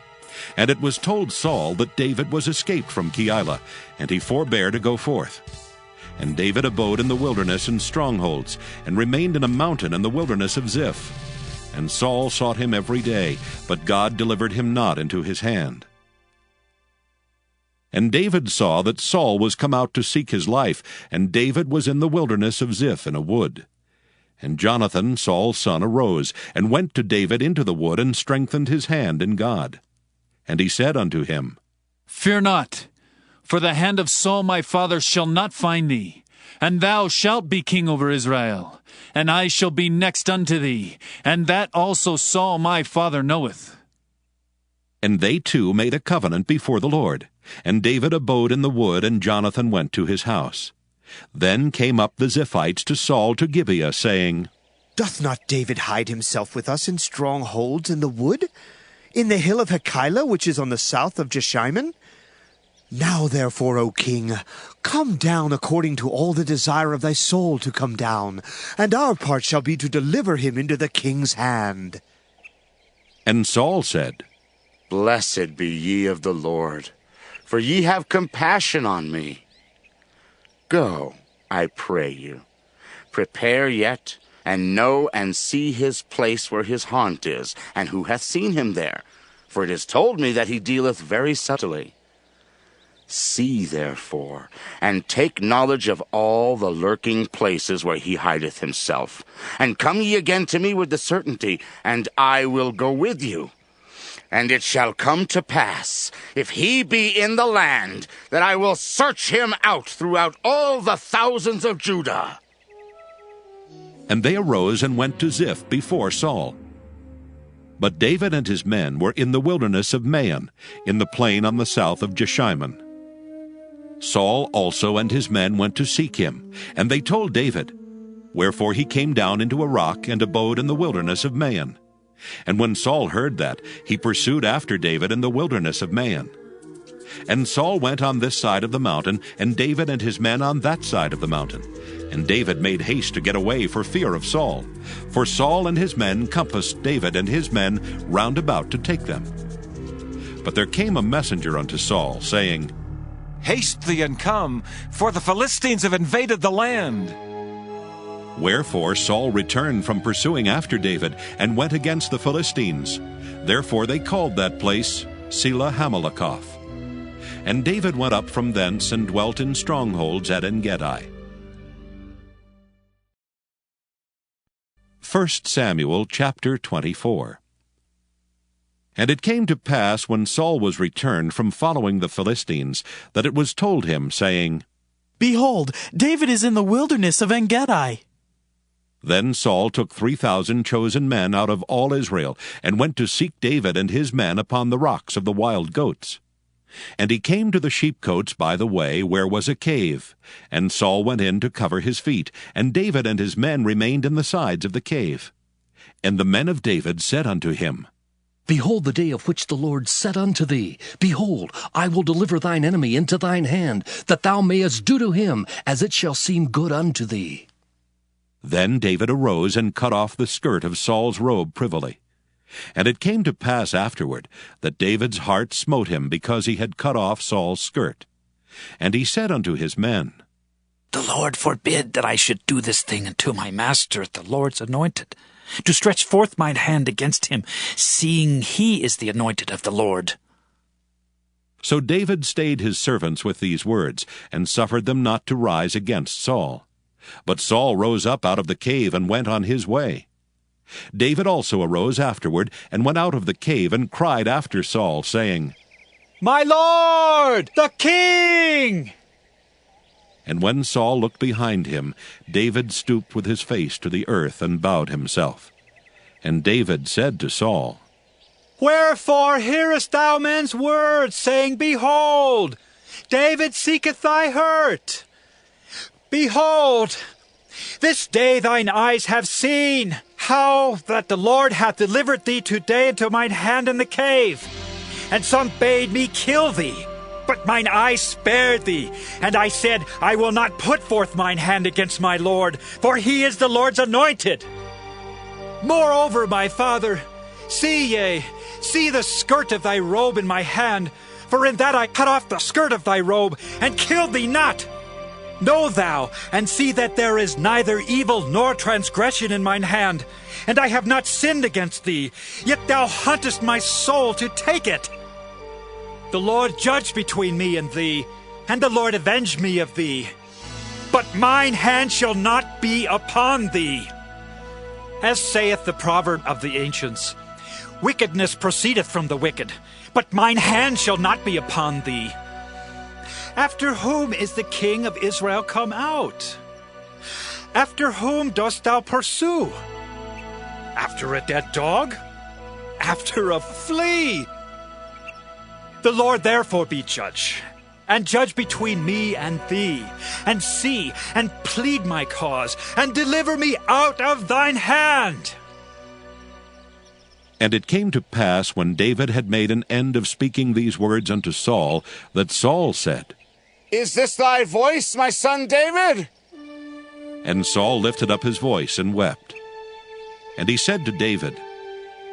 And it was told Saul that David was escaped from Keilah, and he forbare to go forth. And David abode in the wilderness in strongholds, and remained in a mountain in the wilderness of Ziph. And Saul sought him every day, but God delivered him not into his hand. And David saw that Saul was come out to seek his life, and David was in the wilderness of Ziph in a wood. And Jonathan, Saul's son, arose, and went to David into the wood, and strengthened his hand in God. And he said unto him, Fear not, for the hand of Saul my father shall not find thee, and thou shalt be king over Israel, and I shall be next unto thee, and that also Saul my father knoweth. And they two made a covenant before the Lord. And David abode in the wood, and Jonathan went to his house. Then came up the Ziphites to Saul to Gibeah, saying, Doth not David hide himself with us in strongholds in the wood, in the hill of Keilah, which is on the south of Jeshimon? Now therefore, O king, come down according to all the desire of thy soul to come down, and our part shall be to deliver him into the king's hand. And Saul said, Blessed be ye of the Lord, for ye have compassion on me. Go, I pray you, prepare yet, and know and see his place where his haunt is, and who hath seen him there, for it is told me that he dealeth very subtly. See, therefore, and take knowledge of all the lurking places where he hideth himself, and come ye again to me with the certainty, and I will go with you. And it shall come to pass, if he be in the land, that I will search him out throughout all the thousands of Judah. And they arose and went to Ziph before Saul. But David and his men were in the wilderness of Maon, in the plain on the south of Jeshimon. Saul also and his men went to seek him, and they told David. Wherefore he came down into a rock, and abode in the wilderness of Maon. And when Saul heard that, he pursued after David in the wilderness of Maon. And Saul went on this side of the mountain, and David and his men on that side of the mountain. And David made haste to get away for fear of Saul. For Saul and his men compassed David and his men round about to take them. But there came a messenger unto Saul, saying, Haste thee and come, for the Philistines have invaded the land. Wherefore Saul returned from pursuing after David, and went against the Philistines. Therefore they called that place Selah Hammeleketh. And David went up from thence, and dwelt in strongholds at En-gedi. 1 Samuel chapter 24. And it came to pass, when Saul was returned from following the Philistines, that it was told him, saying, Behold, David is in the wilderness of En-gedi. Then Saul took 3,000 chosen men out of all Israel, and went to seek David and his men upon the rocks of the wild goats. And he came to the sheepcotes by the way, where was a cave. And Saul went in to cover his feet, and David and his men remained in the sides of the cave. And the men of David said unto him, Behold the day of which the Lord said unto thee, Behold, I will deliver thine enemy into thine hand, that thou mayest do to him as it shall seem good unto thee. Then David arose and cut off the skirt of Saul's robe privily. And it came to pass afterward that David's heart smote him, because he had cut off Saul's skirt. And he said unto his men, The Lord forbid that I should do this thing unto my master, the Lord's anointed, to stretch forth mine hand against him, seeing he is the anointed of the Lord. So David stayed his servants with these words, and suffered them not to rise against Saul. But Saul rose up out of the cave, and went on his way. David also arose afterward, and went out of the cave, and cried after Saul, saying, My Lord, the King! And when Saul looked behind him, David stooped with his face to the earth, and bowed himself. And David said to Saul, Wherefore hearest thou men's words, saying, Behold, David seeketh thy hurt? Behold, this day thine eyes have seen how that the Lord hath delivered thee today into mine hand in the cave. And some bade me kill thee, but mine eyes spared thee. And I said, I will not put forth mine hand against my Lord, for he is the Lord's anointed. Moreover, my father, see the skirt of thy robe in my hand, for in that I cut off the skirt of thy robe, and killed thee not. Know thou, and see that there is neither evil nor transgression in mine hand, and I have not sinned against thee, yet thou huntest my soul to take it. The Lord judge between me and thee, and the Lord avenge me of thee. But mine hand shall not be upon thee. As saith the proverb of the ancients, Wickedness proceedeth from the wicked, but mine hand shall not be upon thee. After whom is the king of Israel come out? After whom dost thou pursue? After a dead dog? After a flea? The Lord therefore be judge, and judge between me and thee, and see, and plead my cause, and deliver me out of thine hand. And it came to pass, when David had made an end of speaking these words unto Saul, that Saul said, Is this thy voice, my son David? And Saul lifted up his voice and wept. And he said to David,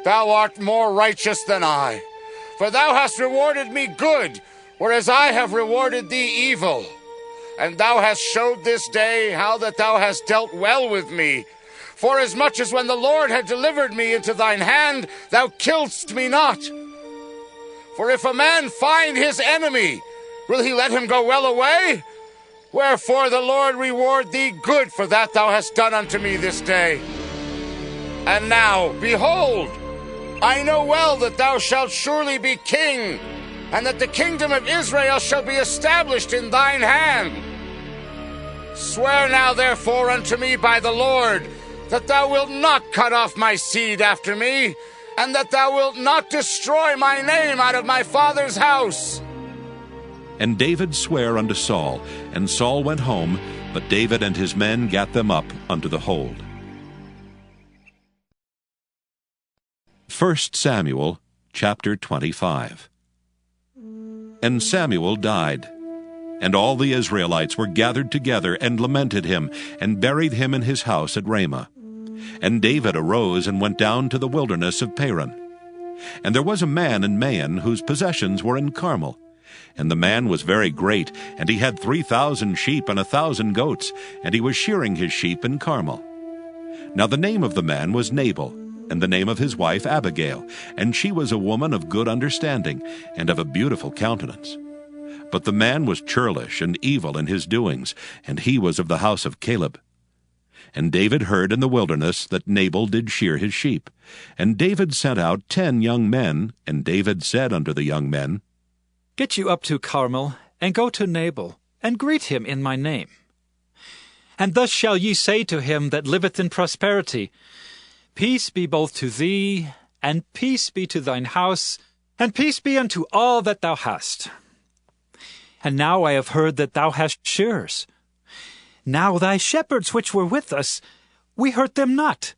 Thou art more righteous than I, for thou hast rewarded me good, whereas I have rewarded thee evil. And thou hast showed this day how that thou hast dealt well with me. Forasmuch as when the Lord had delivered me into thine hand, thou killedst me not. For if a man find his enemy, will he let him go well away? Wherefore the Lord reward thee good for that thou hast done unto me this day. And now, behold, I know well that thou shalt surely be king, and that the kingdom of Israel shall be established in thine hand. Swear now therefore unto me by the Lord, that thou wilt not cut off my seed after me, and that thou wilt not destroy my name out of my father's house. And David sware unto Saul, and Saul went home, but David and his men gat them up unto the hold. 1 Samuel chapter 25. and Samuel died. And all the Israelites were gathered together and lamented him, and buried him in his house at Ramah. And David arose and went down to the wilderness of Paran. And there was a man in Maon whose possessions were in Carmel. And the man was very great, and he had 3,000 sheep and 1,000 goats, and he was shearing his sheep in Carmel. Now the name of the man was Nabal, and the name of his wife Abigail, and she was a woman of good understanding, and of a beautiful countenance. But the man was churlish and evil in his doings, and he was of the house of Caleb. And David heard in the wilderness that Nabal did shear his sheep. And David sent out 10 young men, and David said unto the young men, Get you up to Carmel, and go to Nabal, and greet him in my name. And thus shall ye say to him that liveth in prosperity, Peace be both to thee, and peace be to thine house, and peace be unto all that thou hast. And now I have heard that thou hast shearers. Now thy shepherds which were with us, we hurt them not,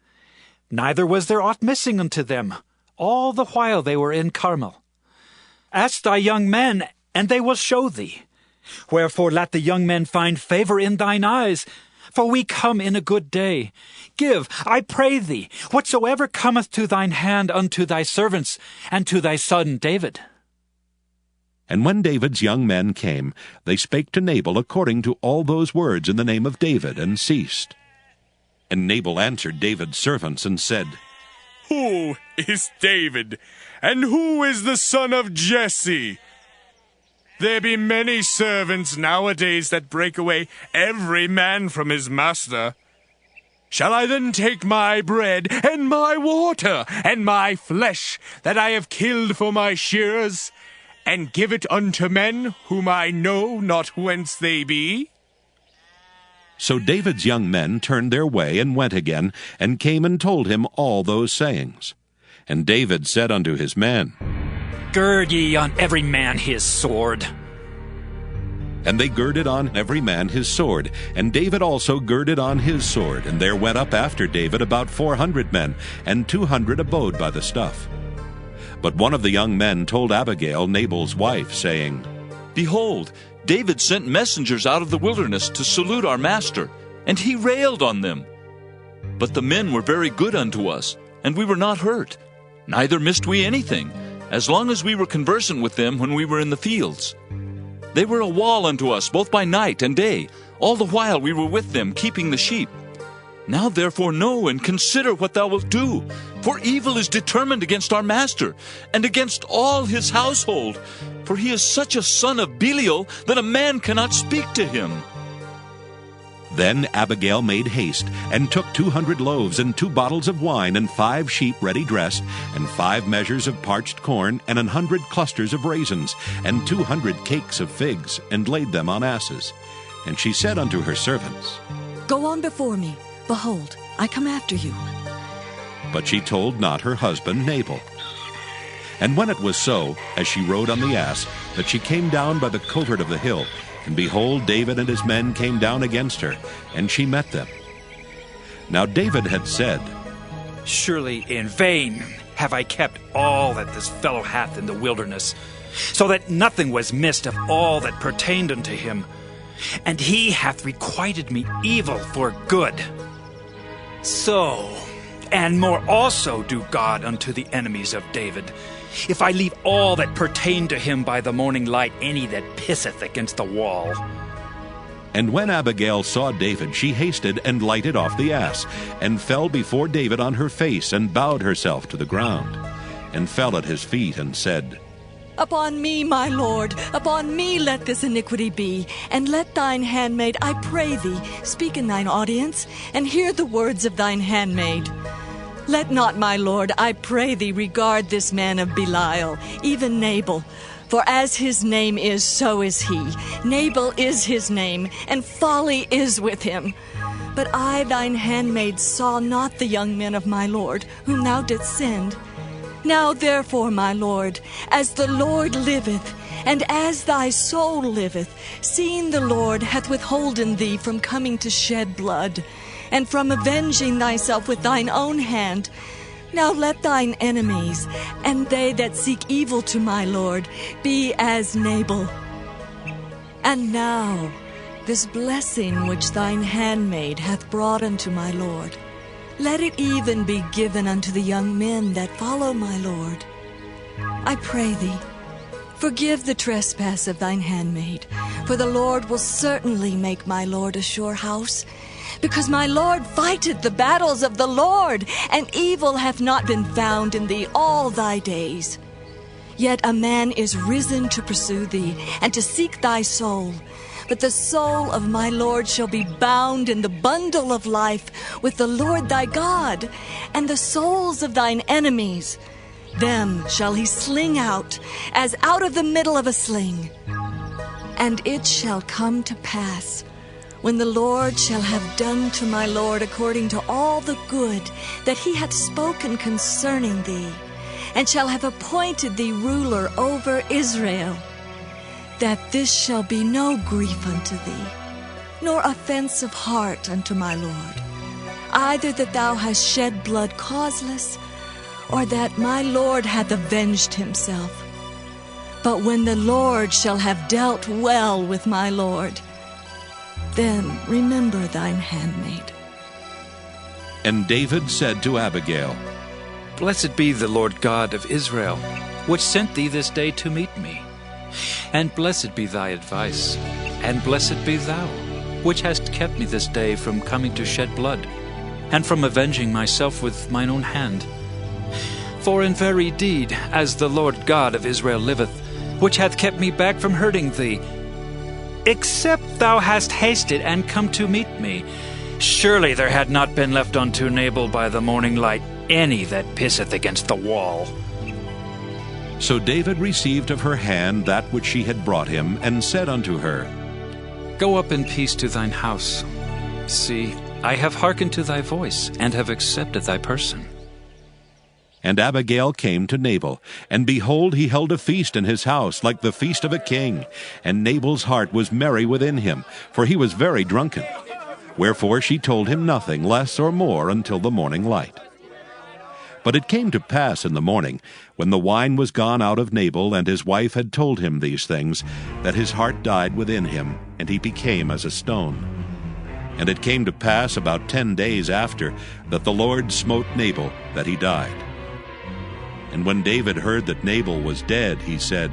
neither was there aught missing unto them, all the while they were in Carmel. Ask thy young men, and they will show thee. Wherefore let the young men find favor in thine eyes, for we come in a good day. Give, I pray thee, whatsoever cometh to thine hand unto thy servants, and to thy son David. And when David's young men came, they spake to Nabal according to all those words in the name of David, and ceased. And Nabal answered David's servants, and said, Who is David, and who is the son of Jesse? There be many servants nowadays that break away every man from his master. Shall I then take my bread, and my water, and my flesh, that I have killed for my shearers, and give it unto men whom I know not whence they be? So David's young men turned their way, and went again, and came and told him all those sayings. And David said unto his men, Gird ye on every man his sword. And they girded on every man his sword, and David also girded on his sword. And there went up after David about 400 men, and 200 abode by the stuff. But one of the young men told Abigail, Nabal's wife, saying, Behold, David sent messengers out of the wilderness to salute our master, and he railed on them. But the men were very good unto us, and we were not hurt, neither missed we anything, as long as we were conversant with them when we were in the fields. They were a wall unto us both by night and day, all the while we were with them, keeping the sheep. Now therefore know and consider what thou wilt do, for evil is determined against our master, and against all his household, for he is such a son of Belial that a man cannot speak to him. Then Abigail made haste, and took 200 loaves, and 2 bottles of wine, and 5 sheep ready dressed, and 5 measures of parched corn, and 100 clusters of raisins, and 200 cakes of figs, and laid them on asses. And she said unto her servants, Go on before me. Behold, I come after you. But she told not her husband Nabal. And when it was so, as she rode on the ass, that she came down by the covert of the hill, and behold, David and his men came down against her, and she met them. Now David had said, Surely in vain have I kept all that this fellow hath in the wilderness, so that nothing was missed of all that pertained unto him. And he hath requited me evil for good. So, and more also do God unto the enemies of David, if I leave all that pertain to him by the morning light any that pisseth against the wall. And when Abigail saw David, she hasted and lighted off the ass, and fell before David on her face, and bowed herself to the ground, and fell at his feet, and said, Upon me, my lord, upon me let this iniquity be, and let thine handmaid, I pray thee, speak in thine audience, and hear the words of thine handmaid. Let not, my lord, I pray thee, regard this man of Belial, even Nabal. For as his name is, so is he. Nabal is his name, and folly is with him. But I, thine handmaid, saw not the young men of my lord, whom thou didst send. Now therefore, my lord, as the Lord liveth, and as thy soul liveth, seeing the Lord hath withholden thee from coming to shed blood, and from avenging thyself with thine own hand, Now let thine enemies, and they that seek evil to my Lord, be as Nabal. And now this blessing which thine handmaid hath brought unto my Lord, let it even be given unto the young men that follow my Lord. I pray thee, forgive the trespass of thine handmaid, for the Lord will certainly make my Lord a sure house, because my Lord fighteth the battles of the Lord, and evil hath not been found in thee all thy days. Yet a man is risen to pursue thee, and to seek thy soul. But the soul of my Lord shall be bound in the bundle of life with the Lord thy God, and the souls of thine enemies, them shall he sling out, as out of the middle of a sling. And it shall come to pass, when the Lord shall have done to my Lord according to all the good that he hath spoken concerning thee, and shall have appointed thee ruler over Israel, that this shall be no grief unto thee, nor offense of heart unto my Lord, either that thou hast shed blood causeless, or that my Lord hath avenged himself. But when the Lord shall have dealt well with my Lord, then remember thine handmaid. And David said to Abigail, Blessed be the Lord God of Israel, which sent thee this day to meet me. And blessed be thy advice, and blessed be thou, which hast kept me this day from coming to shed blood, and from avenging myself with mine own hand. For in very deed, as the Lord God of Israel liveth, which hath kept me back from hurting thee, except thou hast hasted and come to meet me, surely there had not been left unto Nabal by the morning light any that pisseth against the wall. So David received of her hand that which she had brought him, and said unto her, Go up in peace to thine house. See, I have hearkened to thy voice, and have accepted thy person. And Abigail came to Nabal, and behold, he held a feast in his house, like the feast of a king. And Nabal's heart was merry within him, for he was very drunken. Wherefore she told him nothing less or more until the morning light. But it came to pass in the morning, when the wine was gone out of Nabal, and his wife had told him these things, that his heart died within him, and he became as a stone. And it came to pass about 10 days after, that the Lord smote Nabal, that he died. And when David heard that Nabal was dead, he said,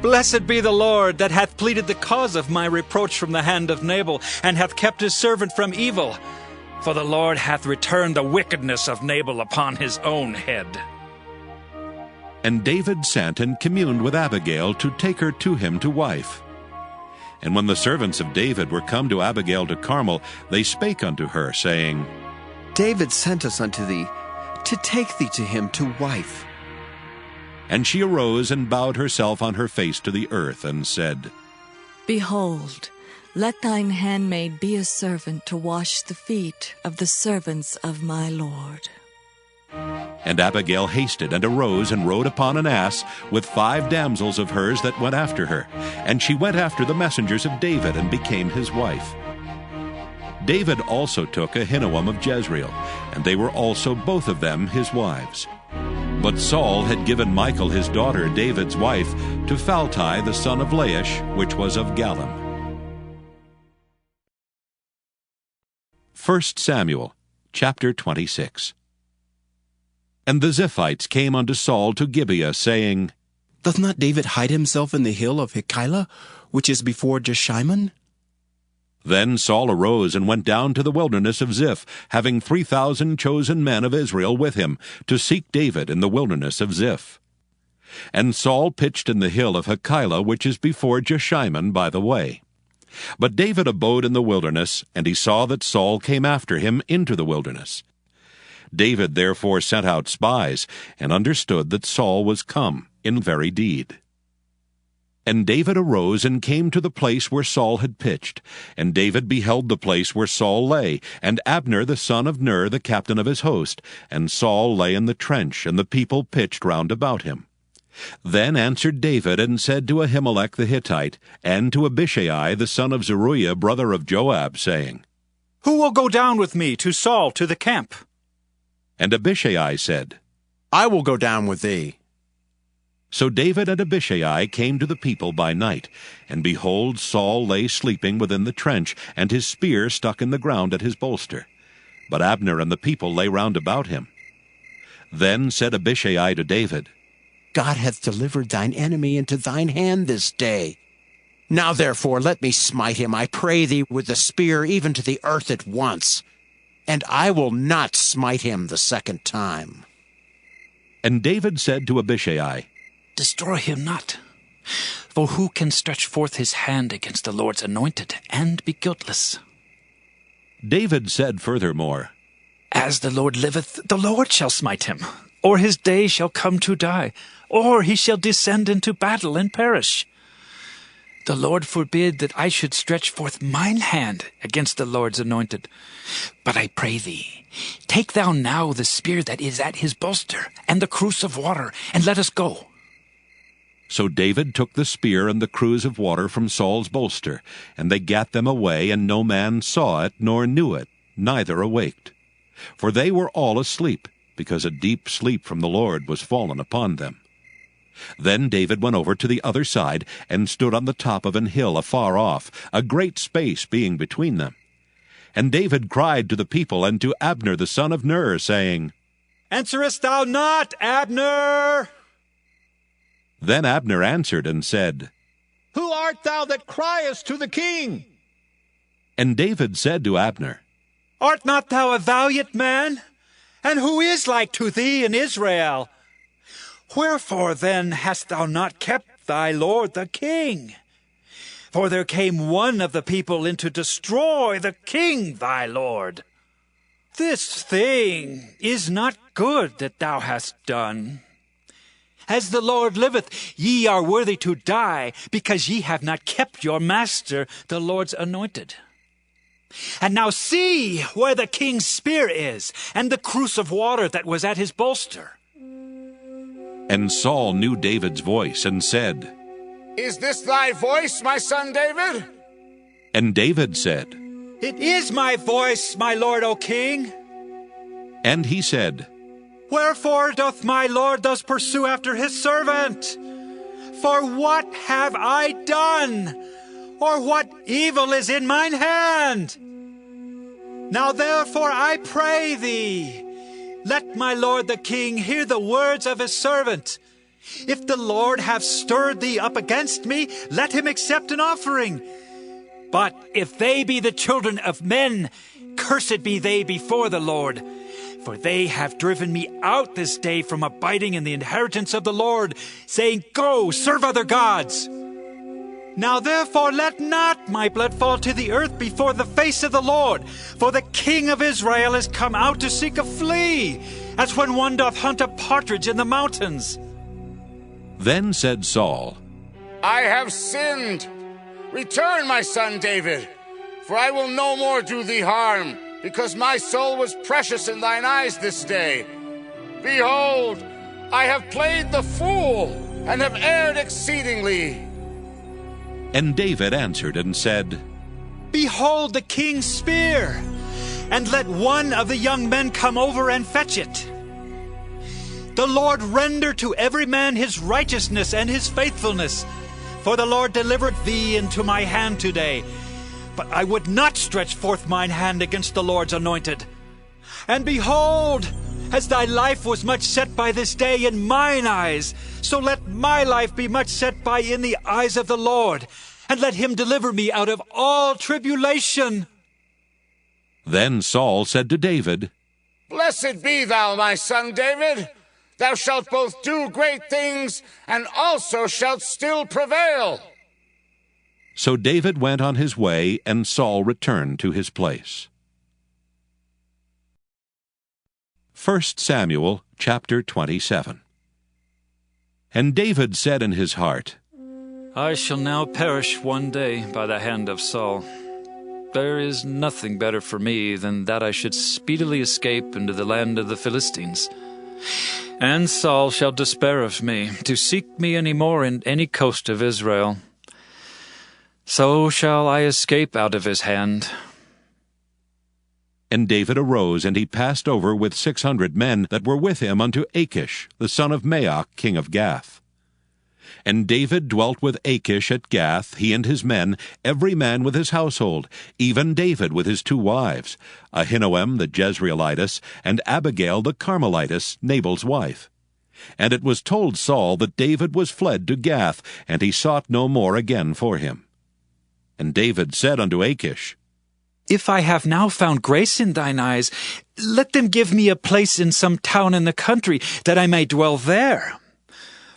Blessed be the Lord, that hath pleaded the cause of my reproach from the hand of Nabal, and hath kept his servant from evil. For the Lord hath returned the wickedness of Nabal upon his own head. And David sent and communed with Abigail to take her to him to wife. And when the servants of David were come to Abigail to Carmel, they spake unto her, saying, David sent us unto thee, to take thee to him to wife. And she arose and bowed herself on her face to the earth, and said, Behold, let thine handmaid be a servant to wash the feet of the servants of my Lord. And Abigail hasted and arose and rode upon an ass with 5 damsels of hers that went after her. And she went after the messengers of David, and became his wife. David also took Ahinoam of Jezreel, and they were also both of them his wives. But Saul had given Michal his daughter, David's wife, to Phalti the son of Laish, which was of Gallim. 1 Samuel, chapter 26. And the Ziphites came unto Saul to Gibeah, saying, Doth not David hide himself in the hill of Hachilah, which is before Jeshimon? Then Saul arose and went down to the wilderness of Ziph, having 3,000 chosen men of Israel with him, to seek David in the wilderness of Ziph. And Saul pitched in the hill of Hachilah, which is before Jeshimon by the way. But David abode in the wilderness, and he saw that Saul came after him into the wilderness. David therefore sent out spies, and understood that Saul was come in very deed. And David arose and came to the place where Saul had pitched. And David beheld the place where Saul lay, and Abner the son of Ner the captain of his host. And Saul lay in the trench, and the people pitched round about him. Then answered David and said to Ahimelech the Hittite, and to Abishai the son of Zeruiah brother of Joab, saying, Who will go down with me to Saul to the camp? And Abishai said, I will go down with thee. So David and Abishai came to the people by night, and behold, Saul lay sleeping within the trench, and his spear stuck in the ground at his bolster. But Abner and the people lay round about him. Then said Abishai to David, God hath delivered thine enemy into thine hand this day. Now therefore let me smite him, I pray thee, with the spear even to the earth at once, and I will not smite him the second time. And David said to Abishai, Destroy him not. For who can stretch forth his hand against the Lord's anointed and be guiltless? David said furthermore, As the Lord liveth, the Lord shall smite him, or his day shall come to die, or he shall descend into battle and perish. The Lord forbid that I should stretch forth mine hand against the Lord's anointed. But I pray thee, take thou now the spear that is at his bolster, and the cruse of water, and let us go. So David took the spear and the cruse of water from Saul's bolster, and they gat them away, and no man saw it, nor knew it, neither awaked. For they were all asleep, because a deep sleep from the Lord was fallen upon them. Then David went over to the other side, and stood on the top of an hill afar off, a great space being between them. And David cried to the people and to Abner the son of Ner, saying, Answerest thou not, Abner? Then Abner answered and said, Who art thou that criest to the king? And David said to Abner, Art not thou a valiant man? And who is like to thee in Israel? Wherefore then hast thou not kept thy lord the king? For there came one of the people in to destroy the king thy lord. This thing is not good that thou hast done. As the Lord liveth, ye are worthy to die, because ye have not kept your master, the Lord's anointed. And now see where the king's spear is, and the cruse of water that was at his bolster. And Saul knew David's voice, and said, Is this thy voice, my son David? And David said, It is my voice, my lord, O king. And he said, Wherefore doth my lord thus pursue after his servant? For what have I done? Or what evil is in mine hand? Now therefore I pray thee, let my lord the king hear the words of his servant. If the Lord have stirred thee up against me, let him accept an offering. But if they be the children of men, cursed be they before the Lord. For they have driven me out this day from abiding in the inheritance of the Lord, saying, Go, serve other gods. Now therefore let not my blood fall to the earth before the face of the Lord, for the king of Israel is come out to seek a flea, as when one doth hunt a partridge in the mountains. Then said Saul, I have sinned. Return, my son David, for I will no more do thee harm, because my soul was precious in thine eyes this day. Behold, I have played the fool, and have erred exceedingly. And David answered and said, Behold the king's spear, and let one of the young men come over and fetch it. The Lord render to every man his righteousness and his faithfulness, for the Lord delivered thee into my hand today. But I would not stretch forth mine hand against the Lord's anointed. And behold, as thy life was much set by this day in mine eyes, so let my life be much set by in the eyes of the Lord, and let him deliver me out of all tribulation. Then Saul said to David, Blessed be thou, my son David. Thou shalt both do great things, and also shalt still prevail. So David went on his way, and Saul returned to his place. 1 Samuel chapter 27. And David said in his heart, I shall now perish one day by the hand of Saul. There is nothing better for me than that I should speedily escape into the land of the Philistines. And Saul shall despair of me, to seek me any more in any coast of Israel. So shall I escape out of his hand. And David arose, and he passed over with 600 men that were with him unto Achish, the son of Maoch, king of Gath. And David dwelt with Achish at Gath, he and his men, every man with his household, even David with his 2 wives, Ahinoam the Jezreelitess, and Abigail the Carmelitess, Nabal's wife. And it was told Saul that David was fled to Gath, and he sought no more again for him. And David said unto Achish, If I have now found grace in thine eyes, let them give me a place in some town in the country, that I may dwell there.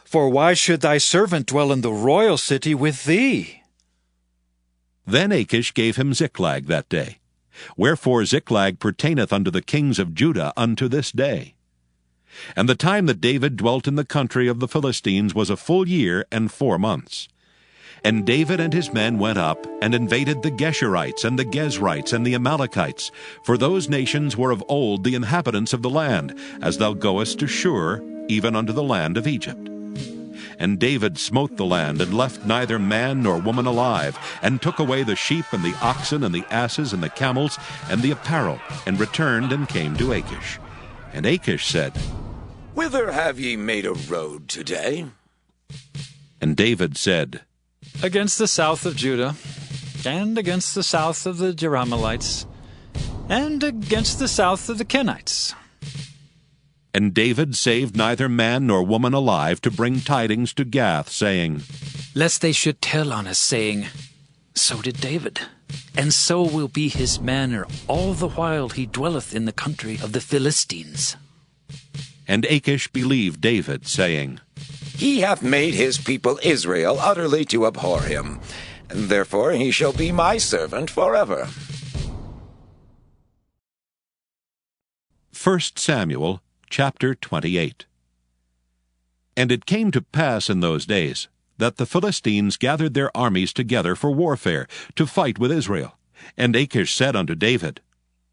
For why should thy servant dwell in the royal city with thee? Then Achish gave him Ziklag that day. Wherefore Ziklag pertaineth unto the kings of Judah unto this day. And the time that David dwelt in the country of the Philistines was a full year and 4 months. And David and his men went up, and invaded the Geshurites, and the Gezrites, and the Amalekites, for those nations were of old the inhabitants of the land, as thou goest to Shur, even unto the land of Egypt. And David smote the land, and left neither man nor woman alive, and took away the sheep, and the oxen, and the asses, and the camels, and the apparel, and returned and came to Achish. And Achish said, Whither have ye made a road today? And David said, Against the south of Judah, and against the south of the Jerahmeelites, and against the south of the Kenites. And David saved neither man nor woman alive to bring tidings to Gath, saying, Lest they should tell on us, saying, So did David, and so will be his manner all the while he dwelleth in the country of the Philistines. And Achish believed David, saying, He hath made his people Israel utterly to abhor him, and therefore he shall be my servant forever. 1 Samuel chapter 28. And it came to pass in those days, that the Philistines gathered their armies together for warfare, to fight with Israel. And Achish said unto David,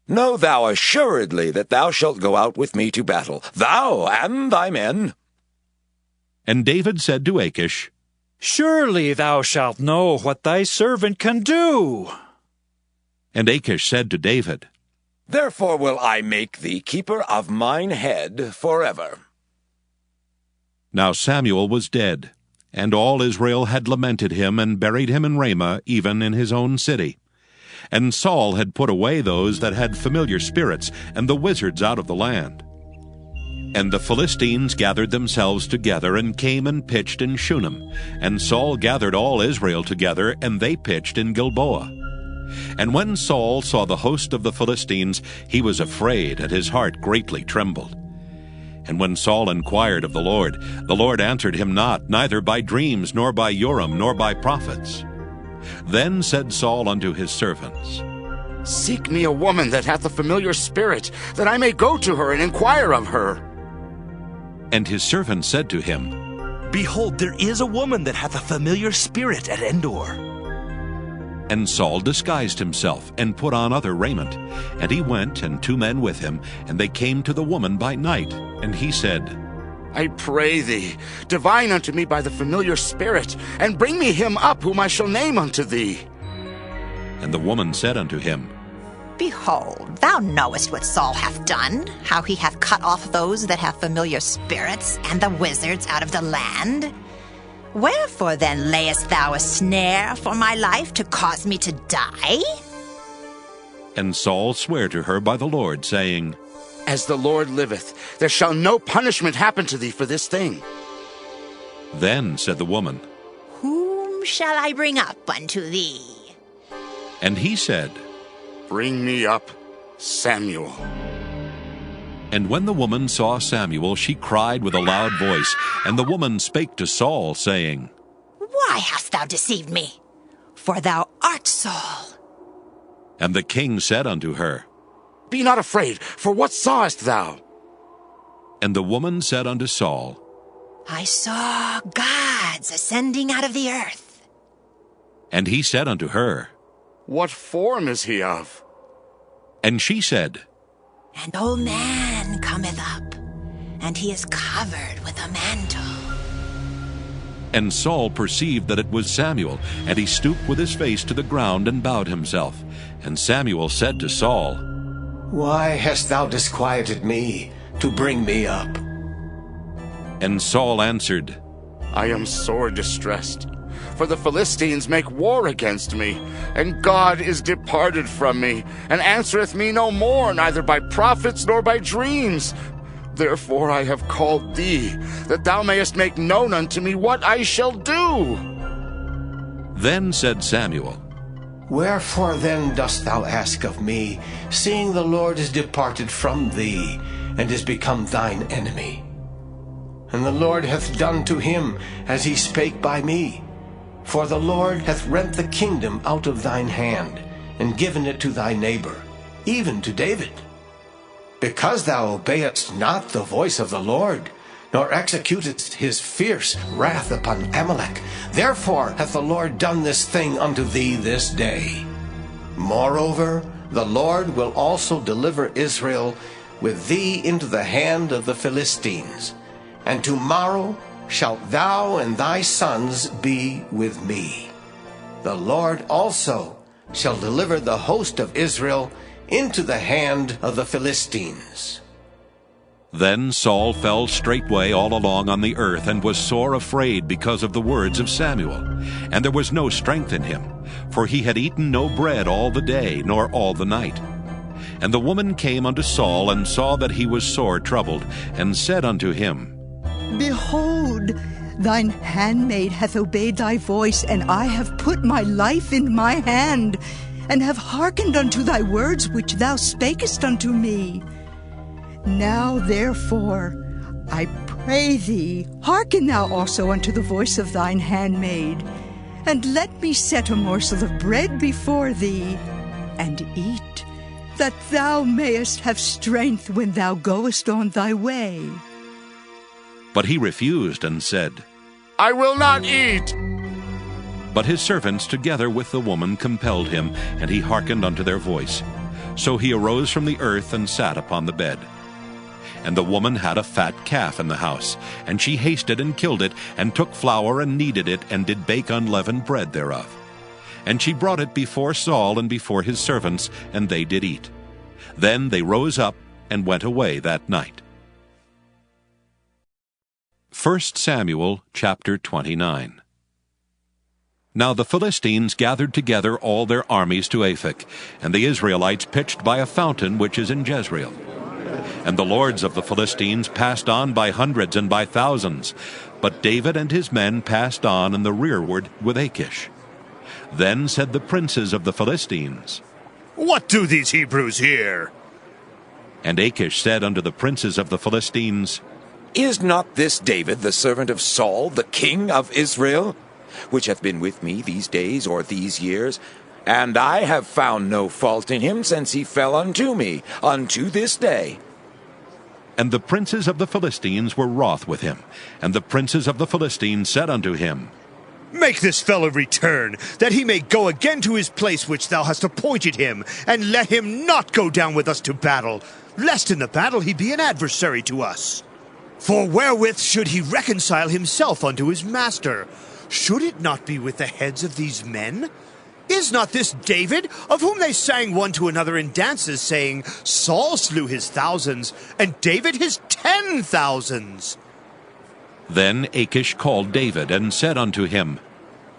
Know thou assuredly that thou shalt go out with me to battle, thou and thy men. And David said to Achish, Surely thou shalt know what thy servant can do. And Achish said to David, Therefore will I make thee keeper of mine head forever. Now Samuel was dead, and all Israel had lamented him, and buried him in Ramah, even in his own city. And Saul had put away those that had familiar spirits, and the wizards out of the land. And the Philistines gathered themselves together, and came and pitched in Shunem. And Saul gathered all Israel together, and they pitched in Gilboa. And when Saul saw the host of the Philistines, he was afraid, and his heart greatly trembled. And when Saul inquired of the Lord answered him not, neither by dreams, nor by Urim, nor by prophets. Then said Saul unto his servants, Seek me a woman that hath a familiar spirit, that I may go to her and inquire of her. And his servants said to him, Behold, there is a woman that hath a familiar spirit at Endor. And Saul disguised himself, and put on other raiment. And he went, and 2 men with him, and they came to the woman by night. And he said, I pray thee, divine unto me by the familiar spirit, and bring me him up whom I shall name unto thee. And the woman said unto him, Behold, thou knowest what Saul hath done, how he hath cut off those that have familiar spirits, and the wizards out of the land. Wherefore then layest thou a snare for my life to cause me to die? And Saul sware to her by the Lord, saying, As the Lord liveth, there shall no punishment happen to thee for this thing. Then said the woman, Whom shall I bring up unto thee? And he said, Bring me up Samuel. And when the woman saw Samuel, she cried with a loud voice. And the woman spake to Saul, saying, Why hast thou deceived me? For thou art Saul. And the king said unto her, Be not afraid, for what sawest thou? And the woman said unto Saul, I saw gods ascending out of the earth. And he said unto her, What form is he of? And she said, An old man cometh up, and he is covered with a mantle. And Saul perceived that it was Samuel, and he stooped with his face to the ground and bowed himself. And Samuel said to Saul, Why hast thou disquieted me to bring me up? And Saul answered, I am sore distressed, for the Philistines make war against me, and God is departed from me, and answereth me no more, neither by prophets nor by dreams. Therefore I have called thee, that thou mayest make known unto me what I shall do. Then said Samuel, Wherefore then dost thou ask of me, seeing the Lord is departed from thee, and is become thine enemy? And the Lord hath done to him as he spake by me. For the Lord hath rent the kingdom out of thine hand, and given it to thy neighbor, even to David. Because thou obeyedst not the voice of the Lord, nor executedst his fierce wrath upon Amalek, therefore hath the Lord done this thing unto thee this day. Moreover, the Lord will also deliver Israel with thee into the hand of the Philistines, and tomorrow shalt thou and thy sons be with me. The Lord also shall deliver the host of Israel into the hand of the Philistines. Then Saul fell straightway all along on the earth, and was sore afraid because of the words of Samuel. And there was no strength in him, for he had eaten no bread all the day, nor all the night. And the woman came unto Saul, and saw that he was sore troubled, and said unto him, Behold, thine handmaid hath obeyed thy voice, and I have put my life in my hand, and have hearkened unto thy words which thou spakest unto me. Now therefore, I pray thee, hearken thou also unto the voice of thine handmaid, and let me set a morsel of bread before thee, and eat, that thou mayest have strength when thou goest on thy way. But he refused, and said, I will not eat. But his servants together with the woman compelled him, and he hearkened unto their voice. So he arose from the earth, and sat upon the bed. And the woman had a fat calf in the house, and she hasted and killed it, and took flour and kneaded it, and did bake unleavened bread thereof. And she brought it before Saul and before his servants, and they did eat. Then they rose up and went away that night. 1 Samuel chapter 29. Now the Philistines gathered together all their armies to Aphek, and the Israelites pitched by a fountain which is in Jezreel. And the lords of the Philistines passed on by hundreds and by thousands, but David and his men passed on in the rearward with Achish. Then said the princes of the Philistines, What do these Hebrews here? And Achish said unto the princes of the Philistines, Is not this David the servant of Saul, the king of Israel, which hath been with me these days or these years? And I have found no fault in him since he fell unto me, unto this day. And the princes of the Philistines were wroth with him. And the princes of the Philistines said unto him, Make this fellow return, that he may go again to his place which thou hast appointed him, and let him not go down with us to battle, lest in the battle he be an adversary to us. For wherewith should he reconcile himself unto his master? Should it not be with the heads of these men? Is not this David, of whom they sang one to another in dances, saying, Saul slew his thousands, and David his 10,000s? Then Achish called David, and said unto him,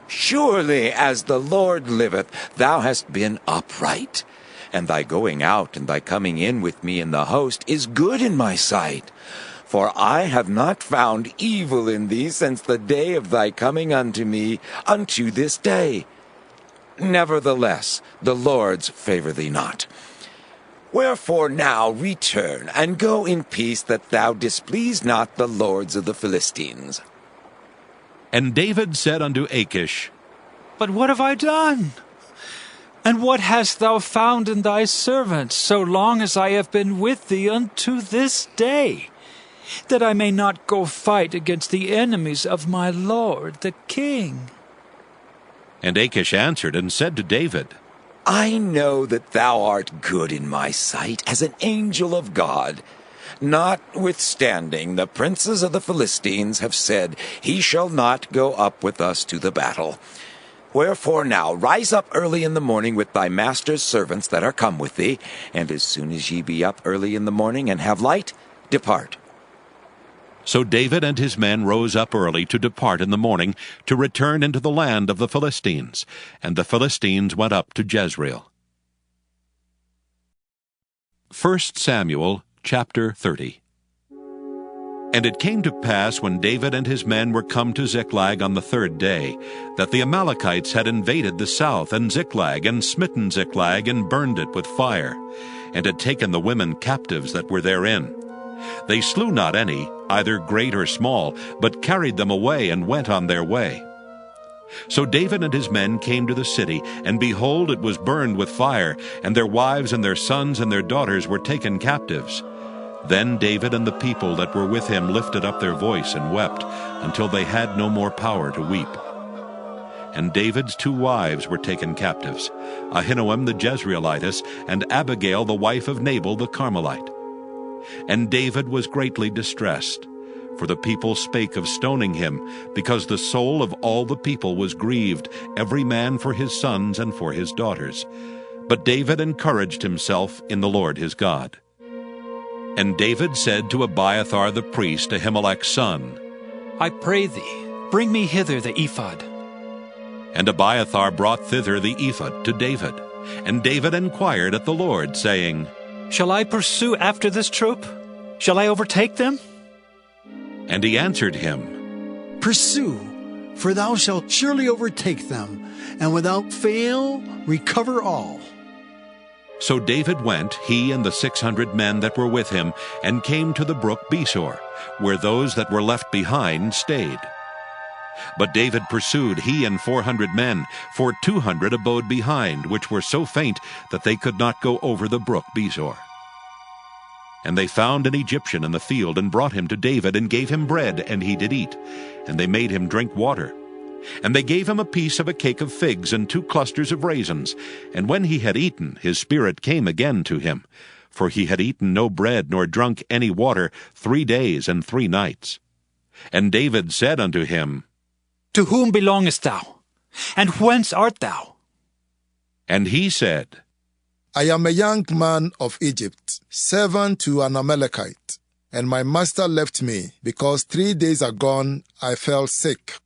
Surely as the Lord liveth, thou hast been upright, and thy going out and thy coming in with me in the host is good in my sight. For I have not found evil in thee since the day of thy coming unto me, unto this day. Nevertheless, the Lord's favor thee not. Wherefore now return, and go in peace, that thou displease not the lords of the Philistines. And David said unto Achish, But what have I done? And what hast thou found in thy servant, so long as I have been with thee unto this day, that I may not go fight against the enemies of my lord the king? And Achish answered and said to David, I know that thou art good in my sight as an angel of God. Notwithstanding, the princes of the Philistines have said, He shall not go up with us to the battle. Wherefore now rise up early in the morning with thy master's servants that are come with thee, and as soon as ye be up early in the morning and have light, depart. So David and his men rose up early to depart in the morning, to return into the land of the Philistines. And the Philistines went up to Jezreel. 1 Samuel chapter 30. And it came to pass, when David and his men were come to Ziklag on the 3rd day, that the Amalekites had invaded the south, and Ziklag, and smitten Ziklag, and burned it with fire, and had taken the women captives that were therein. They slew not any, either great or small, but carried them away, and went on their way. So David and his men came to the city, and behold, it was burned with fire, and their wives and their sons and their daughters were taken captives. Then David and the people that were with him lifted up their voice and wept, until they had no more power to weep. And David's 2 wives were taken captives, Ahinoam the Jezreelitess, and Abigail the wife of Nabal the Carmelite. And David was greatly distressed, for the people spake of stoning him, because the soul of all the people was grieved, every man for his sons and for his daughters. But David encouraged himself in the Lord his God. And David said to Abiathar the priest, Ahimelech's son, I pray thee, bring me hither the ephod. And Abiathar brought thither the ephod to David. And David inquired at the Lord, saying, Shall I pursue after this troop? Shall I overtake them? And he answered him, Pursue, for thou shalt surely overtake them, and without fail recover all. So David went, he and the 600 men that were with him, and came to the brook Besor, where those that were left behind stayed. But David pursued, he and 400 men, for 200 abode behind, which were so faint that they could not go over the brook Besor. And they found an Egyptian in the field, and brought him to David, and gave him bread, and he did eat. And they made him drink water. And they gave him a piece of a cake of figs, and 2 clusters of raisins. And when he had eaten, his spirit came again to him, for he had eaten no bread, nor drunk any water 3 days and 3 nights. And David said unto him, To whom belongest thou? And whence art thou? And he said, I am a young man of Egypt, servant to an Amalekite, and my master left me, because 3 days agone I fell sick.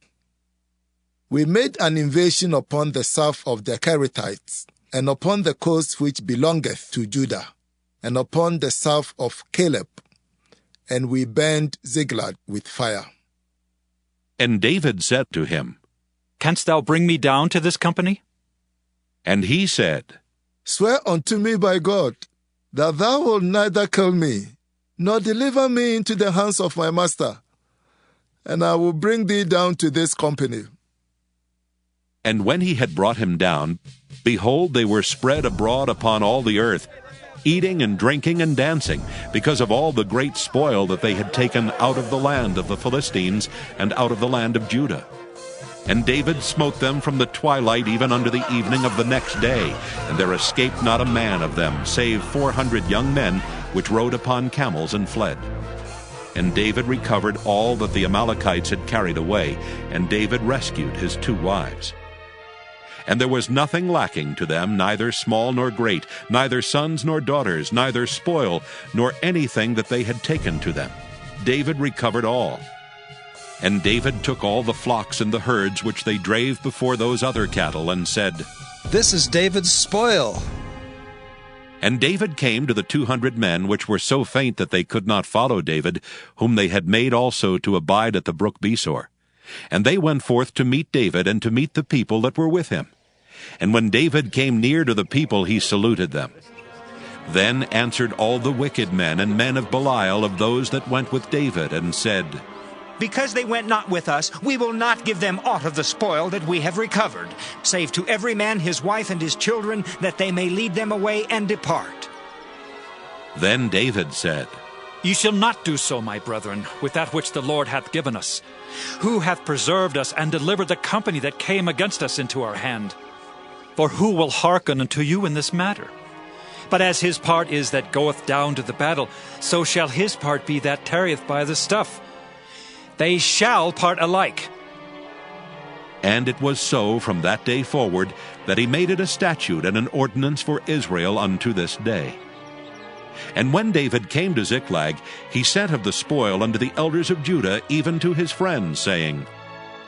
We made an invasion upon the south of the Kerethites, and upon the coast which belongeth to Judah, and upon the south of Caleb, and we burned Ziklag with fire. And David said to him, Canst thou bring me down to this company? And he said, Swear unto me by God, that thou wilt neither kill me, nor deliver me into the hands of my master, and I will bring thee down to this company. And when he had brought him down, behold, they were spread abroad upon all the earth, eating and drinking and dancing, because of all the great spoil that they had taken out of the land of the Philistines and out of the land of Judah. And David smote them from the twilight even unto the evening of the next day, and there escaped not a man of them, save 400 young men, which rode upon camels and fled. And David recovered all that the Amalekites had carried away, and David rescued his 2 wives. And there was nothing lacking to them, neither small nor great, neither sons nor daughters, neither spoil, nor anything that they had taken to them. David recovered all. And David took all the flocks and the herds which they drave before those other cattle, and said, This is David's spoil. And David came to the 200 men which were so faint that they could not follow David, whom they had made also to abide at the brook Besor. And they went forth to meet David, and to meet the people that were with him. And when David came near to the people, he saluted them. Then answered all the wicked men and men of Belial of those that went with David, and said, Because they went not with us, we will not give them aught of the spoil that we have recovered, save to every man his wife and his children, that they may lead them away and depart. Then David said, Ye shall not do so, my brethren, with that which the Lord hath given us. Who hath preserved us, and delivered the company that came against us into our hand? For who will hearken unto you in this matter? But as his part is that goeth down to the battle, so shall his part be that tarrieth by the stuff. They shall part alike. And it was so from that day forward that he made it a statute and an ordinance for Israel unto this day. And when David came to Ziklag, he sent of the spoil unto the elders of Judah, even to his friends, saying,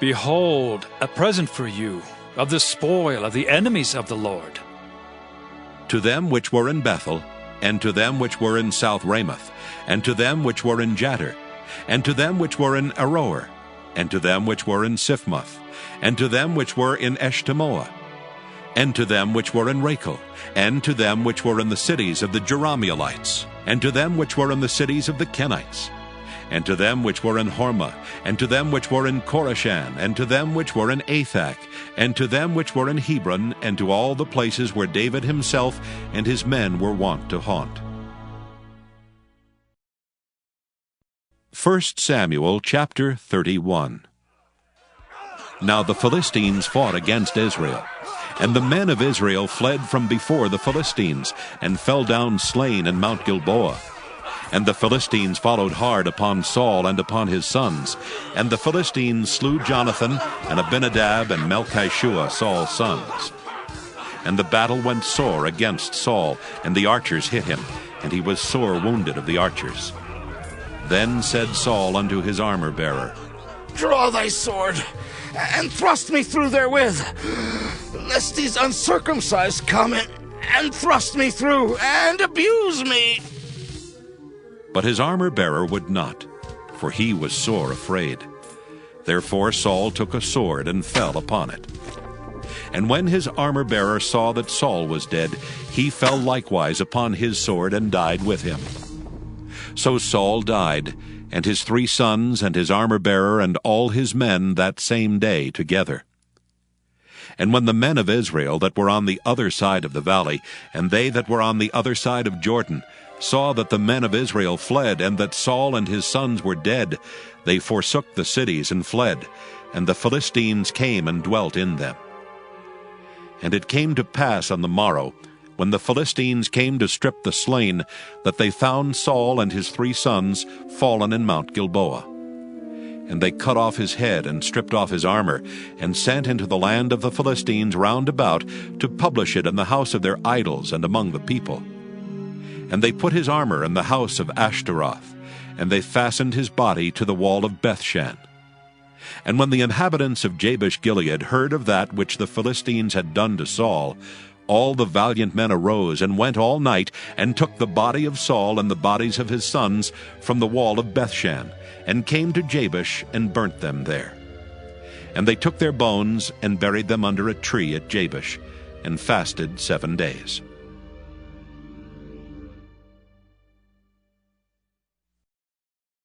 Behold, a present for you, of the spoil of the enemies of the Lord. To them which were in Bethel, and to them which were in South Ramoth, and to them which were in Jattir, and to them which were in Aroer, and to them which were in Siphmoth, and to them which were in Eshtemoa, and to them which were in Rachel, and to them which were in the cities of the Jerahmeelites, and to them which were in the cities of the Kenites, and to them which were in Hormah, and to them which were in Korashan, and to them which were in Athak, and to them which were in Hebron, and to all the places where David himself and his men were wont to haunt. 1 Samuel chapter 31. Now the Philistines fought against Israel. And the men of Israel fled from before the Philistines, and fell down slain in Mount Gilboa. And the Philistines followed hard upon Saul and upon his sons. And the Philistines slew Jonathan, and Abinadab, and Melchishua, Saul's sons. And the battle went sore against Saul, and the archers hit him, and he was sore wounded of the archers. Then said Saul unto his armor-bearer, Draw thy sword, and thrust me through therewith, lest these uncircumcised come and thrust me through, and abuse me. But his armor-bearer would not, for he was sore afraid. Therefore Saul took a sword and fell upon it. And when his armor-bearer saw that Saul was dead, he fell likewise upon his sword and died with him. So Saul died, and his 3 sons, and his armor-bearer, and all his men that same day together. And when the men of Israel that were on the other side of the valley, and they that were on the other side of Jordan, saw that the men of Israel fled, and that Saul and his sons were dead, they forsook the cities and fled, and the Philistines came and dwelt in them. And it came to pass on the morrow, when the Philistines came to strip the slain, that they found Saul and his 3 sons fallen in Mount Gilboa. And they cut off his head, and stripped off his armor, and sent into the land of the Philistines round about, to publish it in the house of their idols and among the people. And they put his armor in the house of Ashtaroth, and they fastened his body to the wall of Bethshan. And when the inhabitants of Jabesh-Gilead heard of that which the Philistines had done to Saul, all the valiant men arose, and went all night, and took the body of Saul and the bodies of his sons from the wall of Bethshan, and came to Jabesh, and burnt them there. And they took their bones, and buried them under a tree at Jabesh, and fasted 7 days.